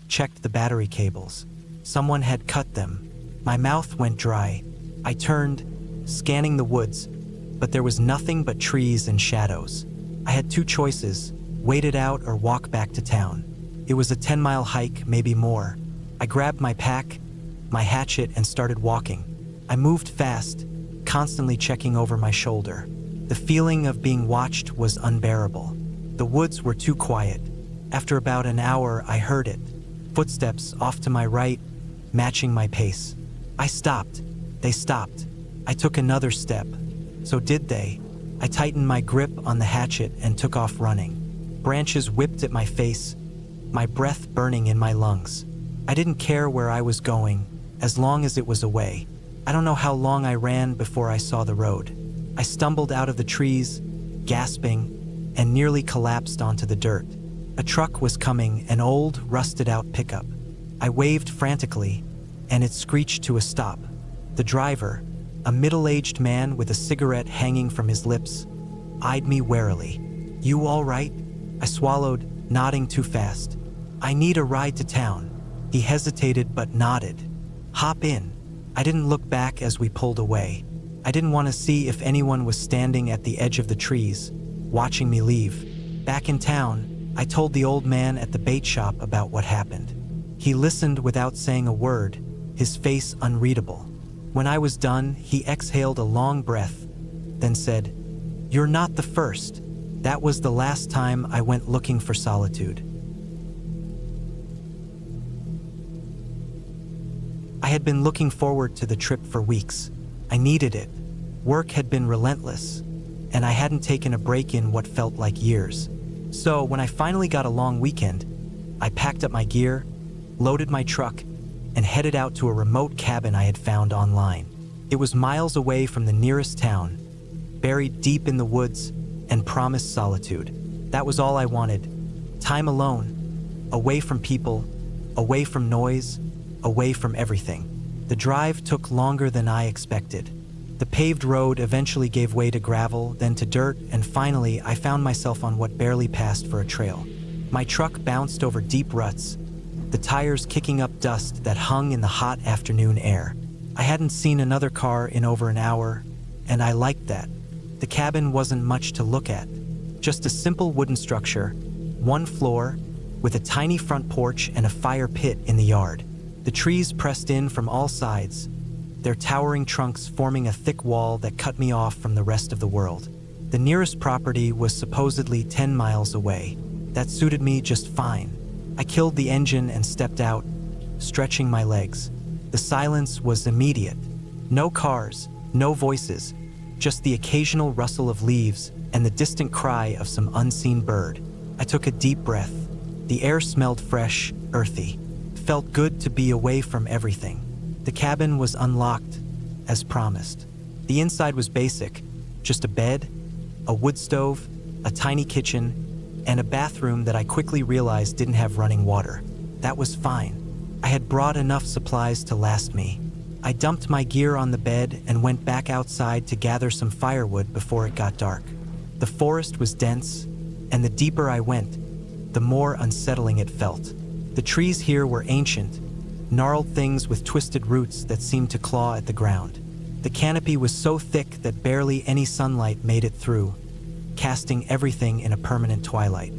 checked the battery cables. Someone had cut them. My mouth went dry. I turned, scanning the woods, but there was nothing but trees and shadows. I had 2 choices, wait it out or walk back to town. It was a 10-mile hike, maybe more. I grabbed my pack, my hatchet, and started walking. I moved fast, constantly checking over my shoulder. The feeling of being watched was unbearable. The woods were too quiet. After about an hour, I heard it. Footsteps off to my right, matching my pace. I stopped. They stopped. I took another step. So did they. I tightened my grip on the hatchet and took off running. Branches whipped at my face, my breath burning in my lungs. I didn't care where I was going, as long as it was away. I don't know how long I ran before I saw the road. I stumbled out of the trees, gasping, and nearly collapsed onto the dirt. A truck was coming, an old, rusted-out pickup. I waved frantically, and it screeched to a stop. The driver, a middle-aged man with a cigarette hanging from his lips, eyed me warily. "You all right?" I swallowed, nodding too fast. "I need a ride to town." He hesitated but nodded. "Hop in." I didn't look back as we pulled away. I didn't want to see if anyone was standing at the edge of the trees, watching me leave. Back in town, I told the old man at the bait shop about what happened. He listened without saying a word, his face unreadable. When I was done, he exhaled a long breath, then said, "You're not the first. That was the last time I went looking for solitude." I had been looking forward to the trip for weeks. I needed it. Work had been relentless, and I hadn't taken a break in what felt like years. So when I finally got a long weekend, I packed up my gear, loaded my truck, and headed out to a remote cabin I had found online. It was miles away from the nearest town, buried deep in the woods, and promised solitude. That was all I wanted. Time alone, away from people, away from noise, away from everything. The drive took longer than I expected. The paved road eventually gave way to gravel, then to dirt, and finally I found myself on what barely passed for a trail. My truck bounced over deep ruts, the tires kicking up dust that hung in the hot afternoon air. I hadn't seen another car in over an hour, and I liked that. The cabin wasn't much to look at. Just a simple wooden structure, one floor, with a tiny front porch and a fire pit in the yard. The trees pressed in from all sides, their towering trunks forming a thick wall that cut me off from the rest of the world. The nearest property was supposedly 10 miles away. That suited me just fine. I killed the engine and stepped out, stretching my legs. The silence was immediate. No cars, no voices, just the occasional rustle of leaves and the distant cry of some unseen bird. I took a deep breath. The air smelled fresh, earthy. Felt good to be away from everything. The cabin was unlocked, as promised. The inside was basic, just a bed, a wood stove, a tiny kitchen, and a bathroom that I quickly realized didn't have running water. That was fine. I had brought enough supplies to last me. I dumped my gear on the bed and went back outside to gather some firewood before it got dark. The forest was dense, and the deeper I went, the more unsettling it felt. The trees here were ancient, gnarled things with twisted roots that seemed to claw at the ground. The canopy was so thick that barely any sunlight made it through, casting everything in a permanent twilight.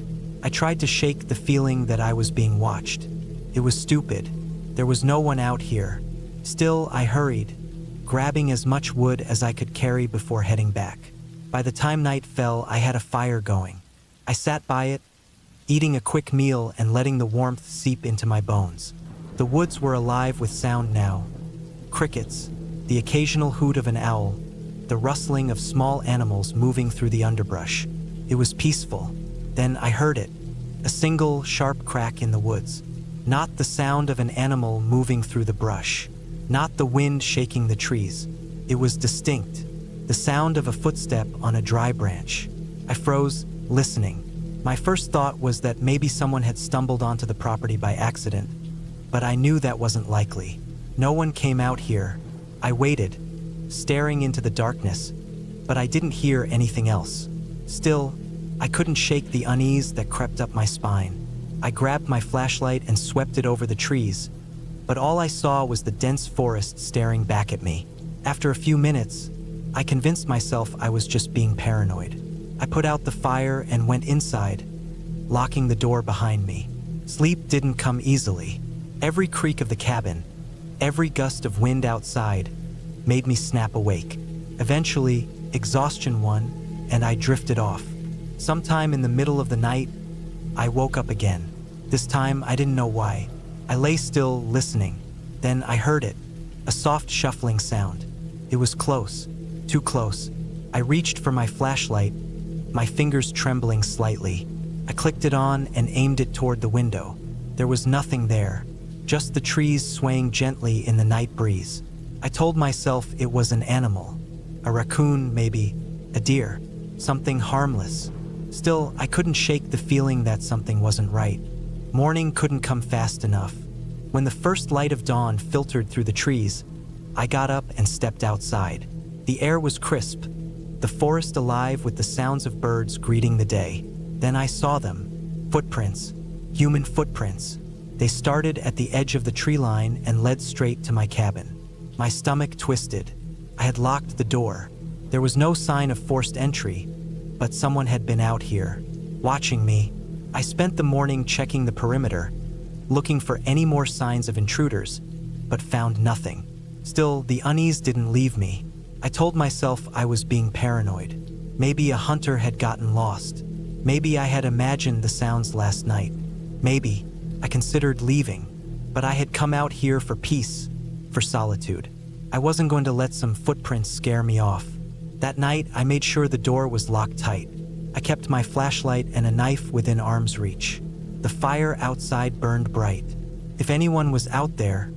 I tried to shake the feeling that I was being watched. It was stupid. There was no one out here. Still, I hurried, grabbing as much wood as I could carry before heading back. By the time night fell, I had a fire going. I sat by it, eating a quick meal and letting the warmth seep into my bones. The woods were alive with sound now. Crickets, the occasional hoot of an owl, the rustling of small animals moving through the underbrush. It was peaceful. Then I heard it, a single sharp crack in the woods. Not the sound of an animal moving through the brush, not the wind shaking the trees. It was distinct, the sound of a footstep on a dry branch. I froze, listening. My first thought was that maybe someone had stumbled onto the property by accident, but I knew that wasn't likely. No one came out here. I waited, staring into the darkness, but I didn't hear anything else. Still, I couldn't shake the unease that crept up my spine. I grabbed my flashlight and swept it over the trees, but all I saw was the dense forest staring back at me. After a few minutes, I convinced myself I was just being paranoid. I put out the fire and went inside, locking the door behind me. Sleep didn't come easily. Every creak of the cabin, every gust of wind outside, made me snap awake. Eventually, exhaustion won, and I drifted off. Sometime in the middle of the night, I woke up again. This time, I didn't know why. I lay still, listening. Then I heard it, a soft shuffling sound. It was close, too close. I reached for my flashlight, my fingers trembling slightly. I clicked it on and aimed it toward the window. There was nothing there, just the trees swaying gently in the night breeze. I told myself it was an animal, a raccoon maybe, a deer, something harmless. Still, I couldn't shake the feeling that something wasn't right. Morning couldn't come fast enough. When the first light of dawn filtered through the trees, I got up and stepped outside. The air was crisp, the forest alive with the sounds of birds greeting the day. Then I saw them. Footprints, human footprints. They started at the edge of the tree line and led straight to my cabin. My stomach twisted. I had locked the door. There was no sign of forced entry, but someone had been out here, watching me. I spent the morning checking the perimeter, looking for any more signs of intruders, but found nothing. Still, the unease didn't leave me. I told myself I was being paranoid. Maybe a hunter had gotten lost. Maybe I had imagined the sounds last night. Maybe I considered leaving, but I had come out here for peace, for solitude. I wasn't going to let some footprints scare me off. That night, I made sure the door was locked tight. I kept my flashlight and a knife within arm's reach. The fire outside burned bright. If anyone was out there,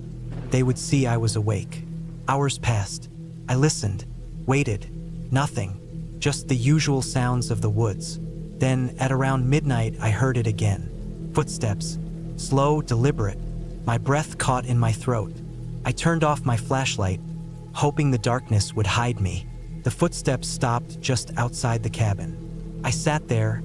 they would see I was awake. Hours passed. I listened, waited. Nothing, just the usual sounds of the woods. Then, at around midnight, I heard it again. Footsteps, slow, deliberate. My breath caught in my throat. I turned off my flashlight, hoping the darkness would hide me. The footsteps stopped just outside the cabin. I sat there,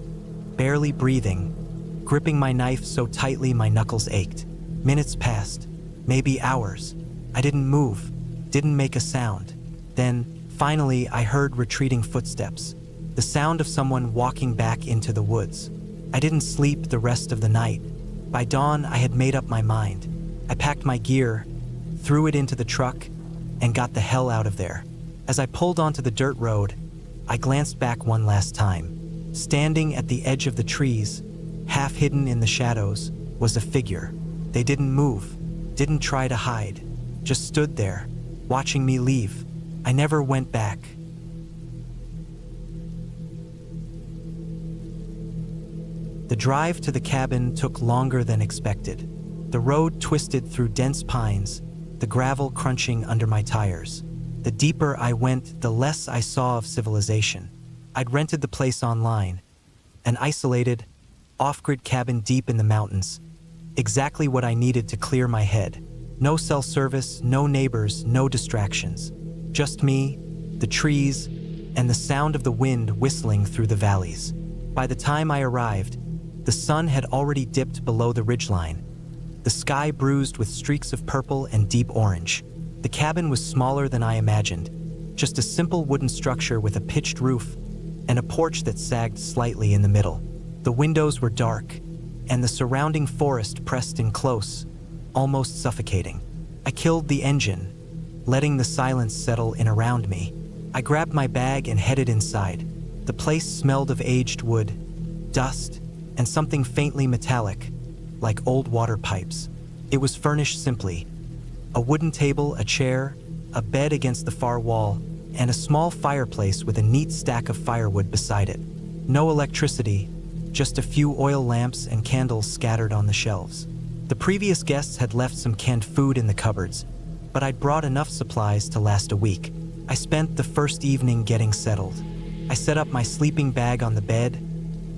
barely breathing, gripping my knife so tightly my knuckles ached. Minutes passed, maybe hours. I didn't move, didn't make a sound. Then, finally, I heard retreating footsteps, the sound of someone walking back into the woods. I didn't sleep the rest of the night. By dawn, I had made up my mind. I packed my gear, threw it into the truck, and got the hell out of there. As I pulled onto the dirt road, I glanced back one last time. Standing at the edge of the trees, half hidden in the shadows, was a figure. They didn't move, didn't try to hide, just stood there, watching me leave. I never went back. The drive to the cabin took longer than expected. The road twisted through dense pines, the gravel crunching under my tires. The deeper I went, the less I saw of civilization. I'd rented the place online, an isolated, off-grid cabin deep in the mountains. Exactly what I needed to clear my head. No cell service, no neighbors, no distractions. Just me, the trees, and the sound of the wind whistling through the valleys. By the time I arrived, the sun had already dipped below the ridgeline, the sky bruised with streaks of purple and deep orange. The cabin was smaller than I imagined, just a simple wooden structure with a pitched roof and a porch that sagged slightly in the middle. The windows were dark, and the surrounding forest pressed in close, almost suffocating. I killed the engine, letting the silence settle in around me. I grabbed my bag and headed inside. The place smelled of aged wood, dust, and something faintly metallic, like old water pipes. It was furnished simply. A wooden table, a chair, a bed against the far wall, and a small fireplace with a neat stack of firewood beside it. No electricity, just a few oil lamps and candles scattered on the shelves. The previous guests had left some canned food in the cupboards, but I'd brought enough supplies to last a week. I spent the first evening getting settled. I set up my sleeping bag on the bed,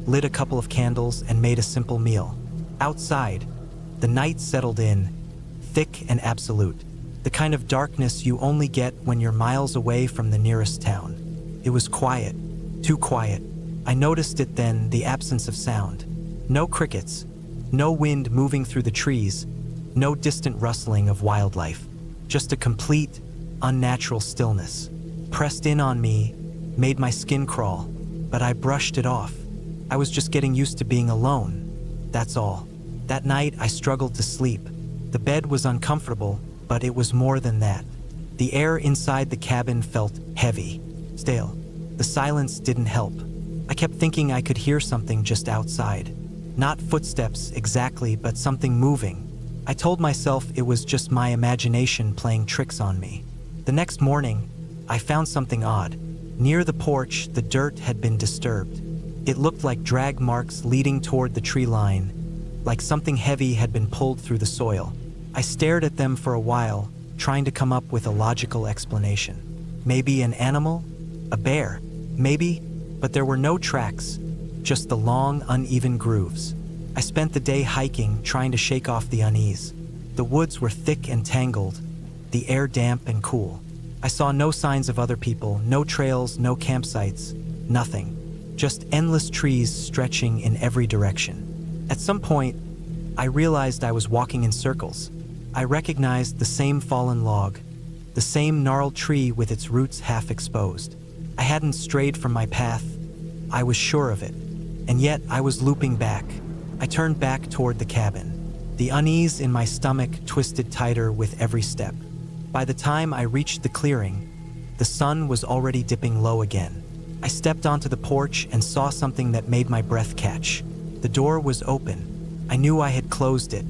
lit a couple of candles, and made a simple meal. Outside, the night settled in, thick and absolute, the kind of darkness you only get when you're miles away from the nearest town. It was quiet, too quiet. I noticed it then, the absence of sound. No crickets, no wind moving through the trees, no distant rustling of wildlife. Just a complete, unnatural stillness. Pressed in on me, made my skin crawl, but I brushed it off. I was just getting used to being alone, that's all. That night, I struggled to sleep. The bed was uncomfortable, but it was more than that. The air inside the cabin felt heavy, stale. The silence didn't help. I kept thinking I could hear something just outside. Not footsteps exactly, but something moving. I told myself it was just my imagination playing tricks on me. The next morning, I found something odd. Near the porch, the dirt had been disturbed. It looked like drag marks leading toward the tree line, like something heavy had been pulled through the soil. I stared at them for a while, trying to come up with a logical explanation. Maybe an animal? A bear? Maybe? But there were no tracks, just the long, uneven grooves. I spent the day hiking, trying to shake off the unease. The woods were thick and tangled, the air damp and cool. I saw no signs of other people, no trails, no campsites, nothing. Just endless trees stretching in every direction. At some point, I realized I was walking in circles. I recognized the same fallen log, the same gnarled tree with its roots half exposed. I hadn't strayed from my path, I was sure of it. And yet I was looping back. I turned back toward the cabin. The unease in my stomach twisted tighter with every step. By the time I reached the clearing, the sun was already dipping low again. I stepped onto the porch and saw something that made my breath catch. The door was open. I knew I had closed it.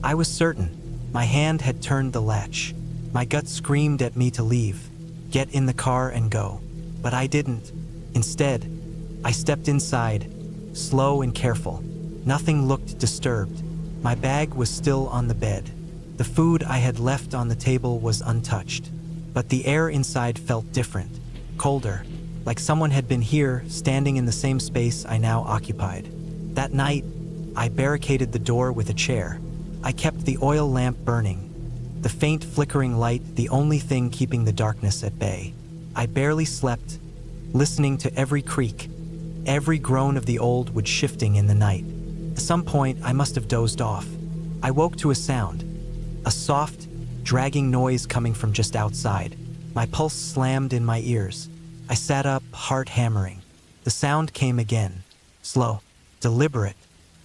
I was certain. My hand had turned the latch. My gut screamed at me to leave, get in the car and go. But I didn't. Instead, I stepped inside, slow and careful. Nothing looked disturbed. My bag was still on the bed. The food I had left on the table was untouched. But the air inside felt different, colder, like someone had been here, standing in the same space I now occupied. That night, I barricaded the door with a chair. I kept the oil lamp burning, the faint flickering light the only thing keeping the darkness at bay. I barely slept, listening to every creak, every groan of the old wood shifting in the night. At some point, I must have dozed off. I woke to a sound, a soft, dragging noise coming from just outside. My pulse slammed in my ears. I sat up, heart hammering. The sound came again. Slow, deliberate.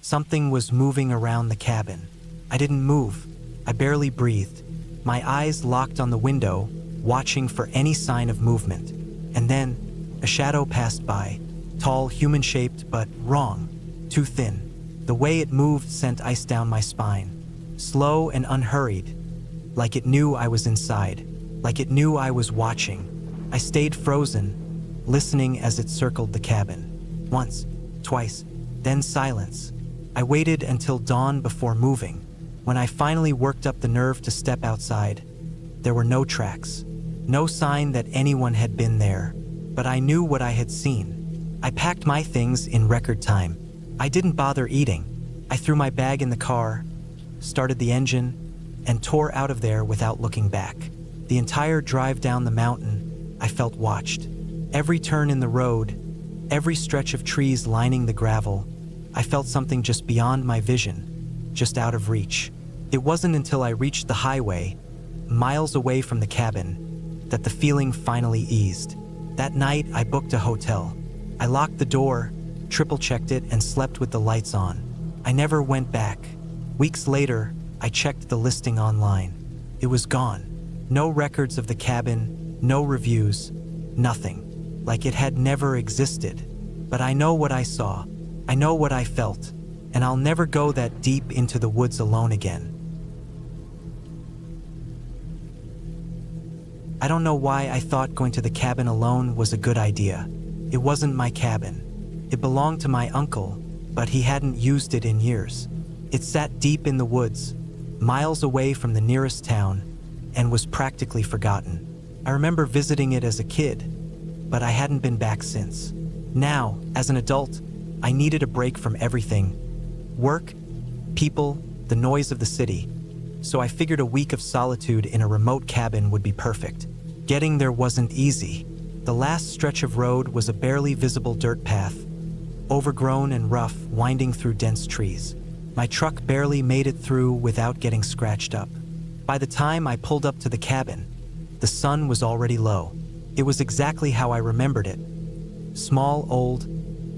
Something was moving around the cabin. I didn't move. I barely breathed. My eyes locked on the window, watching for any sign of movement. And then, a shadow passed by. Tall, human-shaped, but wrong. Too thin. The way it moved sent ice down my spine. Slow and unhurried. Like it knew I was inside. Like it knew I was watching. I stayed frozen, listening as it circled the cabin. Once, twice, then silence. I waited until dawn before moving. When I finally worked up the nerve to step outside, there were no tracks. No sign that anyone had been there, but I knew what I had seen. I packed my things in record time. I didn't bother eating. I threw my bag in the car, started the engine, and tore out of there without looking back. The entire drive down the mountain, I felt watched. Every turn in the road, every stretch of trees lining the gravel, I felt something just beyond my vision, just out of reach. It wasn't until I reached the highway, miles away from the cabin, that the feeling finally eased. That night, I booked a hotel. I locked the door, triple-checked it, and slept with the lights on. I never went back. Weeks later, I checked the listing online. It was gone. No records of the cabin, no reviews, nothing. Like it had never existed. But I know what I saw. I know what I felt. And I'll never go that deep into the woods alone again. I don't know why I thought going to the cabin alone was a good idea. It wasn't my cabin. It belonged to my uncle, but he hadn't used it in years. It sat deep in the woods, miles away from the nearest town, and was practically forgotten. I remember visiting it as a kid, but I hadn't been back since. Now, as an adult, I needed a break from everything. Work, people, the noise of the city. So I figured a week of solitude in a remote cabin would be perfect. Getting there wasn't easy. The last stretch of road was a barely visible dirt path, overgrown and rough, winding through dense trees. My truck barely made it through without getting scratched up. By the time I pulled up to the cabin, the sun was already low. It was exactly how I remembered it. Small, old,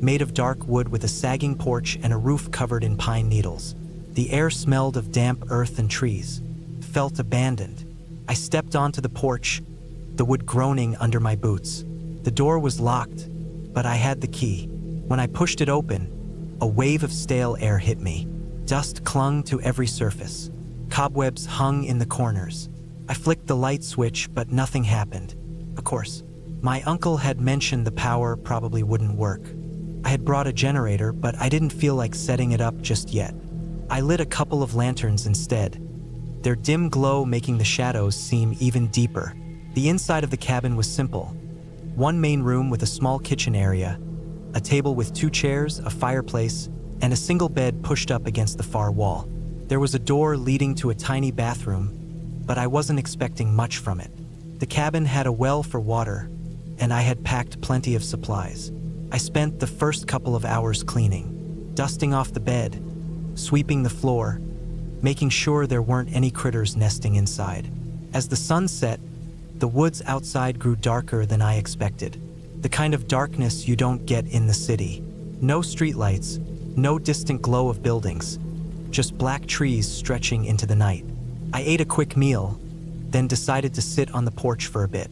made of dark wood with a sagging porch and a roof covered in pine needles. The air smelled of damp earth and trees. Felt abandoned. I stepped onto the porch, the wood groaning under my boots. The door was locked, but I had the key. When I pushed it open, a wave of stale air hit me. Dust clung to every surface. Cobwebs hung in the corners. I flicked the light switch, but nothing happened. Of course, my uncle had mentioned the power probably wouldn't work. I had brought a generator, but I didn't feel like setting it up just yet. I lit a couple of lanterns instead, their dim glow making the shadows seem even deeper. The inside of the cabin was simple. One main room with a small kitchen area, a table with 2 chairs, a fireplace, and a single bed pushed up against the far wall. There was a door leading to a tiny bathroom, but I wasn't expecting much from it. The cabin had a well for water, and I had packed plenty of supplies. I spent the first couple of hours cleaning, dusting off the bed, sweeping the floor, making sure there weren't any critters nesting inside. As the sun set, the woods outside grew darker than I expected. The kind of darkness you don't get in the city. No streetlights, no distant glow of buildings, just black trees stretching into the night. I ate a quick meal, then decided to sit on the porch for a bit.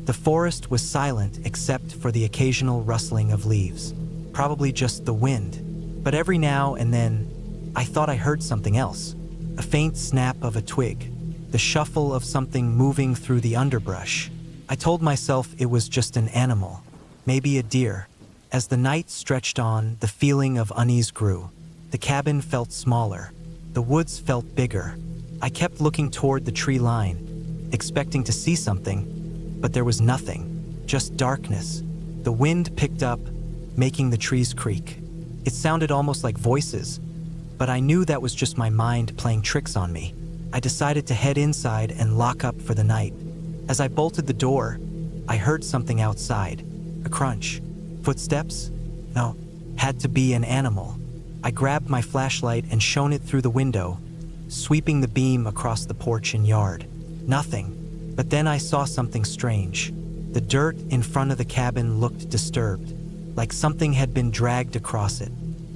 The forest was silent except for the occasional rustling of leaves, probably just the wind. But every now and then, I thought I heard something else. A faint snap of a twig, the shuffle of something moving through the underbrush. I told myself it was just an animal, maybe a deer. As the night stretched on, the feeling of unease grew. The cabin felt smaller. The woods felt bigger. I kept looking toward the tree line, expecting to see something, but there was nothing, just darkness. The wind picked up, making the trees creak. It sounded almost like voices, but I knew that was just my mind playing tricks on me. I decided to head inside and lock up for the night. As I bolted the door, I heard something outside. A crunch. Footsteps? No, had to be an animal. I grabbed my flashlight and shone it through the window, sweeping the beam across the porch and yard. Nothing. But then I saw something strange. The dirt in front of the cabin looked disturbed, like something had been dragged across it.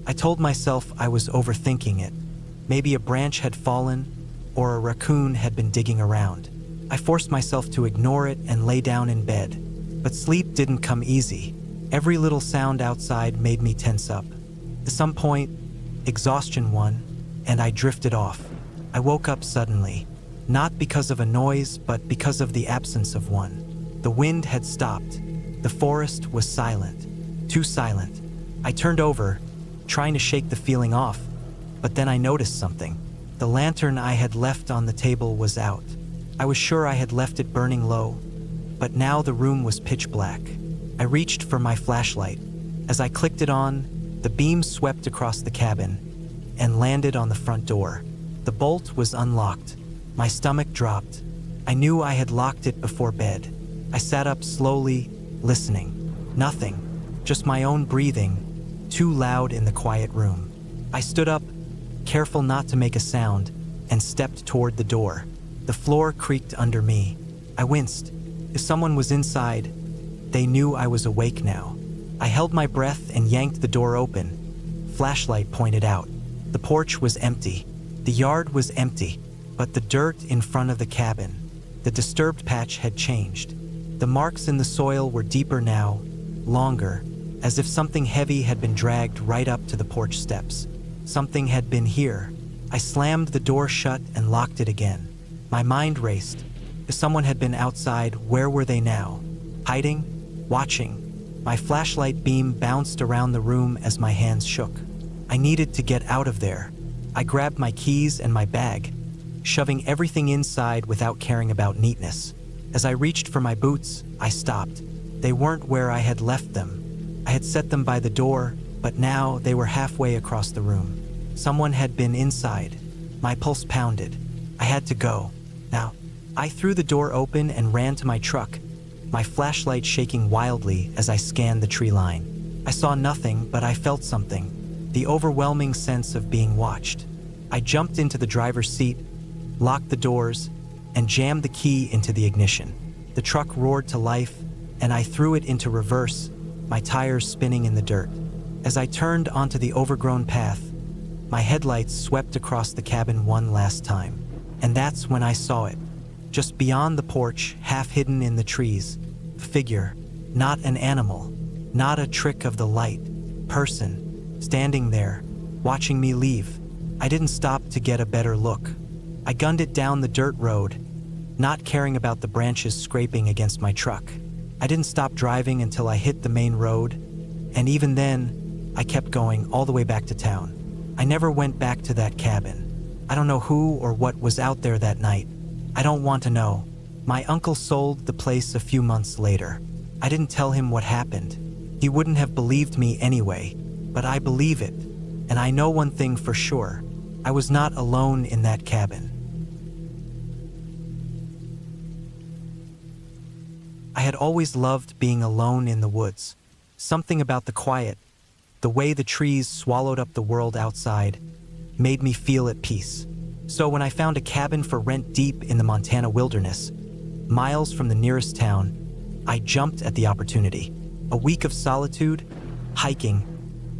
I told myself I was overthinking it. Maybe a branch had fallen, or a raccoon had been digging around. I forced myself to ignore it and lay down in bed. But sleep didn't come easy. Every little sound outside made me tense up. At some point, exhaustion won, and I drifted off. I woke up suddenly, not because of a noise, but because of the absence of one. The wind had stopped. The forest was silent, too silent. I turned over, trying to shake the feeling off, but then I noticed something. The lantern I had left on the table was out. I was sure I had left it burning low, but now the room was pitch black. I reached for my flashlight. As I clicked it on, the beam swept across the cabin and landed on the front door. The bolt was unlocked. My stomach dropped. I knew I had locked it before bed. I sat up slowly, listening. Nothing, just my own breathing, too loud in the quiet room. I stood up, careful not to make a sound, and stepped toward the door. The floor creaked under me. I winced. If someone was inside, they knew I was awake now. I held my breath and yanked the door open. Flashlight pointed out. The porch was empty. The yard was empty, but the dirt in front of the cabin, the disturbed patch had changed. The marks in the soil were deeper now, longer, as if something heavy had been dragged right up to the porch steps. Something had been here. I slammed the door shut and locked it again. My mind raced. If someone had been outside, where were they now? Hiding? Watching? My flashlight beam bounced around the room as my hands shook. I needed to get out of there. I grabbed my keys and my bag, shoving everything inside without caring about neatness. As I reached for my boots, I stopped. They weren't where I had left them. I had set them by the door, but now they were halfway across the room. Someone had been inside. My pulse pounded. I had to go. Now, I threw the door open and ran to my truck, my flashlight shaking wildly as I scanned the tree line. I saw nothing, but I felt something, the overwhelming sense of being watched. I jumped into the driver's seat, locked the doors, and jammed the key into the ignition. The truck roared to life, and I threw it into reverse, my tires spinning in the dirt. As I turned onto the overgrown path, my headlights swept across the cabin one last time. And that's when I saw it. Just beyond the porch, half hidden in the trees, a figure, not an animal, not a trick of the light, person, standing there, watching me leave. I didn't stop to get a better look. I gunned it down the dirt road, not caring about the branches scraping against my truck. I didn't stop driving until I hit the main road, and even then, I kept going all the way back to town. I never went back to that cabin. I don't know who or what was out there that night. I don't want to know. My uncle sold the place a few months later. I didn't tell him what happened. He wouldn't have believed me anyway, but I believe it. And I know one thing for sure. I was not alone in that cabin. I had always loved being alone in the woods. Something about the quiet, the way the trees swallowed up the world outside, made me feel at peace. So when I found a cabin for rent deep in the Montana wilderness, miles from the nearest town, I jumped at the opportunity. A week of solitude, hiking,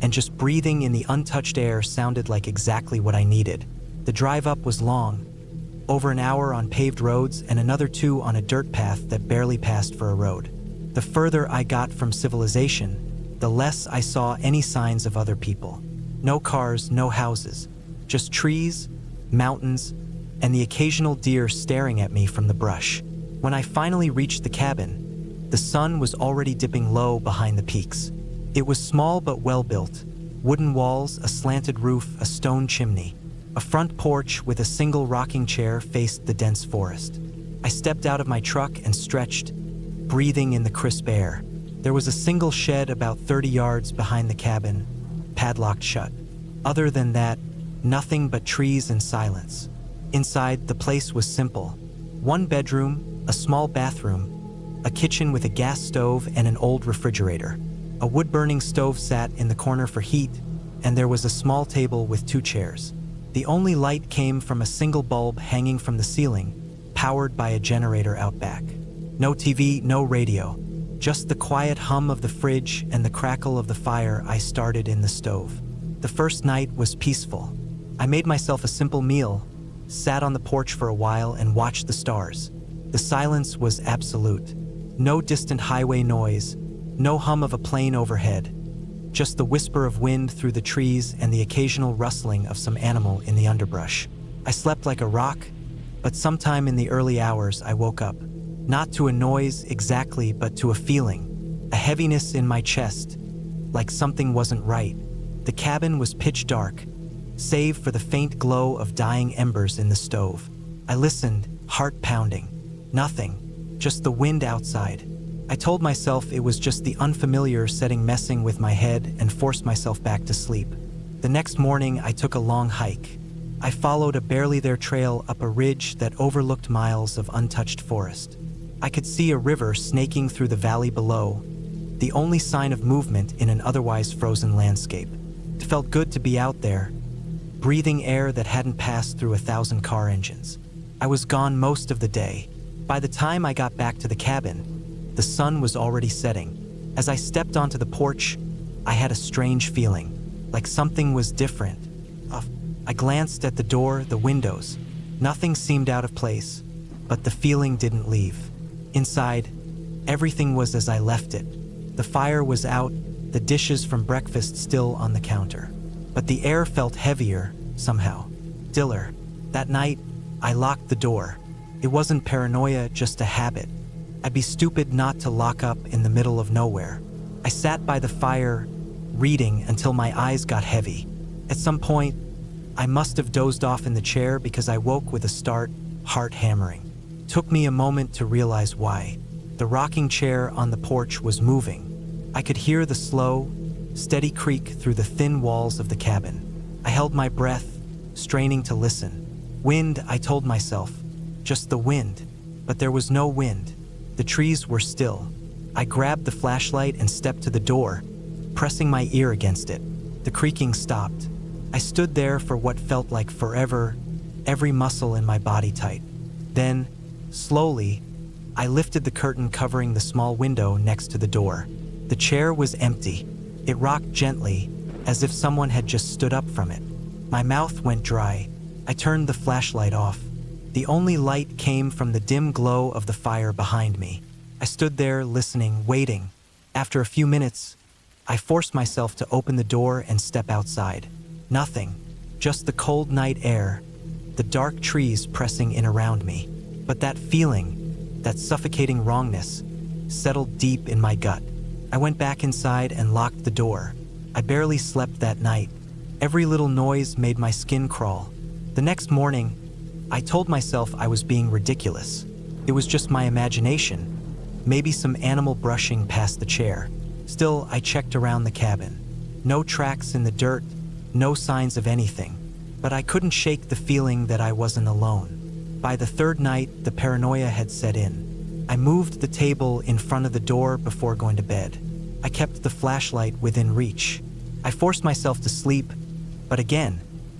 and just breathing in the untouched air sounded like exactly what I needed. The drive up was long, over an hour on paved roads and another 2 on a dirt path that barely passed for a road. The further I got from civilization, the less I saw any signs of other people. No cars, no houses, just trees, mountains, and the occasional deer staring at me from the brush. When I finally reached the cabin, the sun was already dipping low behind the peaks. It was small but well-built. Wooden walls, a slanted roof, a stone chimney. A front porch with a single rocking chair faced the dense forest. I stepped out of my truck and stretched, breathing in the crisp air. There was a single shed about 30 yards behind the cabin, padlocked shut. Other than that, nothing but trees and silence. Inside, the place was simple. 1 bedroom, a small bathroom, a kitchen with a gas stove and an old refrigerator. A wood-burning stove sat in the corner for heat, and there was a small table with 2 chairs. The only light came from a single bulb hanging from the ceiling, powered by a generator out back. No TV, no radio, just the quiet hum of the fridge and the crackle of the fire I started in the stove. The first night was peaceful. I made myself a simple meal, sat on the porch for a while and watched the stars. The silence was absolute. No distant highway noise, no hum of a plane overhead, just the whisper of wind through the trees and the occasional rustling of some animal in the underbrush. I slept like a rock, but sometime in the early hours I woke up, not to a noise exactly, but to a feeling, a heaviness in my chest, like something wasn't right. The cabin was pitch dark, save for the faint glow of dying embers in the stove. I listened, heart pounding. Nothing, just the wind outside. I told myself it was just the unfamiliar setting messing with my head and forced myself back to sleep. The next morning, I took a long hike. I followed a barely there trail up a ridge that overlooked miles of untouched forest. I could see a river snaking through the valley below, the only sign of movement in an otherwise frozen landscape. It felt good to be out there, breathing air that hadn't passed through 1,000 car engines. I was gone most of the day. By the time I got back to the cabin, the sun was already setting. As I stepped onto the porch, I had a strange feeling, like something was different. I glanced at the door, the windows. Nothing seemed out of place, but the feeling didn't leave. Inside, everything was as I left it. The fire was out, the dishes from breakfast still on the counter. But the air felt heavier, somehow. Diller. That night, I locked the door. It wasn't paranoia, just a habit. I'd be stupid not to lock up in the middle of nowhere. I sat by the fire, reading until my eyes got heavy. At some point, I must have dozed off in the chair because I woke with a start, heart hammering. Took me a moment to realize why. The rocking chair on the porch was moving. I could hear the slow, steady creak through the thin walls of the cabin. I held my breath, straining to listen. Wind, I told myself. Just the wind. But there was no wind. The trees were still. I grabbed the flashlight and stepped to the door, pressing my ear against it. The creaking stopped. I stood there for what felt like forever, every muscle in my body tight. Then, slowly, I lifted the curtain covering the small window next to the door. The chair was empty. It rocked gently, as if someone had just stood up from it. My mouth went dry. I turned the flashlight off. The only light came from the dim glow of the fire behind me. I stood there listening, waiting. After a few minutes, I forced myself to open the door and step outside. Nothing, just the cold night air, the dark trees pressing in around me. But that feeling, that suffocating wrongness, settled deep in my gut. I went back inside and locked the door. I barely slept that night. Every little noise made my skin crawl. The next morning, I told myself I was being ridiculous. It was just my imagination. Maybe some animal brushing past the chair. Still, I checked around the cabin. No tracks in the dirt, no signs of anything. But I couldn't shake the feeling that I wasn't alone. By the third night, the paranoia had set in. I moved the table in front of the door before going to bed. I kept the flashlight within reach. I forced myself to sleep, but again,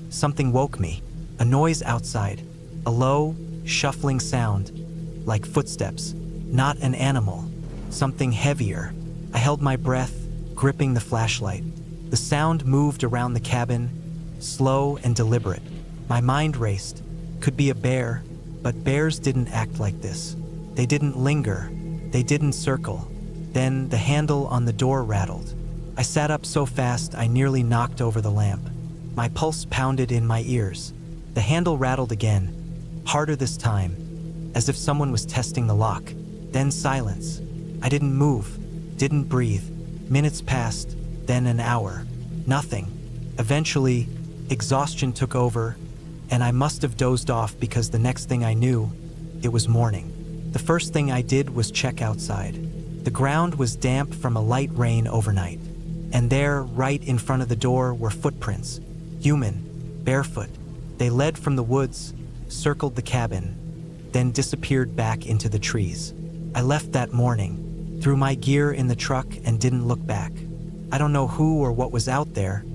something woke me. A noise outside. A low, shuffling sound, like footsteps. Not an animal, something heavier. I held my breath, gripping the flashlight. The sound moved around the cabin, slow and deliberate. My mind raced. Could be a bear, but bears didn't act like this. They didn't linger. They didn't circle. Then the handle on the door rattled. I sat up so fast I nearly knocked over the lamp. My pulse pounded in my ears. The handle rattled again. Harder this time, as if someone was testing the lock. Then silence. I didn't move, didn't breathe. Minutes passed, then an hour. Nothing. Eventually, exhaustion took over, and I must have dozed off because the next thing I knew, it was morning. The first thing I did was check outside. The ground was damp from a light rain overnight. And there, right in front of the door, were footprints. Human, barefoot. They led from the woods, circled the cabin, then disappeared back into the trees. I left that morning, threw my gear in the truck and didn't look back. I don't know who or what was out there,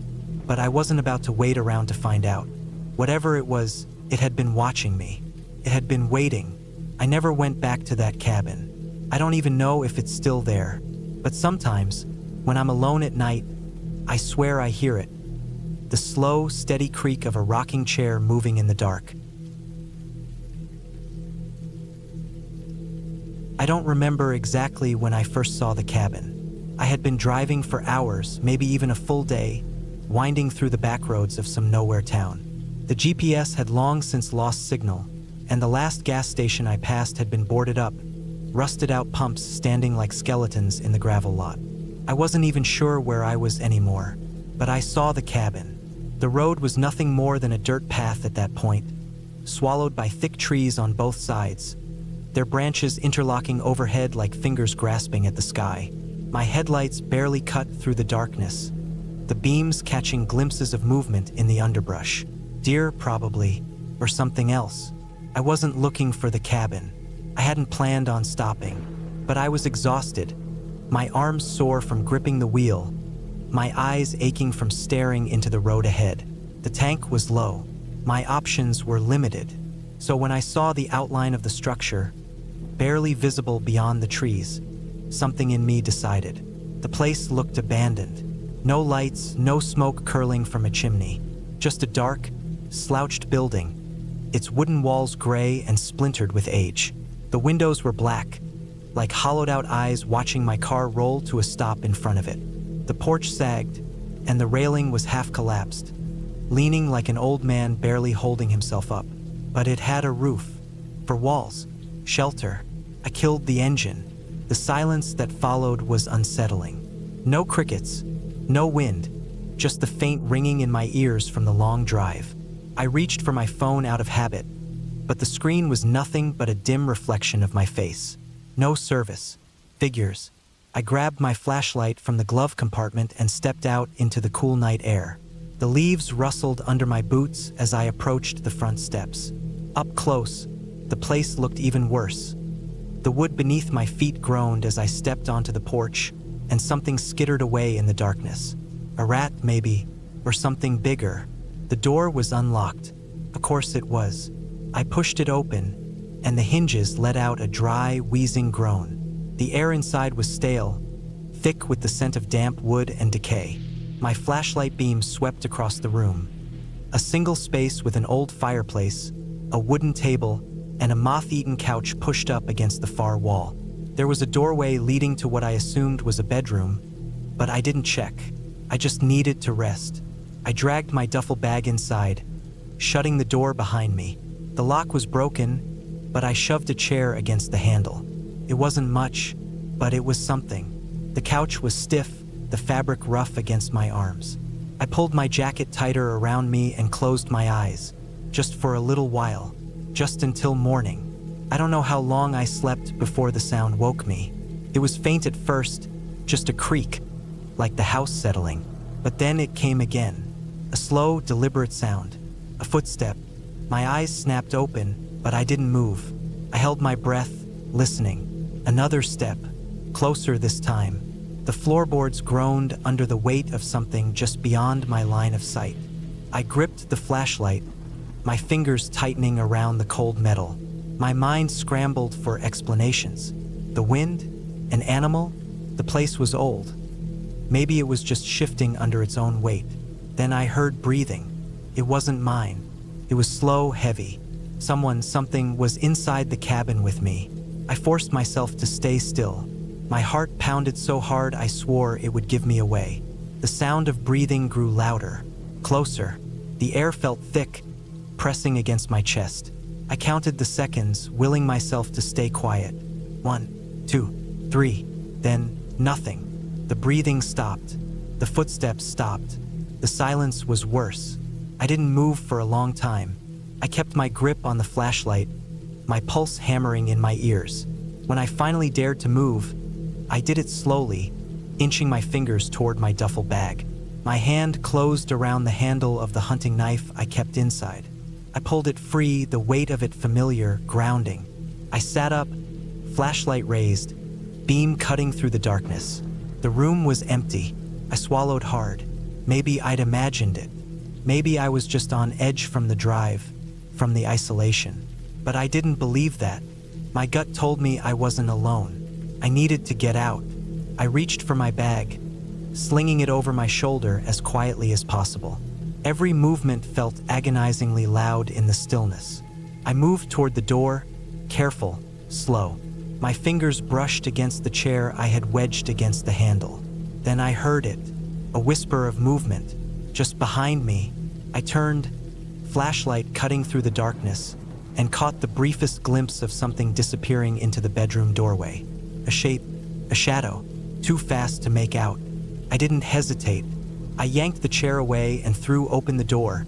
but I wasn't about to wait around to find out. Whatever it was, it had been watching me. It had been waiting, I never went back to that cabin. I don't even know if it's still there. But sometimes, when I'm alone at night, I swear I hear it. The slow, steady creak of a rocking chair moving in the dark. I don't remember exactly when I first saw the cabin. I had been driving for hours, maybe even a full day, winding through the back roads of some nowhere town. The GPS had long since lost signal, and the last gas station I passed had been boarded up, rusted out pumps standing like skeletons in the gravel lot. I wasn't even sure where I was anymore, but I saw the cabin. The road was nothing more than a dirt path at that point, swallowed by thick trees on both sides, their branches interlocking overhead like fingers grasping at the sky. My headlights barely cut through the darkness, the beams catching glimpses of movement in the underbrush. Deer, probably, or something else. I wasn't looking for the cabin. I hadn't planned on stopping, but I was exhausted, my arms sore from gripping the wheel, my eyes aching from staring into the road ahead. The tank was low. My options were limited. So when I saw the outline of the structure, barely visible beyond the trees, something in me decided. The place looked abandoned. No lights, no smoke curling from a chimney. Just a dark, slouched building, its wooden walls gray and splintered with age. The windows were black, like hollowed-out eyes watching my car roll to a stop in front of it. The porch sagged, and the railing was half collapsed, leaning like an old man barely holding himself up. But it had a roof, for walls, shelter. I killed the engine. The silence that followed was unsettling. No crickets, no wind, just the faint ringing in my ears from the long drive. I reached for my phone out of habit, but the screen was nothing but a dim reflection of my face. No service. Figures. I grabbed my flashlight from the glove compartment and stepped out into the cool night air. The leaves rustled under my boots as I approached the front steps. Up close, the place looked even worse. The wood beneath my feet groaned as I stepped onto the porch, and something skittered away in the darkness. A rat, maybe, or something bigger. The door was unlocked. Of course it was. I pushed it open, and the hinges let out a dry, wheezing groan. The air inside was stale, thick with the scent of damp wood and decay. My flashlight beam swept across the room. A single space with an old fireplace, a wooden table, and a moth-eaten couch pushed up against the far wall. There was a doorway leading to what I assumed was a bedroom, but I didn't check. I just needed to rest. I dragged my duffel bag inside, shutting the door behind me. The lock was broken, but I shoved a chair against the handle. It wasn't much, but it was something. The couch was stiff, the fabric rough against my arms. I pulled my jacket tighter around me and closed my eyes, just for a little while, just until morning. I don't know how long I slept before the sound woke me. It was faint at first, just a creak, like the house settling. But then it came again, a slow, deliberate sound, a footstep. My eyes snapped open, but I didn't move. I held my breath, listening. Another step, closer this time. The floorboards groaned under the weight of something just beyond my line of sight. I gripped the flashlight, my fingers tightening around the cold metal. My mind scrambled for explanations. The wind? An animal? The place was old. Maybe it was just shifting under its own weight. Then I heard breathing. It wasn't mine. It was slow, heavy. Something was inside the cabin with me. I forced myself to stay still. My heart pounded so hard I swore it would give me away. The sound of breathing grew louder, closer. The air felt thick, pressing against my chest. I counted the seconds, willing myself to stay quiet. 1, 2, 3. Then, nothing. The breathing stopped. The footsteps stopped. The silence was worse. I didn't move for a long time. I kept my grip on the flashlight, my pulse hammering in my ears. When I finally dared to move, I did it slowly, inching my fingers toward my duffel bag. My hand closed around the handle of the hunting knife I kept inside. I pulled it free, the weight of it familiar, grounding. I sat up, flashlight raised, beam cutting through the darkness. The room was empty. I swallowed hard. Maybe I'd imagined it. Maybe I was just on edge from the drive, from the isolation. But I didn't believe that. My gut told me I wasn't alone. I needed to get out. I reached for my bag, slinging it over my shoulder as quietly as possible. Every movement felt agonizingly loud in the stillness. I moved toward the door, careful, slow. My fingers brushed against the chair I had wedged against the handle. Then I heard it, a whisper of movement, just behind me. I turned, flashlight cutting through the darkness, and caught the briefest glimpse of something disappearing into the bedroom doorway. A shape, a shadow, too fast to make out. I didn't hesitate. I yanked the chair away and threw open the door,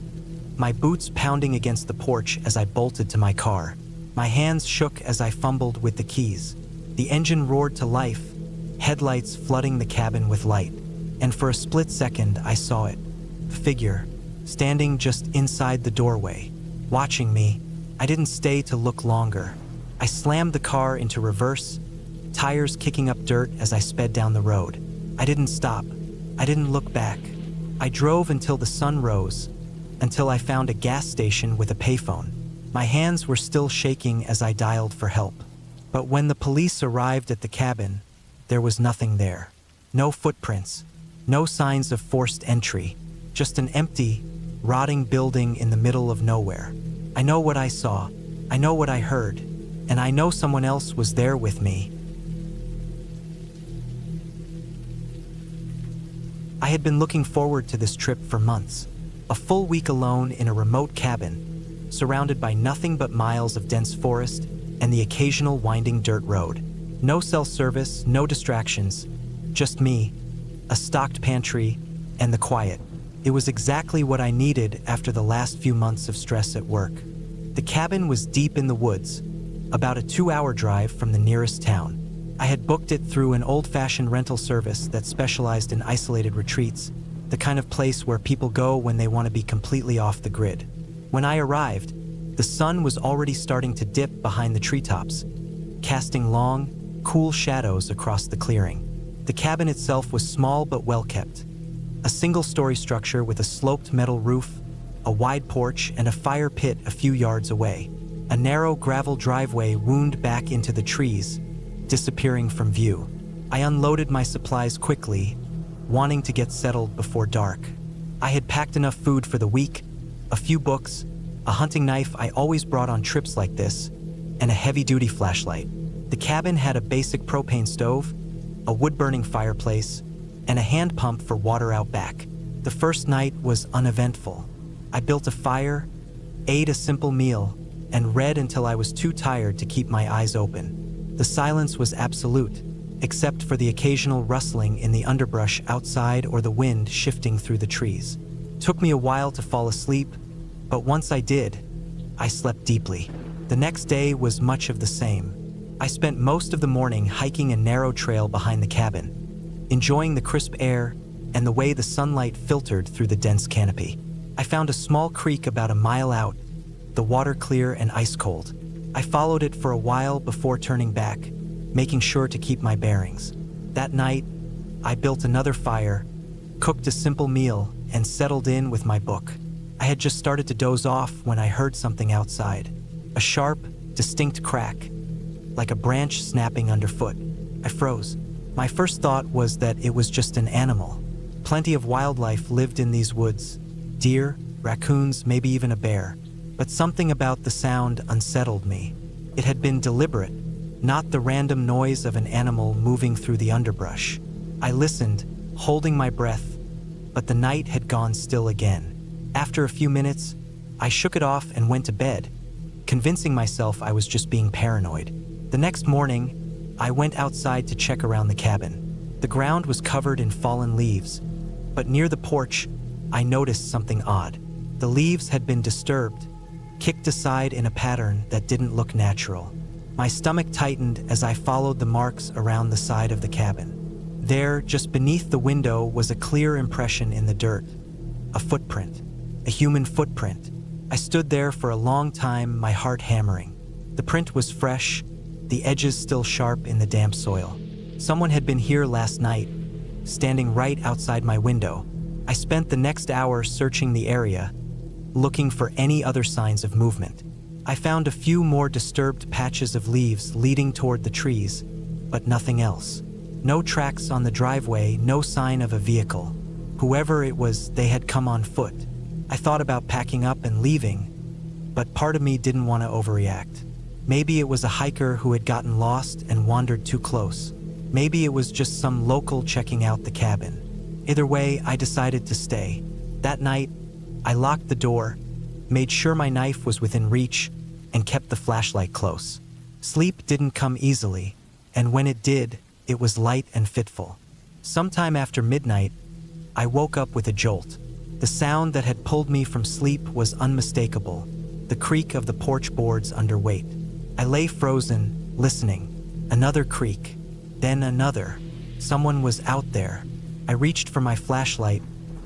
my boots pounding against the porch as I bolted to my car. My hands shook as I fumbled with the keys. The engine roared to life, headlights flooding the cabin with light. And for a split second, I saw it. A figure, standing just inside the doorway, watching me. I didn't stay to look longer. I slammed the car into reverse, tires kicking up dirt as I sped down the road. I didn't stop. I didn't look back. I drove until the sun rose, until I found a gas station with a payphone. My hands were still shaking as I dialed for help. But when the police arrived at the cabin, there was nothing there. No footprints, no signs of forced entry, just an empty, rotting building in the middle of nowhere. I know what I saw, I know what I heard, and I know someone else was there with me. I had been looking forward to this trip for months. A full week alone in a remote cabin, surrounded by nothing but miles of dense forest and the occasional winding dirt road. No cell service, no distractions, just me, a stocked pantry, and the quiet. It was exactly what I needed after the last few months of stress at work. The cabin was deep in the woods, about a 2-hour drive from the nearest town. I had booked it through an old-fashioned rental service that specialized in isolated retreats, the kind of place where people go when they want to be completely off the grid. When I arrived, the sun was already starting to dip behind the treetops, casting long, cool shadows across the clearing. The cabin itself was small but well-kept. A single-story structure with a sloped metal roof, a wide porch, and a fire pit a few yards away. A narrow gravel driveway wound back into the trees, disappearing from view. I unloaded my supplies quickly, wanting to get settled before dark. I had packed enough food for the week, a few books, a hunting knife I always brought on trips like this, and a heavy-duty flashlight. The cabin had a basic propane stove, a wood-burning fireplace, and a hand pump for water out back. The first night was uneventful. I built a fire, ate a simple meal, and read until I was too tired to keep my eyes open. The silence was absolute, except for the occasional rustling in the underbrush outside or the wind shifting through the trees. It took me a while to fall asleep, but once I did, I slept deeply. The next day was much of the same. I spent most of the morning hiking a narrow trail behind the cabin, enjoying the crisp air and the way the sunlight filtered through the dense canopy. I found a small creek about a mile out, the water clear and ice cold. I followed it for a while before turning back, making sure to keep my bearings. That night, I built another fire, cooked a simple meal, and settled in with my book. I had just started to doze off when I heard something outside. A sharp, distinct crack, like a branch snapping underfoot. I froze. My first thought was that it was just an animal. Plenty of wildlife lived in these woods. Deer, raccoons, maybe even a bear. But something about the sound unsettled me. It had been deliberate, not the random noise of an animal moving through the underbrush. I listened, holding my breath, but the night had gone still again. After a few minutes, I shook it off and went to bed, convincing myself I was just being paranoid. The next morning, I went outside to check around the cabin. The ground was covered in fallen leaves, but near the porch, I noticed something odd. The leaves had been disturbed, kicked aside in a pattern that didn't look natural. My stomach tightened as I followed the marks around the side of the cabin. There, just beneath the window, was a clear impression in the dirt. A footprint. A human footprint. I stood there for a long time, my heart hammering. The print was fresh, the edges still sharp in the damp soil. Someone had been here last night, standing right outside my window. I spent the next hour searching the area, looking for any other signs of movement. I found a few more disturbed patches of leaves leading toward the trees, but nothing else. No tracks on the driveway, no sign of a vehicle. Whoever it was, they had come on foot. I thought about packing up and leaving, but part of me didn't want to overreact. Maybe it was a hiker who had gotten lost and wandered too close. Maybe it was just some local checking out the cabin. Either way, I decided to stay. That night, I locked the door, made sure my knife was within reach, and kept the flashlight close. Sleep didn't come easily, and when it did, it was light and fitful. Sometime after midnight, I woke up with a jolt. The sound that had pulled me from sleep was unmistakable, the creak of the porch boards under weight. I lay frozen, listening. Another creak, then another. Someone was out there. I reached for my flashlight,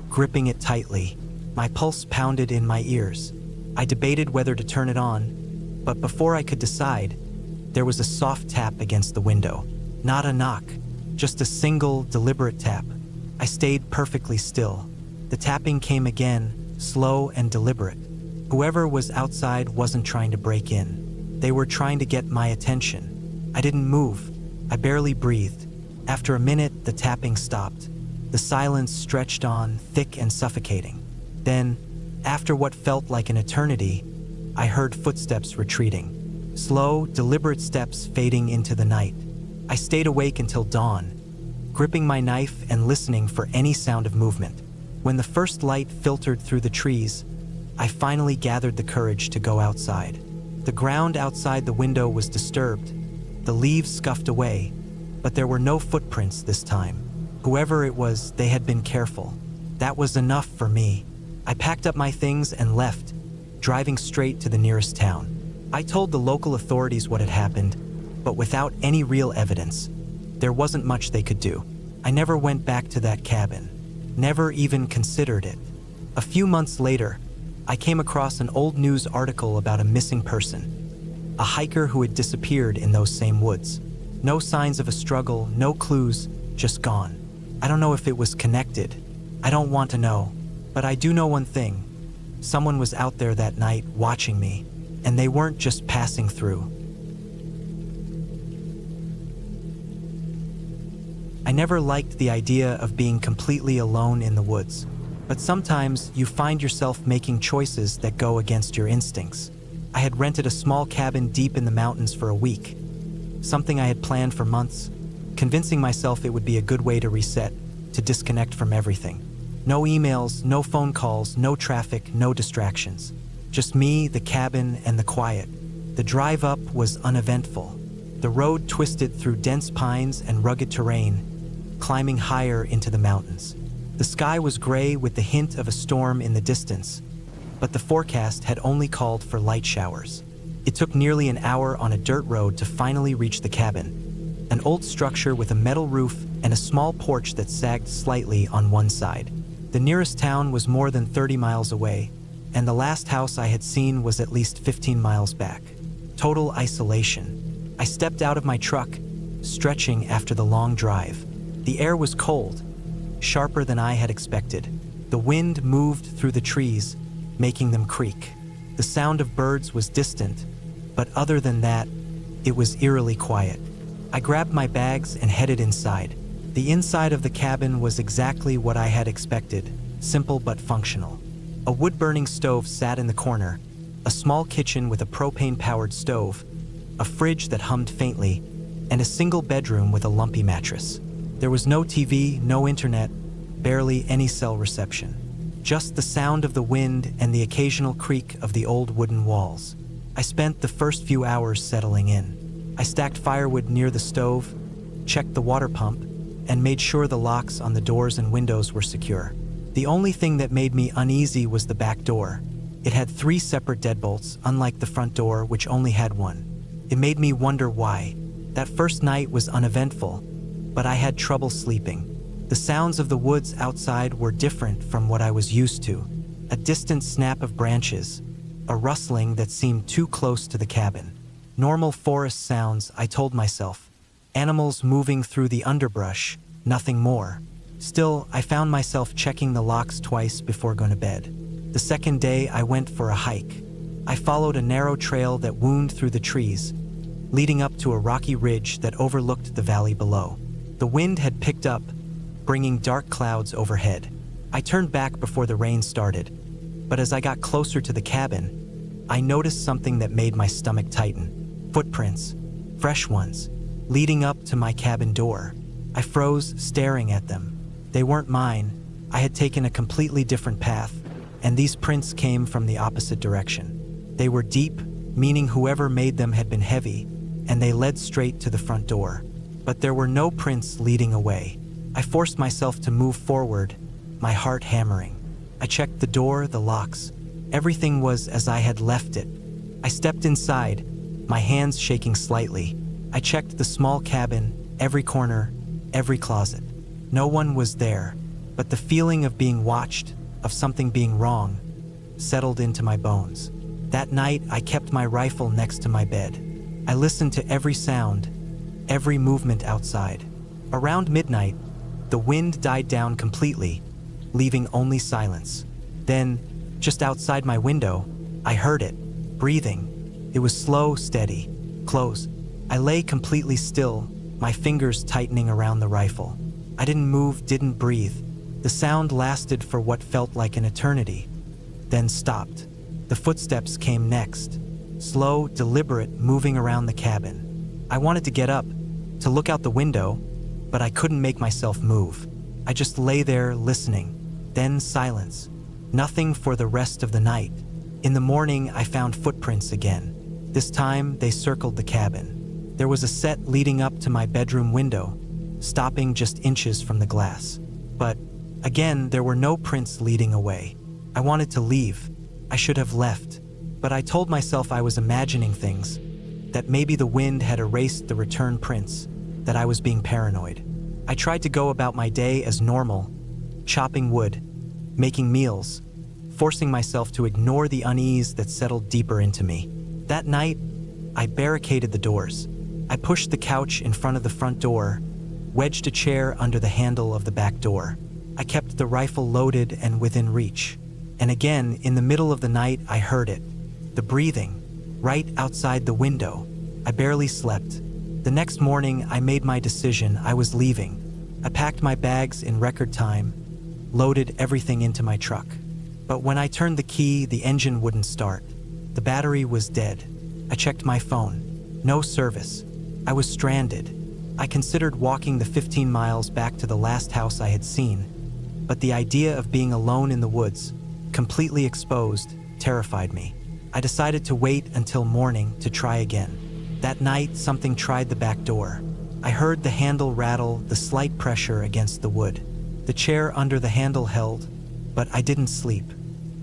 gripping it tightly. My pulse pounded in my ears. I debated whether to turn it on, but before I could decide, there was a soft tap against the window. Not a knock, just a single, deliberate tap. I stayed perfectly still. The tapping came again, slow and deliberate. Whoever was outside wasn't trying to break in. They were trying to get my attention. I didn't move. I barely breathed. After a minute, the tapping stopped. The silence stretched on, thick and suffocating. Then, after what felt like an eternity, I heard footsteps retreating. Slow, deliberate steps fading into the night. I stayed awake until dawn, gripping my knife and listening for any sound of movement. When the first light filtered through the trees, I finally gathered the courage to go outside. The ground outside the window was disturbed. The leaves scuffed away, but there were no footprints this time. Whoever it was, they had been careful. That was enough for me. I packed up my things and left, driving straight to the nearest town. I told the local authorities what had happened, but without any real evidence, there wasn't much they could do. I never went back to that cabin, never even considered it. A few months later, I came across an old news article about a missing person, a hiker who had disappeared in those same woods. No signs of a struggle, no clues, just gone. I don't know if it was connected. I don't want to know, but I do know one thing. Someone was out there that night watching me, and they weren't just passing through. I never liked the idea of being completely alone in the woods, but sometimes you find yourself making choices that go against your instincts. I had rented a small cabin deep in the mountains for a week, something I had planned for months, convincing myself it would be a good way to reset, to disconnect from everything. No emails, no phone calls, no traffic, no distractions. Just me, the cabin, and the quiet. The drive up was uneventful. The road twisted through dense pines and rugged terrain, climbing higher into the mountains. The sky was gray with the hint of a storm in the distance, but the forecast had only called for light showers. It took nearly an hour on a dirt road to finally reach the cabin, an old structure with a metal roof and a small porch that sagged slightly on one side. The nearest town was more than 30 miles away, and the last house I had seen was at least 15 miles back. Total isolation. I stepped out of my truck, stretching after the long drive. The air was cold, sharper than I had expected. The wind moved through the trees, making them creak. The sound of birds was distant, but other than that, it was eerily quiet. I grabbed my bags and headed inside. The inside of the cabin was exactly what I had expected, simple but functional. A wood-burning stove sat in the corner, a small kitchen with a propane-powered stove, a fridge that hummed faintly, and a single bedroom with a lumpy mattress. There was no TV, no internet, barely any cell reception. Just the sound of the wind and the occasional creak of the old wooden walls. I spent the first few hours settling in. I stacked firewood near the stove, checked the water pump, and made sure the locks on the doors and windows were secure. The only thing that made me uneasy was the back door. It had 3 separate deadbolts, unlike the front door, which only had one. It made me wonder why. That first night was uneventful, but I had trouble sleeping. The sounds of the woods outside were different from what I was used to. A distant snap of branches, a rustling that seemed too close to the cabin. Normal forest sounds, I told myself. Animals moving through the underbrush, nothing more. Still, I found myself checking the locks twice before going to bed. The second day, I went for a hike. I followed a narrow trail that wound through the trees, leading up to a rocky ridge that overlooked the valley below. The wind had picked up, bringing dark clouds overhead. I turned back before the rain started, but as I got closer to the cabin, I noticed something that made my stomach tighten. Footprints, fresh ones, leading up to my cabin door. I froze, staring at them. They weren't mine. I had taken a completely different path, and these prints came from the opposite direction. They were deep, meaning whoever made them had been heavy, and they led straight to the front door. But there were no prints leading away. I forced myself to move forward, my heart hammering. I checked the door, the locks. Everything was as I had left it. I stepped inside, my hands shaking slightly. I checked the small cabin, every corner, every closet. No one was there, but the feeling of being watched, of something being wrong, settled into my bones. That night, I kept my rifle next to my bed. I listened to every sound, every movement outside. Around midnight, the wind died down completely, leaving only silence. Then, just outside my window, I heard it, breathing. It was slow, steady, close. I lay completely still, my fingers tightening around the rifle. I didn't move, didn't breathe. The sound lasted for what felt like an eternity, then stopped. The footsteps came next, slow, deliberate, moving around the cabin. I wanted to get up, to look out the window, but I couldn't make myself move. I just lay there listening. Then silence. Nothing for the rest of the night. In the morning, I found footprints again. This time, they circled the cabin. There was a set leading up to my bedroom window, stopping just inches from the glass. But again, there were no prints leading away. I wanted to leave. I should have left. But I told myself I was imagining things, that maybe the wind had erased the return prints, that I was being paranoid. I tried to go about my day as normal, chopping wood, making meals, forcing myself to ignore the unease that settled deeper into me. That night, I barricaded the doors. I pushed the couch in front of the front door, wedged a chair under the handle of the back door. I kept the rifle loaded and within reach. And again, in the middle of the night, I heard it. The breathing, right outside the window. I barely slept. The next morning, I made my decision. I was leaving. I packed my bags in record time, loaded everything into my truck. But when I turned the key, the engine wouldn't start. The battery was dead. I checked my phone. No service. I was stranded. I considered walking the 15 miles back to the last house I had seen, but the idea of being alone in the woods, completely exposed, terrified me. I decided to wait until morning to try again. That night, something tried the back door. I heard the handle rattle, the slight pressure against the wood. The chair under the handle held, but I didn't sleep.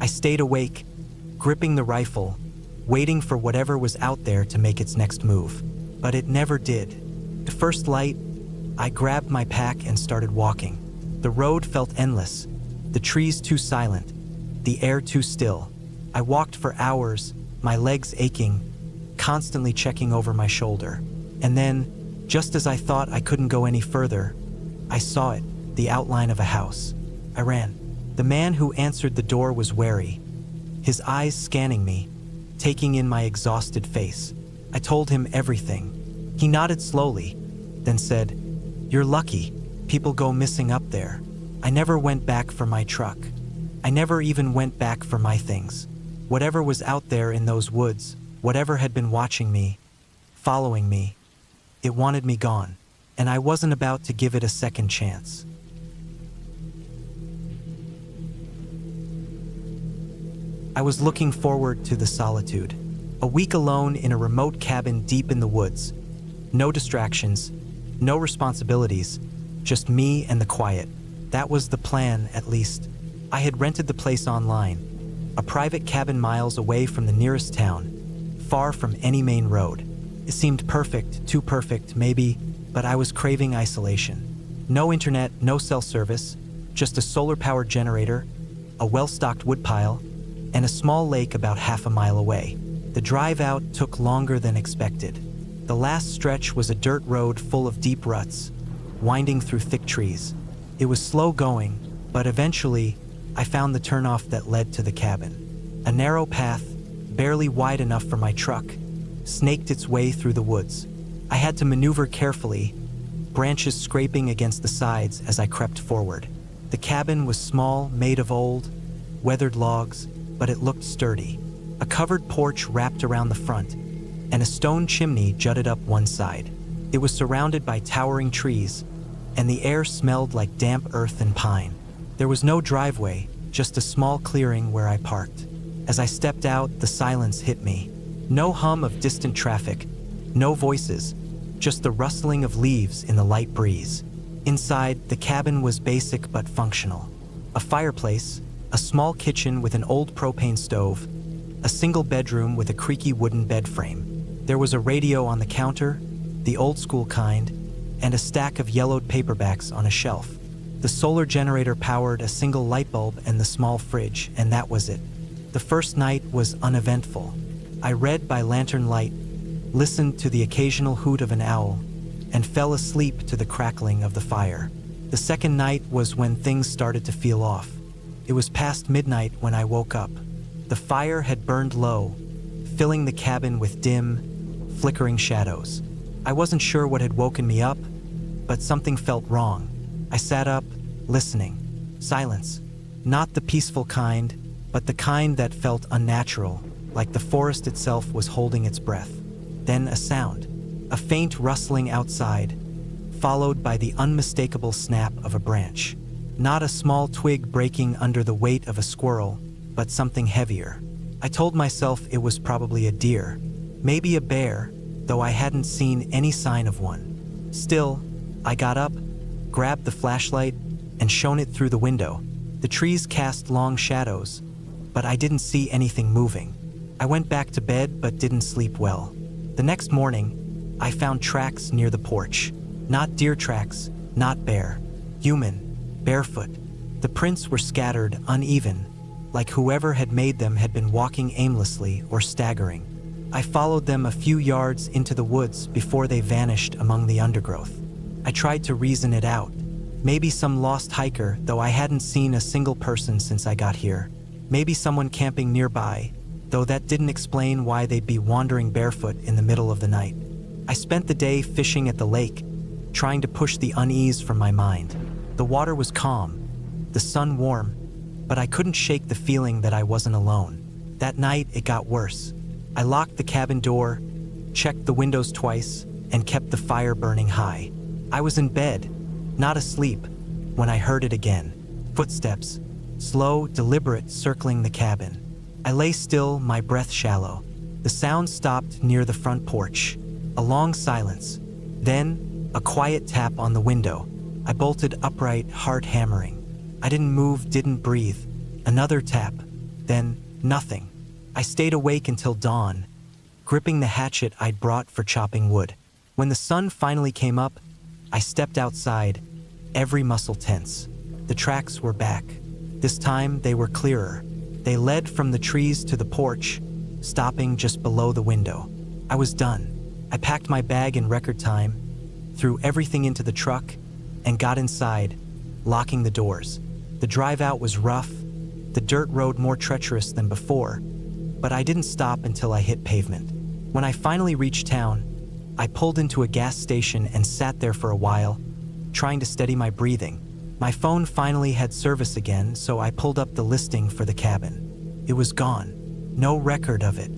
I stayed awake, gripping the rifle, waiting for whatever was out there to make its next move. But it never did. The first light, I grabbed my pack and started walking. The road felt endless, the trees too silent, the air too still. I walked for hours, my legs aching, constantly checking over my shoulder. And then, just as I thought I couldn't go any further, I saw it, the outline of a house. I ran. The man who answered the door was wary, his eyes scanning me, taking in my exhausted face. I told him everything. He nodded slowly, then said, "You're lucky. People go missing up there." I never went back for my truck. I never even went back for my things. Whatever was out there in those woods, whatever had been watching me, following me, it wanted me gone, and I wasn't about to give it a second chance. I was looking forward to the solitude. A week alone in a remote cabin deep in the woods. No distractions, no responsibilities, just me and the quiet. That was the plan, at least. I had rented the place online, a private cabin miles away from the nearest town, far from any main road. It seemed perfect, too perfect, maybe, but I was craving isolation. No internet, no cell service, just a solar-powered generator, a well-stocked woodpile, and a small lake about half a mile away. The drive out took longer than expected. The last stretch was a dirt road full of deep ruts, winding through thick trees. It was slow going, but eventually, I found the turnoff that led to the cabin. A narrow path, barely wide enough for my truck, snaked its way through the woods. I had to maneuver carefully, branches scraping against the sides as I crept forward. The cabin was small, made of old, weathered logs, but it looked sturdy. A covered porch wrapped around the front, and a stone chimney jutted up one side. It was surrounded by towering trees, and the air smelled like damp earth and pine. There was no driveway, just a small clearing where I parked. As I stepped out, the silence hit me. No hum of distant traffic, no voices, just the rustling of leaves in the light breeze. Inside, the cabin was basic but functional. A fireplace, a small kitchen with an old propane stove, a single bedroom with a creaky wooden bed frame. There was a radio on the counter, the old school kind, and a stack of yellowed paperbacks on a shelf. The solar generator powered a single light bulb and the small fridge, and that was it. The first night was uneventful. I read by lantern light, listened to the occasional hoot of an owl, and fell asleep to the crackling of the fire. The second night was when things started to feel off. It was past midnight when I woke up. The fire had burned low, filling the cabin with dim, flickering shadows. I wasn't sure what had woken me up, but something felt wrong. I sat up, listening. Silence. Not the peaceful kind, but the kind that felt unnatural, like the forest itself was holding its breath. Then a sound. A faint rustling outside, followed by the unmistakable snap of a branch. Not a small twig breaking under the weight of a squirrel, but something heavier. I told myself it was probably a deer, maybe a bear, though I hadn't seen any sign of one. Still, I got up, grabbed the flashlight, and shone it through the window. The trees cast long shadows, but I didn't see anything moving. I went back to bed but didn't sleep well. The next morning, I found tracks near the porch. Not deer tracks, not bear. Human, barefoot. The prints were scattered, uneven, like whoever had made them had been walking aimlessly or staggering. I followed them a few yards into the woods before they vanished among the undergrowth. I tried to reason it out. Maybe some lost hiker, though I hadn't seen a single person since I got here. Maybe someone camping nearby, though that didn't explain why they'd be wandering barefoot in the middle of the night. I spent the day fishing at the lake, trying to push the unease from my mind. The water was calm, the sun warm, but I couldn't shake the feeling that I wasn't alone. That night, it got worse. I locked the cabin door, checked the windows twice, and kept the fire burning high. I was in bed, not asleep, when I heard it again. Footsteps, slow, deliberate, circling the cabin. I lay still, my breath shallow. The sound stopped near the front porch. A long silence. Then, a quiet tap on the window. I bolted upright, heart hammering. I didn't move, didn't breathe. Another tap. Then, nothing. I stayed awake until dawn, gripping the hatchet I'd brought for chopping wood. When the sun finally came up, I stepped outside, every muscle tense. The tracks were back. This time, they were clearer. They led from the trees to the porch, stopping just below the window. I was done. I packed my bag in record time, threw everything into the truck, and got inside, locking the doors. The drive out was rough, the dirt road more treacherous than before, but I didn't stop until I hit pavement. When I finally reached town, I pulled into a gas station and sat there for a while, trying to steady my breathing. My phone finally had service again, so I pulled up the listing for the cabin. It was gone. No record of it.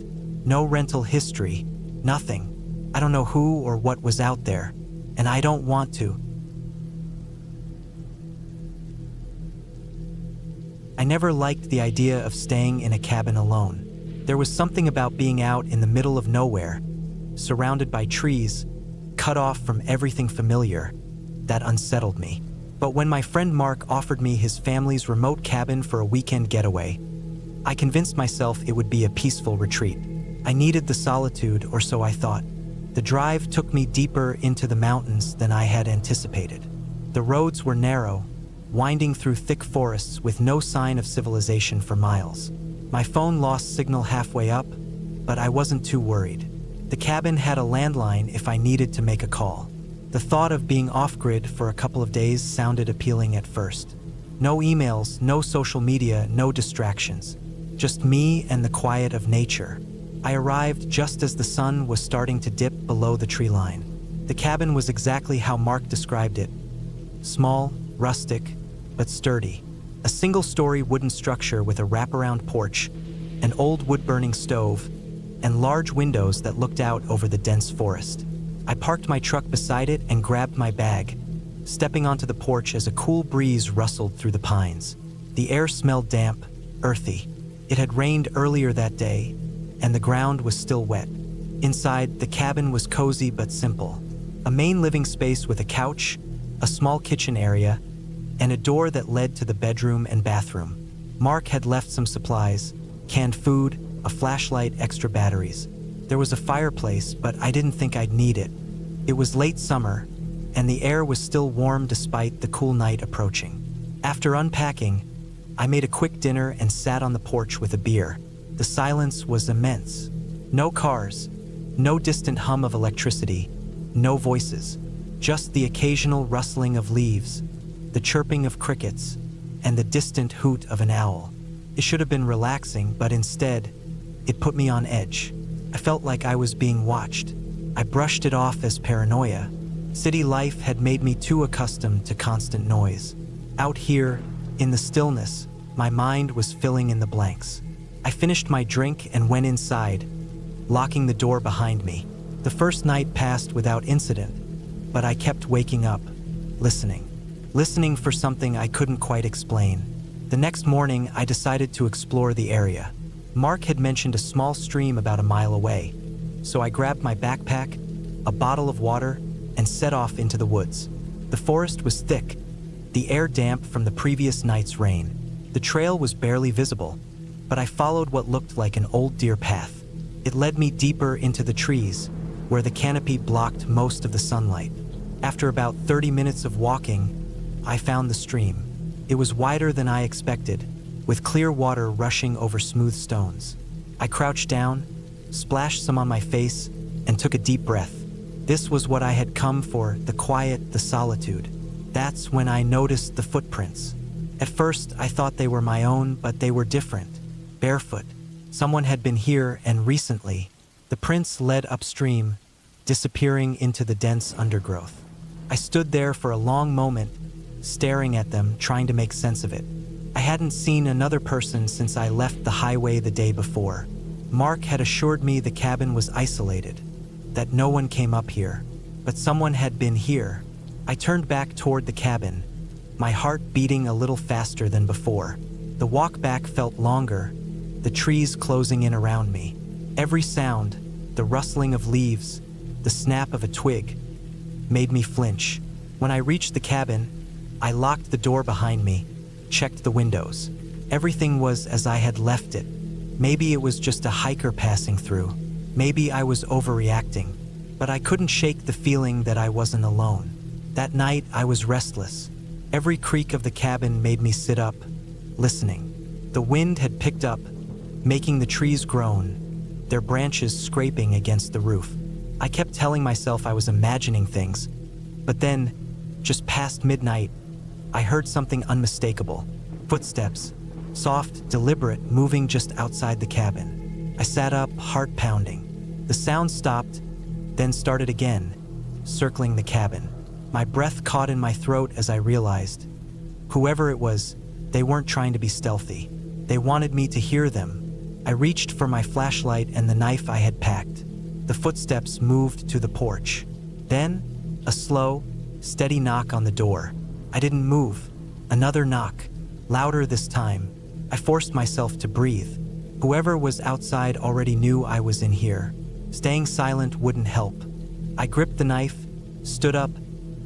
No rental history. Nothing. I don't know who or what was out there, and I don't want to. I never liked the idea of staying in a cabin alone. There was something about being out in the middle of nowhere, surrounded by trees, cut off from everything familiar, that unsettled me. But when my friend Mark offered me his family's remote cabin for a weekend getaway, I convinced myself it would be a peaceful retreat. I needed the solitude, or so I thought. The drive took me deeper into the mountains than I had anticipated. The roads were narrow, winding through thick forests with no sign of civilization for miles. My phone lost signal halfway up, but I wasn't too worried. The cabin had a landline if I needed to make a call. The thought of being off-grid for a couple of days sounded appealing at first. No emails, no social media, no distractions. Just me and the quiet of nature. I arrived just as the sun was starting to dip below the tree line. The cabin was exactly how Mark described it. Small, rustic, but sturdy. A single-story wooden structure with a wraparound porch, an old wood-burning stove, and large windows that looked out over the dense forest. I parked my truck beside it and grabbed my bag, stepping onto the porch as a cool breeze rustled through the pines. The air smelled damp, earthy. It had rained earlier that day, and the ground was still wet. Inside, the cabin was cozy but simple. A main living space with a couch, a small kitchen area, and a door that led to the bedroom and bathroom. Mark had left some supplies, canned food, a flashlight, extra batteries. There was a fireplace, but I didn't think I'd need it. It was late summer, and the air was still warm despite the cool night approaching. After unpacking, I made a quick dinner and sat on the porch with a beer. The silence was immense. No cars, no distant hum of electricity, no voices, just the occasional rustling of leaves, the chirping of crickets, and the distant hoot of an owl. It should have been relaxing, but instead, it put me on edge. I felt like I was being watched. I brushed it off as paranoia. City life had made me too accustomed to constant noise. Out here, in the stillness, my mind was filling in the blanks. I finished my drink and went inside, locking the door behind me. The first night passed without incident, but I kept waking up, listening for something I couldn't quite explain. The next morning, I decided to explore the area. Mark had mentioned a small stream about a mile away, so I grabbed my backpack, a bottle of water, and set off into the woods. The forest was thick, the air damp from the previous night's rain. The trail was barely visible, but I followed what looked like an old deer path. It led me deeper into the trees, where the canopy blocked most of the sunlight. After about 30 minutes of walking, I found the stream. It was wider than I expected, with clear water rushing over smooth stones. I crouched down, splashed some on my face, and took a deep breath. This was what I had come for, the quiet, the solitude. That's when I noticed the footprints. At first, I thought they were my own, but they were different. Barefoot. Someone had been here, and recently. The prints led upstream, disappearing into the dense undergrowth. I stood there for a long moment, staring at them, trying to make sense of it. I hadn't seen another person since I left the highway the day before. Mark had assured me the cabin was isolated, that no one came up here, but someone had been here. I turned back toward the cabin, my heart beating a little faster than before. The walk back felt longer, the trees closing in around me. Every sound, the rustling of leaves, the snap of a twig, made me flinch. When I reached the cabin, I locked the door behind me, checked the windows. Everything was as I had left it. Maybe it was just a hiker passing through. Maybe I was overreacting, but I couldn't shake the feeling that I wasn't alone. That night, I was restless. Every creak of the cabin made me sit up, listening. The wind had picked up, making the trees groan, their branches scraping against the roof. I kept telling myself I was imagining things, but then, just past midnight, I heard something unmistakable. Footsteps, soft, deliberate, moving just outside the cabin. I sat up, heart pounding. The sound stopped, then started again, circling the cabin. My breath caught in my throat as I realized, whoever it was, they weren't trying to be stealthy. They wanted me to hear them. I reached for my flashlight and the knife I had packed. The footsteps moved to the porch. Then, a slow, steady knock on the door. I didn't move. Another knock, louder this time. I forced myself to breathe. Whoever was outside already knew I was in here. Staying silent wouldn't help. I gripped the knife, stood up,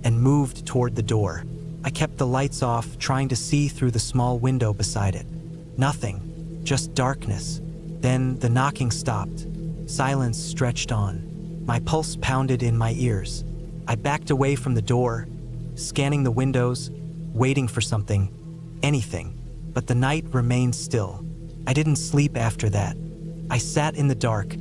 and moved toward the door. I kept the lights off, trying to see through the small window beside it. Nothing, just darkness. Then the knocking stopped. Silence stretched on. My pulse pounded in my ears. I backed away from the door, scanning the windows, waiting for something, anything. But the night remained still. I didn't sleep after that. I sat in the dark,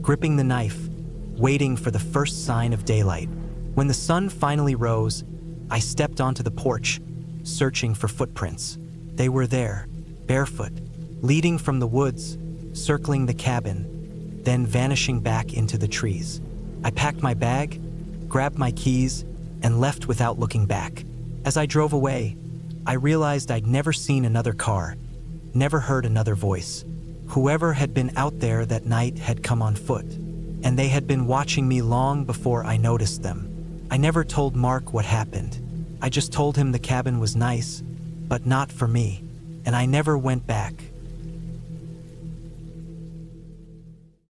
gripping the knife, waiting for the first sign of daylight. When the sun finally rose, I stepped onto the porch, searching for footprints. They were there, barefoot, leading from the woods, circling the cabin. then vanishing back into the trees. I packed my bag, grabbed my keys, and left without looking back. As I drove away, I realized I'd never seen another car, never heard another voice. Whoever had been out there that night had come on foot, and they had been watching me long before I noticed them. I never told Mark what happened. I just told him the cabin was nice, but not for me, and I never went back.